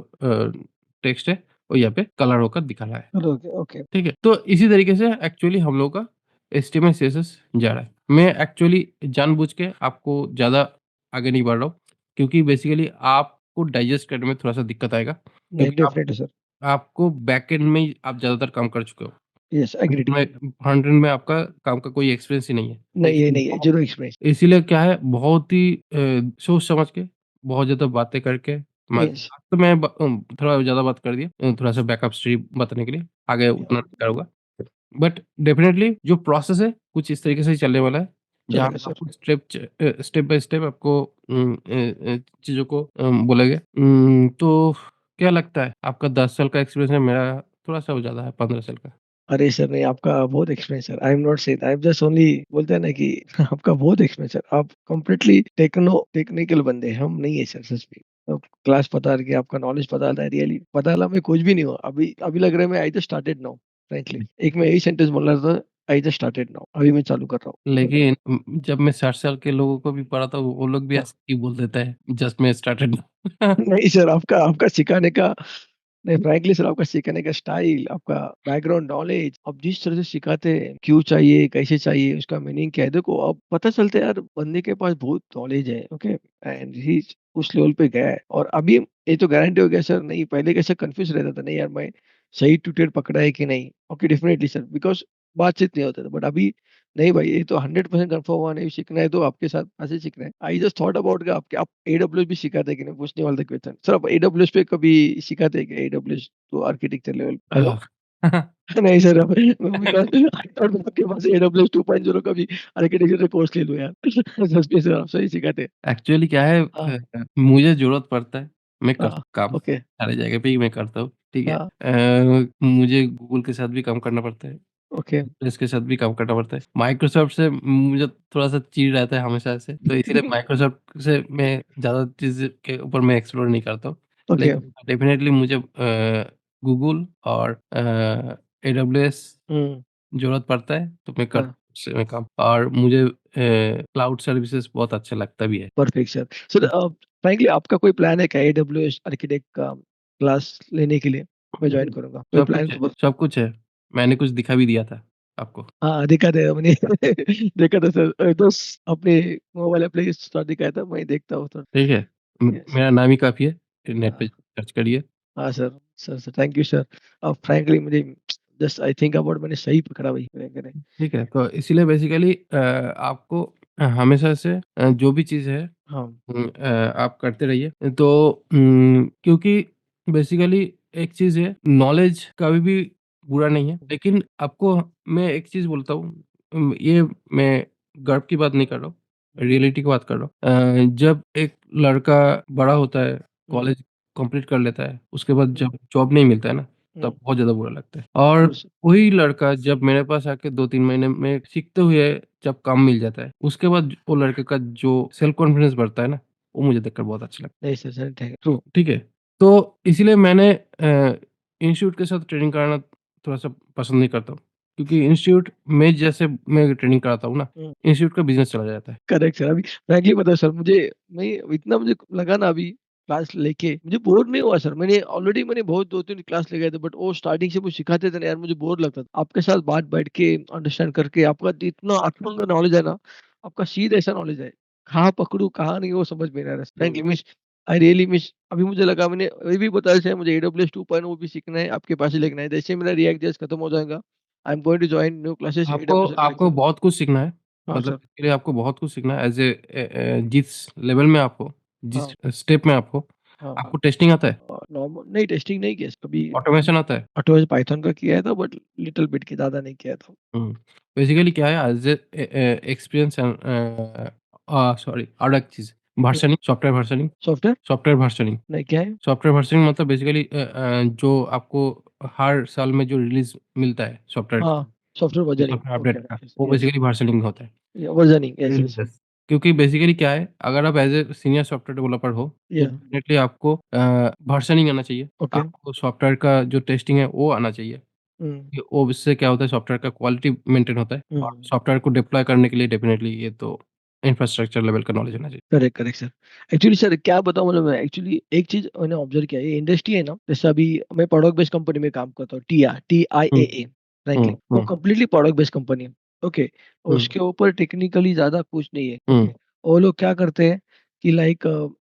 टेक्स्ट है, वो यहाँ पे कलर होकर दिखा रहा है। चलो ओके, ओके, ठीक है? तो इसी तरीके से एक्चुअली हम लोगों का एचटीएमएल सीएसएस जा रहा है। मैं एक्चुअली जानबूझ के आपको ज़्यादा आगे नहीं बढ़ रहा हूँ, क्योंकि बेसिकली आपको डाइजेस्ट करने में थोड़ा-सा दिक्कत आएगा, नहीं क्योंकि आप डेफिनिटली सर, आपको बैकएंड में ही आप ज़्यादातर काम कर चुके हो। येस एग्रीड, फ्रंट एंड में आपका काम का कोई एक्सपीरियंस ही नहीं है। तो नहीं ये इसीलिए नहीं है, ज़ीरो एक्सपीरियंस, इसीलिए क्या है बहुत ही सोच समझ के, बहुत ज़्यादा बातें करके येस, तो मैं थोड़ा ज़्यादा बात कर दिया थोड़ा-सा बैकअप स्टोरी बताने के लिए, आगे उतना नहीं करूँगा। बट डेफ़िनेटली जो प्रोसेस है, कुछ इस तरीके से ही चलने वाला है, जहाँ चलेगा पे सर, आपको स्टेप बाय स्टेप आपको चीज़ों को बोलेंगे। तो क्या लगता है आपका 10 साल का एक्सपीरियंस है, मेरा थोड़ा-सा ज़्यादा है 15 साल का। अरे सर नहीं आपका बहुत experience sir, I am not saying I am just only बोलते हैं ना कि आपका बहुत एक्सपीरियंस सर, आप कंप्लीटली टेक्निकल बंदे हैं, हम नहीं है सर सच में। अब क्लास पता है कि आपका नॉलेज पता है रियली पता है मैं कुछ भी नहीं हूँ, अभी अभी लग रहा है मैं I just started now frankly, एक मैं यही सेंटेंस बोल रहा था, आई जस्ट स्टार्टेड नाउ, अभी मैं चालू कर रहा हूँ। लेकिन जब मैं 60 साल के लोगों को भी पढ़ाता हूँ, वो लोग भी ऐसे ही बोल देता है, जस्ट मैं स्टार्टेड नहीं सर आपका आपका सिखाने का नहीं फ्रैंकली सर आपका सिखाने का स्टाइल, आपका बैकग्राउंड नॉलेज, आप जिस तरह से सिखाते हैं, क्यों चाहिए, कैसे चाहिए, उसका मीनिंग क्या है, देखो अब पता चलता है यार बंदे के पास बहुत नॉलेज है, ओके एंड ही उस लेवल पे गया है और अभी ये तो गारंटी हो गया सर नहीं पहले कैसे कंफ्यूज रहता था, नहीं यार मैं सही ट्यूटर पकड़ा है कि नहीं, ओके डेफिनेटली सर बिकॉज़ बातचीत नहीं होता था, बट अभी नहीं भाई ये तो 100% कन्फर्म हुआ नहीं सीखना है तो आपके साथ ऐसे सीखना है। आई जस्ट थॉट अबाउट कि आपके आप एडब्ल्यूएस भी सिखाते हैं कि नहीं पूछने वाला था क्वेश्चन। सर आप एडब्ल्यूएस पे कभी सिखाते हैं क्या एडब्ल्यूएस तो आर्किटेक्चर लेवल? हेलो? नहीं सर अब बिकॉज़ आई थॉट आपके पास एडब्ल्यूएस 2.0 का भी आर्किटेक्चर का कोर्स ले लो यार। सच में सर आप सही सिखाते हैं। एक्चुअली क्या है हाँ, मुझे ज़रूरत पड़ता है, मैं करता हाँ, हूँ काम, ओके, सारी जगह पे ही मैं करता हूँ, ठीक है? हाँ, मुझे गूगल के साथ भी काम करना पड़ता है, ओके। इसके साथ भी काम करना पड़ता है। माइक्रोसॉफ्ट से मुझे थोड़ा-सा चिढ़ रहता है हमेशा से, तो इसीलिए माइक्रोसॉफ्ट से मैं ज़्यादा चीज़ के ऊपर मैं एक्सप्लोर नहीं करता हूँ। ओके, लेकिन डेफ़िनेटली मुझे गूगल और एडब्ल्यूएस हुँ, ज़रूरत पड़ता है, तो मैं करता हाँ, हूँ उससे मैं काम और मुझे क्लाउड सर्विसेज़ बहुत अच्छा लगता भी है। Perfect sir. सर फ्रैंकली आपका कोई प्लान है क्या एडब्ल्यूएस आर्किटेक्ट का क्लास लेने के लिए? मैं जॉइन करूँगा। कोई सब प्लान कुछ है तो ब सब कुछ है। मैंने कुछ दिखा भी दिया था आपको। हाँ, देखा था मैंने देखा था सर बस अपने मोबाइल एप्लीकेशन दिखाया था, मैं देखता हूँ तो ठीक है? यस मेरा नाम ही काफ़ी है, नेट पे हाँ, सर्च करिए। हाँ sir, sir thank you sir. Frankly मुझे जस्ट आई थिंक अबाउट मैंने सही पकड़ा भाई मैंने ठीक है? तो इसीलिए बेसिकली आपको हमेशा से जो भी चीज़ है हाँ, आप करते रहिए। तो क्योंकि बेसिकली एक चीज़ है, नॉलेज कभी भी बुरा नहीं है, लेकिन आपको मैं एक चीज़ बोलता हूँ ये मैं गर्व की बात नहीं कर रहा हूँ, हुँ, रियलिटी की बात कर रहा हूँ। जब एक लड़का बड़ा होता है, हुँ, कॉलेज कंप्लीट कर लेता है, उसके बाद हुँ, जब जॉब नहीं मिलता है ना, हुँ, तब बहुत ज़्यादा बुरा लगता है। और ट्रू सर। वही लड़का जब मेरे पास आके 2-3 महीने में सीखते हुए जब काम मिल जाता है, उसके बाद वो लड़के का जो सेल्फ कॉन्फिडेंस बढ़ता है ना, वो मुझे देखकर बहुत अच्छा लगता है। नहीं सर, सर थैंक ट्रू। ठीक है? तो इसीलिए मैंने इंस्टीट्यूट के साथ ट्रेनिंग कराना थोड़ा-सा पसंद नहीं करता हूँ, क्योंकि इंस्टीट्यूट में जैसे मैं ट्रेनिंग कराता हूँ ना, हुँ। इंस्टीट्यूट का बिज़नेस चला जाता है। Correct sir. अभी फ्रैंकली बताऊँ सर, मैं इतना मुझे लगा ना अभी क्लास लेके, मुझे बोर नहीं हुआ सर। मैंने बहुत 2-3 क्लास ले गए थे, बट वो स्टार्टिंग से मुझे सिखाते थे ना यार, मुझे बोर लगता था। आपके साथ बात बैठ के अंडरस्टैंड करके आपका इतना आत्मा का नॉलेज है ना, आपका सीध ऐसा नॉलेज है। कहाँ पकड़ूँ, कहाँ नहीं वो समझ में नहीं आ रहा। Hmm. Frankly miss I really miss. अभी मुझे लगा, मैंने ये भी बताया जैसे मुझे एडब्ल्यूएस 2.0 भी सीखना है, आपके पास ही लेना है। जैसे मेरा रिएक्ट जेएस खत्म हो जाएगा, I am going to join new classes आपको एडब्ल्यूएस आपको रिएक्ट। बहुत कुछ सीखना है, हाँ मतलब सर। इसके लिए आपको बहुत कुछ सीखना है जिस लेवल में आप हो, जिस हाँ, स्टेप में आप हो, हाँ, हाँ। आपको टेस्टिंग आता है? नॉर्मल नहीं, टेस्टिंग नहीं किया कभी। ऑटोमेशन आता है? ऑटोमेशन पाइथन का किया था, बट लिटिल बिट की, ज़्यादा नहीं किया था। हुँ। बेसिकली क्या है एज़ एक्सपीरियंस सॉरी और एक चीज़ हुँ, वर्जनिंग, सॉफ्टवेयर? Software versioning. नहीं, क्या है? सॉफ्टवेयर वर्जनिंग मतलब बेसिकली जो आपको हर साल में जो रिलीज़ मिलता है सॉफ्टवेयर का, हाँ, software versioning. Software okay, update का, यस, वो यस। बेसिकली वर्जनिंग होता है। या वर्जनिंग, यस, यस। रिलीज़ेस। क्योंकि बेसिकली क्या है, अगर आप as a senior software developer हो, तो या डेफ़िनेटली आपको वर्जनिंग आना चाहिए। ओके। आपको सॉफ्टवेयर का जो टेस्टिंग है, वो आना चाहिए। हुँ, कि वो उससे क्या होता है, सॉफ्टवेयर का क्वालिटी मेंटेन होता है और हुँ। सॉफ्टवेयर को डिप्लॉय करने के लिए डेफ़िनेटली ये तो इंफ्रास्ट्रक्चर लेवल का नॉलेज होना चाहिए। Correct, correct sir. Actually sir क्या बताऊँ, मतलब मैं एक्चुअली एक चीज़ मैंने ऑब्ज़र्व किया है, ये इंडस्ट्री है ना, जैसे अभी मैं प्रोडक्ट बेस्ड कंपनी में काम करता हूँ, हुँ, TIAA फ्रैंकली, हुँ, वो हुँ, कंप्लीटली प्रोडक्ट बेस्ड कंपनी है, ओके। हुँ, उसके ऊपर टेक्निकली ज़्यादा कुछ नहीं है, हुँ, ओके। वो लोग क्या करते हैं कि लाइक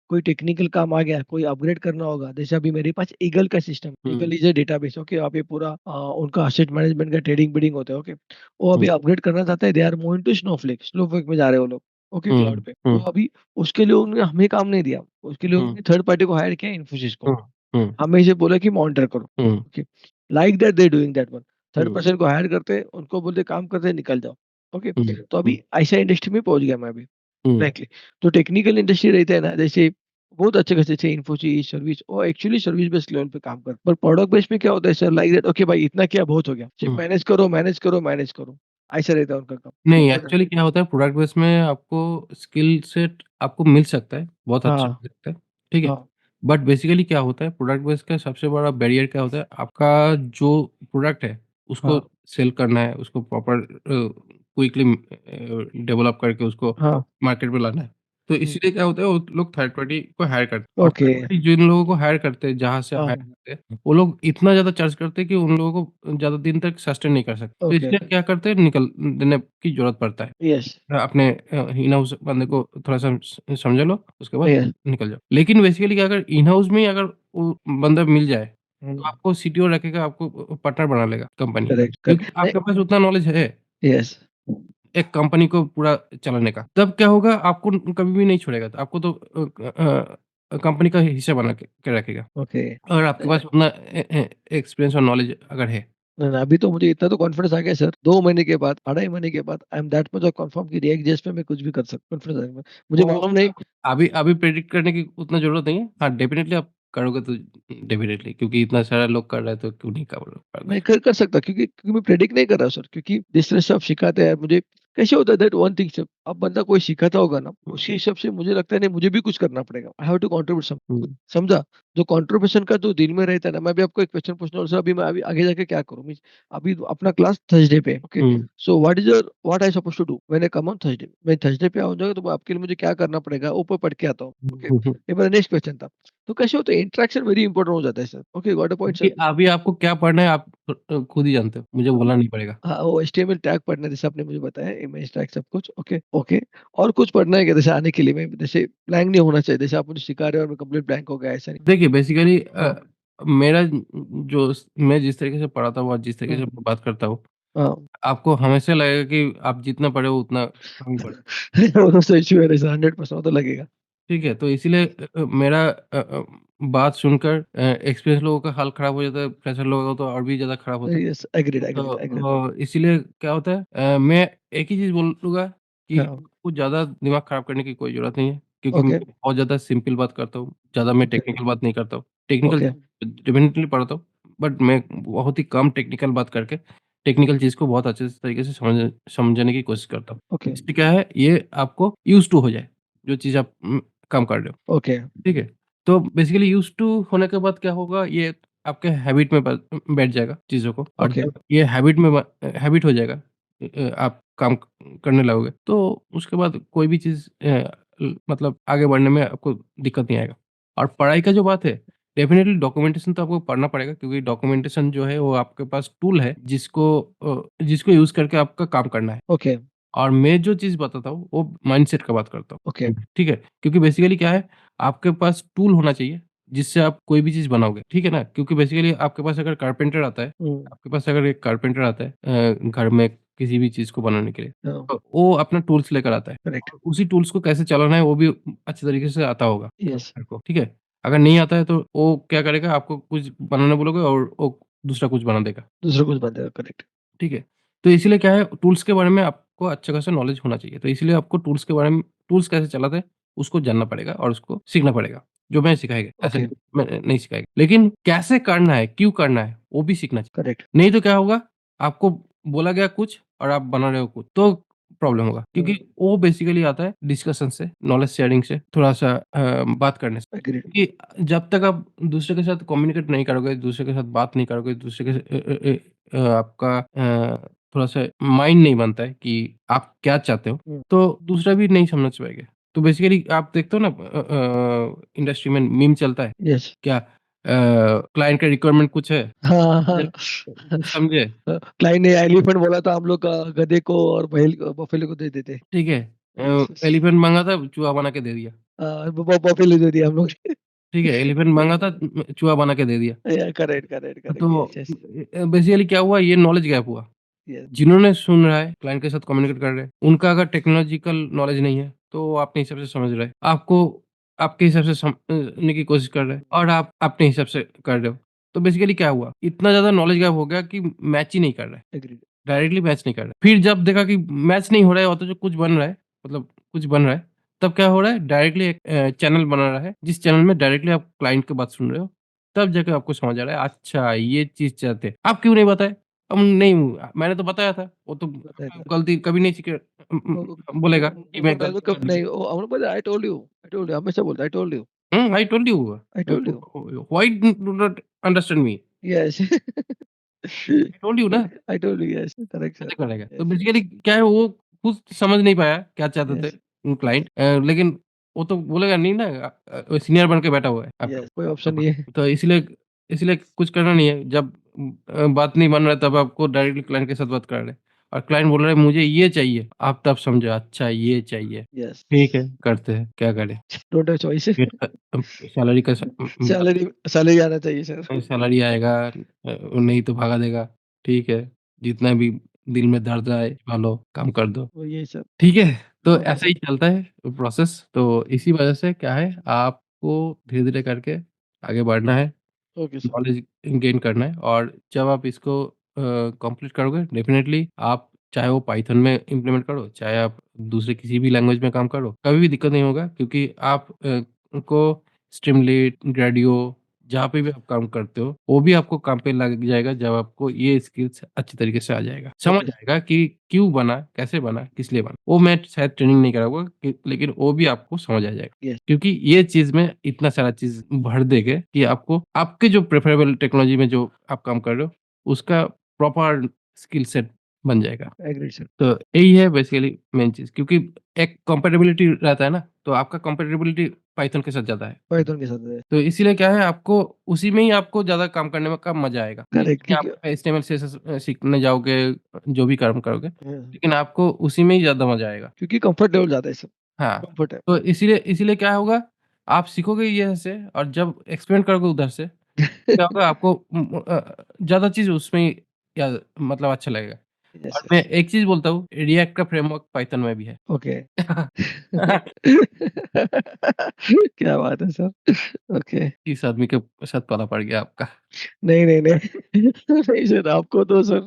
कोई टेक्निकल काम आ गया, कोई अपग्रेड करना होगा, जैसे अभी मेरे पास ईगल का system, hmm, eagle is a database, okay. आप ये पूरा उनका एसेट मैनेजमेंट का ट्रेडिंग-बिडिंग होता है, ओके। वो हुँ, अभी अपग्रेड करना चाहते हैं, they are moving to Snowflake में जा रहे हैं वो लोग, ओके, हुँ, क्लाउड पे। तो हुँ, अभी उसके लिए उन्होंने हमें काम नहीं दिया। उसके लिए हुँ, उन्होंने थर्ड पार्टी को हायर किया, इन्फोसिस को। हुँ, हुँ, हमें इसे बोला कि मॉनिटर करो, hmm, okay. Like that they doing that one. Third hmm, person को हायर करते हैं, उनको बोलते काम करते हैं, निकल जाओ, ओके। हुँ, तो हुँ, अभी ऐसा इंडस्ट्री में पहुँच गया मैं अभी, हुँ, फ्रैंकली। तो टेक्निकल इंडस्ट्री रहता है ना, जैसे बहुत अच्छे खासे जैसे इन्फोसिस, सर्विस, और एक्चुअली सर्विस बेस्ड लेवल पे काम कर, पर प्रोडक्ट बेस्ड में क्या होता है सर, लाइक दैट, ओके भाई इतना किया बहुत हो गया। सिर्फ हुँ। मैनेज करो, मैनेज करो, मैनेज करो। ऐसा रहता है उनका काम। नहीं, बट एक्चुअली क्या होता है प्रोडक्ट बेस में आपको स्किल सेट आपको मिल सकता है, बहुत अच्छा हाँ, मिल सकता है, ठीक है? हाँ, बट बेसिकली क्या होता है प्रोडक्ट बेस का सबसे बड़ा बैरियर क्या होता है, आपका जो प्रोडक्ट है, उसको हाँ, सेल करना है, उसको प्रॉपर क्विकली डेवलप करके उसको हाँ। मार्केट में लाना है। तो हुँ, इसीलिए क्या होता है वो लोग थर्ड पार्टी को हायर करते हैं और ओके। थर्ड पार्टी जिन लोगों को हायर करते हैं, जहाँ से हायर हाँ, करते हैं, वो लोग इतना ज़्यादा चार्ज करते हैं कि उन लोगों को ज़्यादा दिन तक सस्टेन नहीं कर सकते। तो ओके, इसलिए क्या करते हैं निकल देने की ज़रूरत पड़ता है। यस, अपने इन हाउस बंदे को थोड़ा-सा समझ लो, उसके बाद यस। निकल जाओ। लेकिन बेसिकली क्या अगर इन हाउस में ही अगर वो बंदा मिल जाए, तो हुँ, आपको सीटीओ रखेगा, आपको पार्टनर बना लेगा कंपनी। करेक्ट, क्योंकि नहीं, आपके पास उतना नॉलेज है, यस, एक कंपनी को पूरा चलाने का। तब क्या होगा आपको कभी भी नहीं छोड़ेगा, तो आपको तो कंपनी का हिस्सा बना के रखेगा। ओके। अगर आपके पास उतना एक्सपीरियंस और नॉलेज अगर है। नहीं, नहीं, अभी तो मुझे इतना तो कॉन्फिडेंस आ गया सर, 2 महीने के बाद, 2.5 महीने के बाद I am that much of confirm कि रिएक्ट जेएस पे मैं कुछ भी कर सकता हूँ, कॉन्फिडेंस आ गया। मुझे वो मालूम नहीं। अभी अभी प्रेडिक्ट करने की उतना ज़रूरत नहीं है। हाँ, डेफ़िनिटली आप करोगे तो डेफ़िनिटली क्योंकि इतना सारा लोग कर रहे हैं तो क्यों नहीं करोगे? मैं कर सकता, क्योंकि मैं प्रेडिक्ट नहीं कर रहा सर, क्योंकि जिस तरह से आप सिखाते हैं मुझे, कैसे होता है दैट वन थिंग सर, अब बंदा कोई सिखाता होगा ना, हुँ, उसके हिसाब से मुझे लगता है नहीं, मुझे भी कुछ करना पड़ेगा। आई हैव टू कंट्रीब्यूट सम, हुँ, समझा? जो कंट्रीब्यूशन का जो दिल में रहता है ना, मैं अभी आपको एक क्वेश्चन पूछना हूँ सर, अभी मैं अभी आगे जाके क्या करूँ? मीन्स अभी अपना क्लास थर्सडे पे है, okay? Hmm, so what I supposed to do when I come on Thursday? मैं थर्सडे पे आ जाऊँगा, तो आपके लिए मुझे क्या करना पड़ेगा? ऊपर पढ़ के आता हूँ, ओके? हुँ, हुँ। ये मेरा नेक्स्ट क्वेश्चन था। तो कैसे होता है, इंटरेक्शन वेरी इंपॉर्टेंट हो जाता है sir. Okay, got a point अभी सर? अभी आपको क्या पढ़ना है आप खुद ही जानते हो, मुझे बोलना नहीं पड़ेगा। हाँ, वो एचटीएमएल टैग पढ़ना है, जैसे आपने मुझे बताया, इमेज टैग सब कुछ, ओके, ओके। और कुछ पढ़ना है क्या, जैसे आने के लिए? मैं जैसे ब्लैंक नहीं होना चाहिए, जैसे आप मुझे सिखा रहे हो और मैं कंप्लीट ब्लैंक हो गया, ऐसा नहीं। देखिए बेसिकली हाँ, मेरा जो मैं जिस तरीके से पढ़ाता हूँ और जिस तरीके हुँ, से बात करता हूँ, हाँ। आपको हमेशा लगेगा कि आप जितना पढ़े हो उतना कम ही पढ़े। वो तो सही है, 100% वो तो लगेगा। ठीक है? तो इसीलिए मेरा बात सुनकर एक्सपीरियंस लोगों का हाल खराब हो जाता है, फ्रेशर लोगों का तो और भी ज़्यादा खराब होता है। Yes, agreed, agreed, agreed. तो इसीलिए क्या होता है मैं एक ही चीज़ बोलूँगा कि हाँ, आपको ज़्यादा दिमाग खराब करने की कोई ज़रूरत नहीं है, क्योंकि मैं ओके, बहुत ज़्यादा सिंपल बात करता हूँ, ज़्यादा मैं ओके, टेक्निकल बात नहीं करता हूँ। टेक्निकल ओके, डेफ़िनेटली पढ़ता हूँ, बट मैं बहुत ही कम टेक्निकल बात करके, टेक्निकल चीज़ को बहुत अच्छे से तरीके से समझने की कोशिश करता हूँ। ओके, इससे क्या है, ये आपको यूज़्ड टू हो जाए, जो चीज़ आप काम कर रहे हो। ओके, ठीक है? तो बेसिकली यूज़्ड टू होने के बाद क्या होगा, ये आपके हैबिट में बैठ जाएगा चीज़ों को, और ओके, जब ये हैबिट हो जाएगा, आप काम करने लगोगे, तो उसके बाद कोई भी चीज़ मतलब आगे बढ़ने में आपको दिक्कत नहीं आएगा। और पढ़ाई का जो बात है, डेफ़िनिटली डॉक्यूमेंटेशन तो आपको पढ़ना पड़ेगा, क्योंकि डॉक्यूमेंटेशन जो है वो आपके पास टूल है, जिसको यूज़ करके आपका काम करना है। ओके, और मैं जो चीज़ बताता हूँ, वो माइंडसेट का बात करता हूँ। ओके, ठीक है? क्योंकि बेसिकली क्या है, आपके पास टूल होना चाहिए, जिससे आप कोई भी चीज़ बनाओगे, ठीक है ना? क्योंकि बेसिकली आपके पास अगर कारपेंटर आता है, हुँ, आपके पास अगर एक कारपेंटर आता है घर में किसी भी चीज़ को बनाने के लिए, हाँ, तो वो अपना टूल्स लेकर आता है, करेक्ट, और उसी टूल्स को कैसे चलाना है, वो भी अच्छे तरीके से आता होगा यस, कारपेंटर को, ठीक है? अगर नहीं आता है, तो वो क्या करेगा, आपको कुछ बनाने बोलोगे और वो दूसरा कुछ बना देगा। दूसरा कुछ बंद है, करेक्ट, ठीक है? तो इसीलिए क्या है, टूल्स के बारे में आपको अच्छा खासा नॉलेज होना चाहिए। तो इसीलिए आपको टूल्स के बारे में, टूल्स कैसे चलाते हैं, उसको जानना पड़ेगा और उसको सीखना पड़ेगा। जो मैं सिखाएगा, ऐसा ओके, नहीं मैं नहीं सिखाएगा। लेकिन कैसे करना है, क्यों करना है, वो भी सीखना चाहिए। करेक्ट, नहीं तो क्या होगा, आपको बोला गया कुछ और आप बना रहे हो कुछ, तो प्रॉब्लम होगा। क्योंकि हुँ, वो बेसिकली आता है डिस्कशन से, नॉलेज शेयरिंग से, थोड़ा-सा बात करने से। एग्रीड, क्योंकि जब तक आप दूसरे के साथ कम्युनिकेट नहीं करोगे, दूसरे के साथ बात नहीं करोगे, दूसरे के आपका थोड़ा-सा माइंड नहीं बनता है कि आप क्या चाहते हो, हुँ, तो दूसरा भी नहीं समझ पाएगा। तो बेसिकली आप देखते हो ना, इंडस्ट्री में मीम चलता है, यस, क्या क्लाइंट का रिक्वायरमेंट कुछ है, हाँ, मैनेजर हाँ, कुछ समझे, क्लाइंट ने एलिफेंट बोला था हम लोग गधे को और बैल बफेलो को दे देते। ठीक है? यस, यस, एलिफेंट माँगा था, चूहा बना के दे दिया। ब ब बफेलो दे दिया हम लोग ने। ठीक है? एलिफेंट माँगा था, चूहा बना के दे दिया। करेक्ट, करेक्ट, करेक्ट, तो यस, यस, बेसिकली क्या हुआ, ये नॉलेज गैप हुआ। यस, जिन्होंने सुन रहा है, क्लाइंट के साथ कम्युनिकेट कर रहे हैं, उनका अगर टेक्नोलॉजिकल नॉलेज नहीं है, तो वो अपने हिसाब से समझ रहा है। आपको आपके हिसाब से समझने की कोशिश कर रहा है, और आप अपने हिसाब से कर रहे हो। तो बेसिकली क्या हुआ, इतना ज़्यादा नॉलेज गैप हो गया कि मैच ही नहीं कर रहा है, एग्रीड, डायरेक्टली मैच नहीं कर रहा है। फिर जब देखा कि मैच नहीं हो रहा है, ऑथच कुछ बन रहा है, मतलब कुछ बन रहा है, तब क्या हो रहा है, डायरेक्टली एक चैनल बना रहा है, जिस चैनल में डायरेक्टली आप क्लाइंट की बात सुन रहे हो, तब जाके आपको समझ आ रहा है, अच्छा ये चीज़ चाहते हैं। आप क्यों नहीं बताए? नहीं, मैंने तो बताया था, वो तो बताया था। गलती कभी नहीं वो वो बोलेगा कि वो मैं डायलॉग गलती कब कर दी। नहीं वो हम लोग बोलते आई टोल्ड यू हमेशा बोलता है I told you, I told you, I told you, why do not understand me? Yes. I told you ना, I told you yes, correct sir, कैसे करेगा? तो यस, बेसिकली यस, क्या है, वो खुद समझ नहीं पाया क्या चाहते यस, थे यस, क्लाइंट, लेकिन वो तो बोलेगा नहीं ना, सीनियर बन के बैठा हुआ है आपके यस, कोई ऑप्शन नहीं है। ऊपर। तो इसलिए इसलिए कुछ करना नहीं है। जब बात नहीं बन रहा है, तब आपको डायरेक्टली क्लाइंट के साथ बात कर रहे हैं, और क्लाइंट बोल रहा है मुझे ये चाहिए, आप तब समझो, अच्छा ये चाहिए, यस, ठीक है, करते हैं, क्या करें? Don't have choice. फिर सैलरी का सैलरी सैलरी आना चाहिए सर। सैलरी आएगा, नहीं तो भगा देगा, ठीक है, जितना भी दिल में दर्द आए, लो काम कर दो। वही है सर। ठीक है, तो ओके ऐसा सर, ही चलता है प्रोसेस। तो इसी वजह से क्या है, आपको धीरे-धीरे करके आगे बढ़ना है, ओके सर, नॉलेज गेन करना है, और जब आप इसको कंप्लीट करोगे, डेफिनिटली आप चाहे वो पाइथन में इम्प्लीमेंट करो, चाहे आप दूसरे किसी भी लैंग्वेज में काम करो, कभी भी दिक्कत नहीं होगा, क्योंकि आप को स्ट्रीमलीट, ग्रेडियो, जहाँ पे भी आप काम करते हो, वो भी आपको काम पे लग जाएगा, जब आपको ये स्किल्स अच्छी तरीके से आ जाएगा। समझ ओके सर, आएगा कि क्यों बना, कैसे बना, किस लिए बना। वो मैं शायद ट्रेनिंग नहीं कराऊँगा, लेकिन वो भी आपको समझ आ जाएगा। यस, क्योंकि ये चीज़ में इतना सारा चीज़ भर देंगे कि आपको आपके जो प्रेफरेबल टेक्नोलॉजी में जो आप काम कर रहे हो, उसका प्रॉपर स्किल सेट बन जाएगा। एग्रीड सर, तो यही है बेसिकली मेन चीज़, क्योंकि एक कंपैटिबिलिटी रहता है ना, तो आपका कंपैटिबिलिटी पाइथन के साथ ज़्यादा है। पाइथन के साथ है। तो इसीलिए क्या है, आपको उसी में ही आपको ज़्यादा काम करने में का मज़ा आएगा। नहीं करेक्ट कि क्योंकि आप एचटीएमएल सीएसएस सीखने जाओगे, जो भी काम करोगे, हाँ, लेकिन आपको उसी में ही ज़्यादा मज़ा आएगा। क्योंकि कंफर्ट लेवल ज़्यादा है सर, हाँ, कंफर्ट है। तो इसीलिए इसीलिए क्या होगा, आप सीखोगे ये से, और जब एक्सपेरिमेंट करोगे उधर से, तो क्या होगा, आपको ज़्यादा चीज़ उसमें ही याद, मतलब अच्छा लगेगा। यस, और मैं यस, एक चीज़ बोलता हूँ, रिएक्ट का फ्रेमवर्क पाइथन में भी है। ओके। क्या बात है सर! ओके, इस आदमी के साथ पाला पड़ गया आपका। नहीं, नहीं, नहीं। नहीं सर, आपको तो सर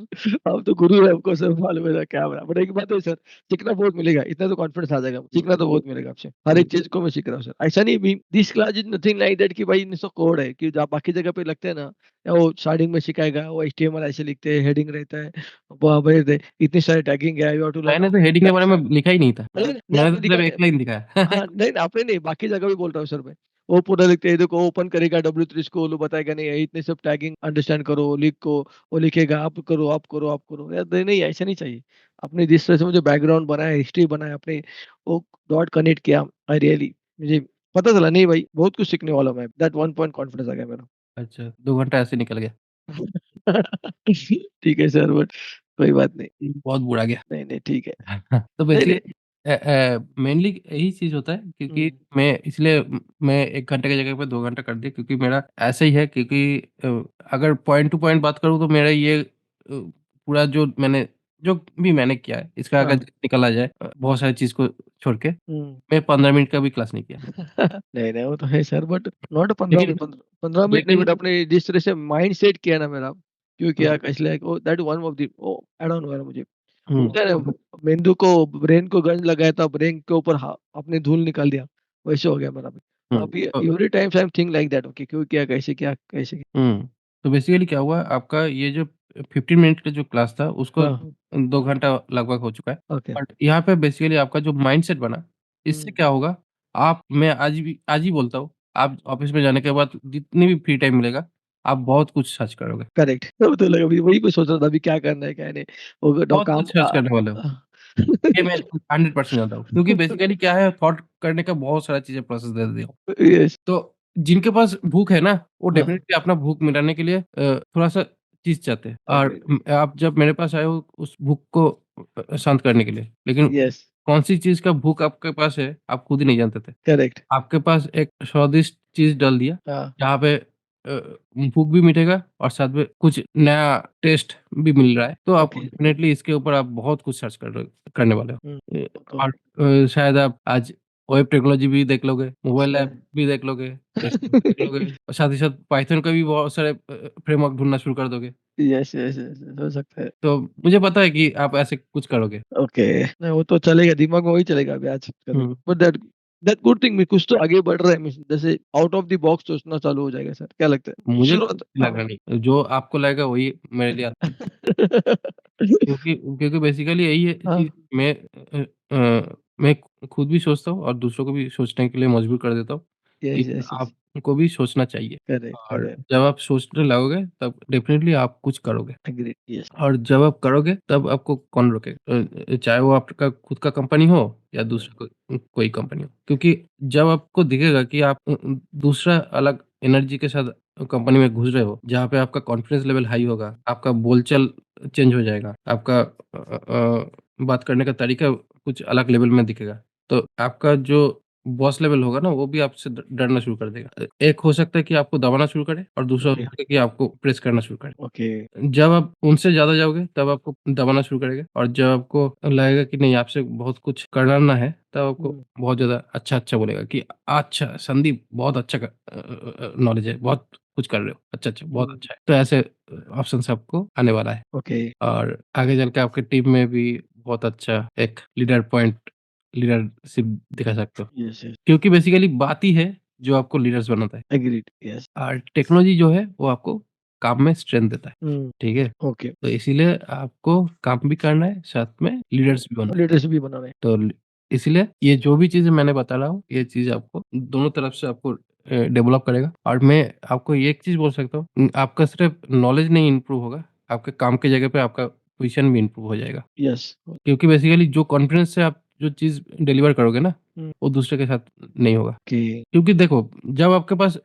आप तो गुरु हैं, आपको सब मालूम है सर क्या बना। बट एक बात है सर, सीखना बहुत मिलेगा, इतना तो कॉन्फिडेंस आ जाएगा, सीखना तो बहुत मिलेगा आपसे। हर एक चीज़ को मैं सीख रहा हूँ सर। ऐसा नहीं भी this class is nothing like that कि भाई इसमें कोड है कि जहाँ बाकी जगह पे लगता है ना, या वो स्टार्टिंग में सिखाएगा, वो एचटीएमएल ऐसे लिखते हैं, हेडिंग रहता है, वहाँ पे दे इतनी सारी टैगिंग है, यू हैव टू लर्न मैंने तो हेडिंग के बारे में लिखा ही नहीं था। नहीं, नहीं मैंने आपने तो सिर्फ़ दिखाया एक लाइन दिखाया है। हाँ, नहीं आपने नहीं, बाकी जगह भी बोल रहा हूँ सर मैं। वो पूरा लिखते हैं, देखो ओपन करेगा W3 को, वो बताएगा नहीं इतने सब टैगिंग अंडरस्टैंड करो, लिखो, वो लिखेगा आप करो, आप करो, आप करो। यार नहीं ऐसा नहीं चाहिए। आपने जिस तरह से मुझे बैकग्राउंड बनाया, हिस्ट्री बनाया, आपने वो डॉट कनेक्ट किया, आई रियली मुझे पता चला नहीं भाई बहुत कुछ सीखने वाला हूँ मैं। दैट 1 पॉइंट कॉन्फिडेंस आ गया मेरा। अच्छा, 2 घंटा ऐसे निकल गया। ठीक है सर बट कोई बात नहीं। बहुत बुरा गया। नहीं, नहीं ठीक है। तो नहीं, बेसिकली नहीं। मेनली यही चीज़ होता है क्योंकि हुँ, मैं इसलिए मैं 1 घंटे की जगह पे 2 घंटा कर दिया क्योंकि मेरा ऐसा ही है क्योंकि अगर पॉइंट टू पॉइंट बात करूँ तो मेरा ये पूरा जो भी मैंने किया है, इसका अगर हाँ। निकाला जाए बहुत सारी चीज़ को छोड़ के, हुँ। मैं 15 मिनट का भी क्लास नहीं किया। नहीं, नहीं, वो तो है सर बट नॉट 15 लेकिन मिनट 15 मिनट नहीं लेकिन बट आपने जिस तरह से माइंड सेट किया ना मेरा, क्यों हुँ, किया कैसे लाइक वो दैट वन ऑफ द वो ऐड ऑन हुआ ना मुझे। हुँ, होता है ना मेंदू को ब्रेन को गन लगाया था ब्रेन के ऊपर आपने धूल निकाल दिया, वैसे हो गया मेरा भी। तो हुँ, अभी तो every times I am think like that okay क्यों किया, कैसे किया, कैसे किया? हुँ। तो बेसिकली क्या हुआ आपका ये जो 15 मिनट का जो क्लास था उसको हाँ, 2 घंटा लगभग हो चुका है। ओके। बट यहाँ पे बेसिकली आपका जो माइंडसेट बना, इससे हुँ, क्या होगा मैं आज ही बोलता हूँ, आप ऑफ़िस में जाने के बाद जितनी भी फ्री टाइम मिलेगा, आप बहुत कुछ सर्च करोगे। करेक्ट। वो तो लगा वही मैं सोच रहा था अभी क्या करना है, क्या नहीं। वो बहुत कुछ सर्च करने वाले हो। अ, ये मैं 100% जानता हूँ। क्योंकि बेसिकली क्या है थॉट करने का बहुत सारा चीज़ें प्रोसेस दे दिया हूँ। यस तो जिनके पास भूख है ना, वो हाँ, डेफ़िनेटली अपना भूख मिटाने के लिए थोड़ा-सा चीज़ चाहते हैं और ओके, आप जब मेरे पास आए हो उस भूख को शांत करने के लिए, लेकिन यस, कौन-सी चीज़ का भूख आपके पास है, आप खुद ही नहीं जानते थे। करेक्ट। आपके पास एक स्वादिष्ट चीज़ डाल दिया, हाँ, जहाँ पे भूख भी मिटेगा और साथ में कुछ नया टेस्ट भी मिल रहा है, तो आप ओके। डेफ़िनेटली इसके ऊपर आप बहुत कुछ सर्च करने वाले हो। हुँ, और तो शायद आप आज वेब टेक्नोलॉजी भी देख लोगे, मोबाइल अच्छा। ऐप भी देख लोगे, टेक्स्ट बुक देख लोगे और साथ ही साथ पाइथन का भी बहुत सारे फ्रेमवर्क ढूँढना शुरू कर दोगे। यस, यस, यस, यस, हो सकता है। तो मुझे पता है कि आप ऐसे कुछ करोगे। ओके, नहीं वो तो चलेगा, दिमाग में वही चलेगा अभी आज correct. Hmm. But that that good thing में कुछ तो आगे बढ़ रहा है मीन्स जैसे आउट ऑफ द बॉक्स सोचना चालू हो जाएगा सर, क्या लगता है? मुझे तो शुरुआत कुछ लगा हाँ। नहीं, जो आपको लगेगा वही मेरे लिए क्योंकि बेसिकली यही है हाँ, चीज़ मैं खुद भी सोचता हूँ और दूसरों को भी सोचने के लिए मजबूर कर देता हूँ कि यस, यस, यस, आपको भी सोचना चाहिए करेक्ट, और करेक्ट, जब आप सोचने लगोगे तब डेफ़िनिटली आप कुछ करोगे एग्रीड, यस। और जब आप करोगे तब आपको कौन रोकेगा? चाहे वो आपका खुद का कंपनी हो या हुँ, दूसरा कोई कंपनी हो। क्योंकि जब आपको दिखेगा कि आप दूसरा अलग एनर्जी के साथ कंपनी में घुस रहे हो, जहाँ पे आपका कॉन्फिडेंस लेवल हाई होगा, आपका बोलचाल चेंज हो जाएगा, आपका बात करने का तरीका कुछ अलग लेवल में दिखेगा। तो आपका जो बॉस लेवल होगा ना, वो भी आपसे डरना शुरू कर देगा। एक हो सकता है कि आपको दबाना शुरू करे और दूसरा हो ओके, सकता है कि आपको प्रेस करना शुरू करे। ओके, जब आप उनसे ज़्यादा जाओगे, तब आपको दबाना शुरू करेंगे और जब आपको लगेगा कि नहीं आपसे बहुत कुछ करना है, तब आपको हुँ, बहुत ज़्यादा अच्छा-अच्छा बोलेगा कि अच्छा संदीप बहुत अच्छा नॉलेज है, बहुत कुछ कर रहे हो। अच्छा, अच्छा, बहुत हुँ, अच्छा है। तो ऐसे ऑप्शंस आपको आने वाला है ओके, और आगे चल के आपकी टीम में भी बहुत अच्छा एक लीडरशिप दिखा सकते हो। यस, यस, क्योंकि बेसिकली बात ही है, जो आपको लीडर्स बनाता है एग्रीड, यस। और टेक्नोलॉजी जो है, वो आपको काम में स्ट्रेंथ देता है। हुँ, ठीक है? ओके, तो इसीलिए आपको काम भी करना है, साथ में लीडर्स भी बनना है। लीडरशिप भी बनाना है। तो ल इसलिए ये जो भी चीज़ें मैंने बता रहा हूँ, ये चीज़ आपको दोनों तरफ से आपको डेवलप करेगा और मैं आपको ये एक चीज़ बोल सकता हूँ आपका सिर्फ़ नॉलेज नहीं इम्प्रूव होगा, आपके काम की जगह पे आपका पोज़ीशन भी इम्प्रूव हो जाएगा। यस, क्योंकि बेसिकली जो कॉन्फिडेंस से आप जो चीज़ डिलीवर करोगे ना, हुँ, वो दूसरे के साथ नहीं होगा। ओके, क्योंकि देखो, जब आपके पास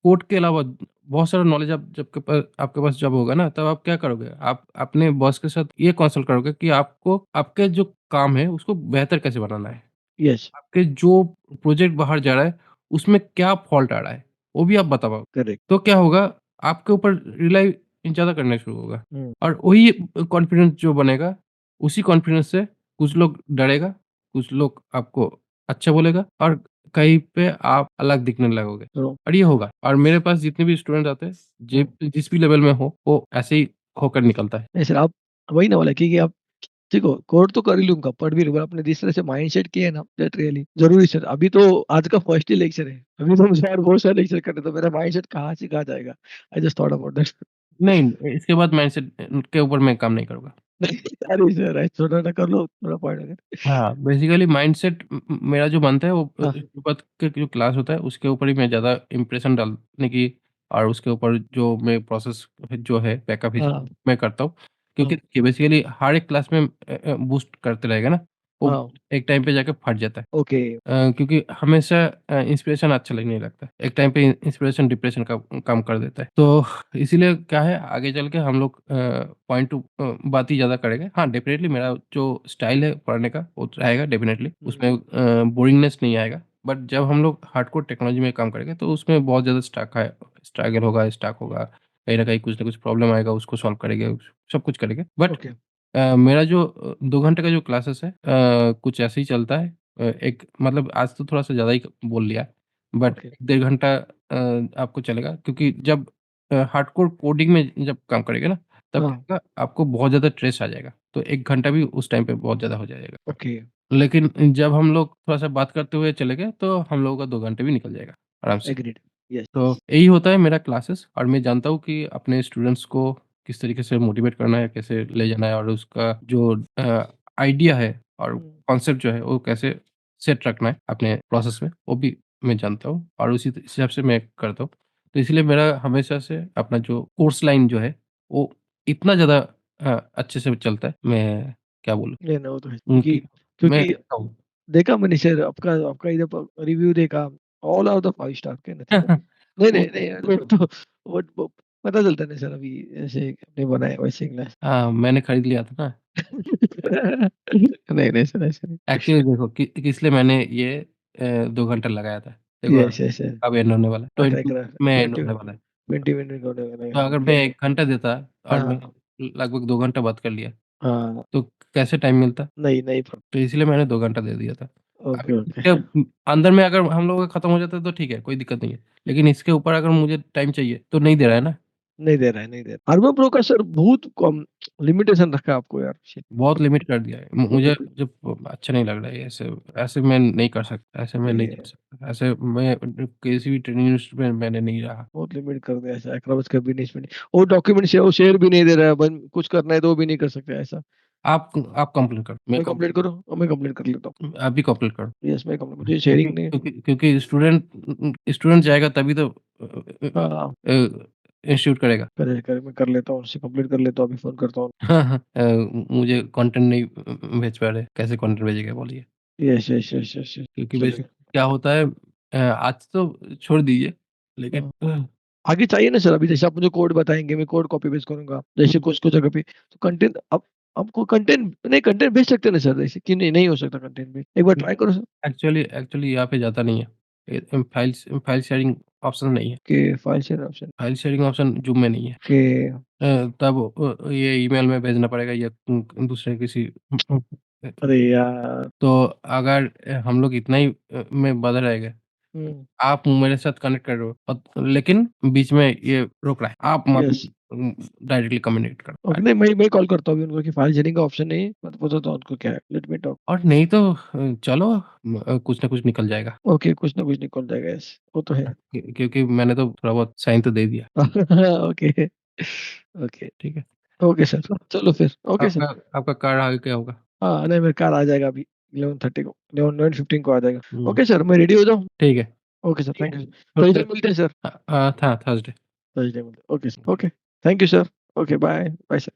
कोड के अलावा बहुत सारा नॉलेज आप जब के पा आपके पास जब होगा ना, तब आप क्या करोगे? आप अपने बॉस के साथ ये कंसल्ट करोगे कि आपको आपके जो काम है, उसको बेहतर कैसे बनाना है? यस, आपके जो प्रोजेक्ट बाहर जा रहा है, उसमें क्या फ़ॉल्ट आ रहा है? वो भी आप बता पाओ। करेक्ट, तो क्या होगा, आपके ऊपर रिलाई ज़्यादा करना शुरू होगा हुँ, और वही कॉन्फिडेंस जो बनेगा, उसी कॉन्फिडेंस से कुछ लोग डरेगा, कुछ लोग आपको अच्छा बोलेगा और कहीं पे आप अलग दिखने लगोगे ट्रू। और ये होगा और मेरे पास जितने भी स्टूडेंट आते हैं, हुँ। जिस भी लेवल में हो, वो ऐसे ही होकर निकलता है। नहीं सर, आप वही ना बोला कि आप देखो कोड तो कर ही लूँगा, पढ़ भी लूँगा, आपने जिस तरह से माइंडसेट किया है ना दैट रियली ज़रूरी सर। अभी तो आज का फर्स्ट ही लेक्चर है। अभी तो मुझे और बहुत सारे लेक्चर करने हैं, तो मेरा माइंडसेट कहाँ से कहाँ जाएगा। I just thought about that. नहीं, इसके बाद माइंडसेट के ऊपर मैं काम नहीं करूँगा। नहीं, अरे सर ऐसा थोड़ा ना कर लो, थोड़ा पढ़ लेंगे। हाँ, बेसिकली माइंडसेट मेरा जो बनता है वो हाँ, शुरुआत के जो क्लास होता है उसके ऊपर ही मैं ज़्यादा इम्प्रेशन डालने की और उसके ऊपर जो मैं प्रोसेस जो है बैकअप हाँ, मैं करता हूँ। क्योंकि हाँ, देखिए बेसिकली हर एक क्लास में बूस्ट करते रहेगा ना, वो हाँ, एक टाइम पे जाके फट जाता है। ओके, क्योंकि हमेशा इंस्पिरेशन अच्छा लगने लगता है। एक टाइम पे इंस्पिरेशन डिप्रेशन का काम कर देता है। तो इसीलिए क्या है आगे चल के हम लोग पॉइंट टू बात ही ज़्यादा करेंगे। हाँ, डेफ़िनेटली मेरा जो स्टाइल है पढ़ने का वो रहेगा डेफ़िनेटली हुँ, उसमें बोरिंगनेस नहीं आएगा। बट जब हम लोग हार्डकोर टेक्नोलॉजी में काम करेंगे तो उसमें बहुत ज़्यादा स्ट्रगल होगा, स्टक होगा। कहीं न कुछ प्रॉब्लम आएगा उसको सॉल्व करेंगे, सब कुछ करेंगे। बट ओके, मेरा जो 2 घंटे का जो क्लासेस है कुछ ऐसे ही चलता है। एक मतलब आज तो थोड़ा-सा ज़्यादा ही बोल लिया, बट ओके, 1 डेढ़ घंटा आपको चलेगा क्योंकि जब हार्डकोर कोडिंग में जब काम करेंगे ना, तब क्या हाँ, होगा आपको बहुत ज़्यादा स्ट्रेस आ जाएगा। तो 1 घंटा भी उस टाइम पे बहुत ज़्यादा हो जाएगा। ओके, लेकिन जब हम लोग थोड़ा-सा बात करते हुए चले गए, तो हम लोगों का 2 घंटे भी निकल जाएगा आराम से। एग्रीड, यस, तो यस, यही होता है मेरा क्लासेस और मैं जानता हूँ कि अपने स्टूडेंट्स को किस तरीके से मोटिवेट करना है, कैसे ले जाना है और उसका जो आइडिया है और हुँ, कॉन्सेप्ट जो है वो कैसे सेट रखना है अपने प्रोसेस में, वो भी मैं जानता हूँ और उसी हिसाब से मैं करता हूँ। तो इसलिए मेरा हमेशा से अपना जो कोर्स लाइन जो है, वो इतना ज़्यादा अच्छे से चलता है, मैं क्या बोलूँ? नहीं, नहीं, वो तो है कि क्योंकि मैं क्योंकि देखता हूँ। देखा मैंने सर आपका आपका इधर प रिव्यू देखा, ऑल आर द 5 स्टार के नथिंग बट नहीं, वो नहीं, नहीं वो तो वो पता चलता है ना सर अभी ऐसे आपने बनाया वैसे ग्लास। हाँ, मैंने खरीद लिया था ना। नहीं, नहीं सर ऐसा नहीं। एक्चुअली देखो किस लिए मैंने ये 2 घंटा लगाया था। देखो यस, यस, यस। कब एंड होने वाला है, ट्राई 20 करा में एंड 20 होने वाला है। 20 मिनट होने वाला तो है। अगर मैं 1 घंटा देता और मैंने हाँ, लगभग 2 घंटा बात कर लिया, हाँ। तो कैसे टाइम मिलता? नहीं, नहीं प तो इसलिए मैंने 2 घंटा दे दिया था। अब ओके, ओके। इसके अंदर में अगर हम लोगों का खत्म हो जाता है तो ठीक है, कोई दिक्कत नहीं है। लेकिन इसके ऊपर अगर मुझे टाइम चाहिए, तो नहीं दे रहा है ना। नहीं दे रहा है, नहीं दे रहा। अर्बन प्रो का सर बहुत कम लिमिटेशन रखा है आपको यार। शिट बहुत लिमिट कर दिया है। बहुत मुझे लिमिट जब अच्छा नहीं लग रहा है ये ऐसे ऐसे मैं नहीं कर सकता, ऐसे मैं नहीं चल ये सकता। ऐसे मैं किसी भी ट्रेनिंग इंस्टीट्यूट में मैंने नहीं रहा। बहुत लिमिट कर दिया ऐसा एक्रोबैट्स का भी नहीं इसमें नहीं। वो डॉक्यूमेंट से वो शेयर भी नहीं दे रहा है, बन कुछ करना है तो वो भी नहीं कर सकते ऐसा। आप कंप्लेन करो, मैं मैं कंप्लेंट करूँ? मैं कंप्लेंट कर लेता हूँ। आप भी कंप्लेन करो। यस, मैं कंप्लेंट मुझे क्योंकि शेयरिंग नहीं क्योंकि स्टूडेंट जाएगा तभी तो हाँ, इंस्टीट्यूट करेगा। करे मैं कर लेता हूँ, उनसे कंप्लेंट कर लेता हूँ, अभी फ़ोन करता हूँ। हाँ, हाँ। मुझे कंटेंट नहीं भेज पा रहे, कैसे कंटेंट भेजेगा बोलिए? Yes, yes, yes, yes, yes. क्योंकि बेसिक चलेगा। क्या होता है आज तो छोड़ दीजिए लेकिन हाँ। आगे चाहिए ना सर, अभी जैसे आप मुझे कोड बताएँगे, मैं कोड कॉपी पेस्ट करूँगा। जैसे कुछ-कुछ जगह पे तो कंटेंट अब आपको कंटेंट नहीं कंटेंट भेज सकते हैं ना सर ऐसे कि नहीं, नहीं हो सकता कंटेंट भी? एक बार ट्राई करो सर। एक्चुअली यहाँ पे जाता नहीं है। फाइल शेयरिंग ऑप्शन नहीं है। के file share option file sharing option zoom में नहीं है। के तब ये ईमेल में भेजना पड़ेगा या दूसरे किसी अरे यार! तो अगर हम लोग इतना ही में बँधे रह गए, हुँ, आप मेरे साथ कनेक्ट कर रहे हो लेकिन बीच में ये रोक रहा है। आप मत यस। डायरेक्टली कम्युनिकेट करो। ओके, नहीं मैं कॉल करता हूँ अभी उनको कि फाइल शेयरिंग का ऑप्शन नहीं है, मैं पूछता हूँ उनको क्या है, लेट मी टॉक। और नहीं तो चलो कुछ ना कुछ निकल जाएगा। ओके, कुछ ना कुछ निकल जाएगा यस, वो तो है। क्योंकि मैंने तो थोड़ा बहुत साइन तो दे दिया। ओके, ओके, ठीक है? ओके सर, चलो फिर, ओके सर। आपका आपका कार्ड आगे क्या होगा? हाँ, नहीं मेरा कार आ जाएगा अभी 11:30 को 11:15 को आ जाएगा। हुँ, ओके सर, मैं रेडी हो जाऊँ? ठीक है। Okay sir, thank you. तो थर्सडे फिर मिलते हैं सर, था थर्सडे। थर्सडे मिलते हैं। Okay sir, okay. Thank you sir. Okay, bye, bye sir.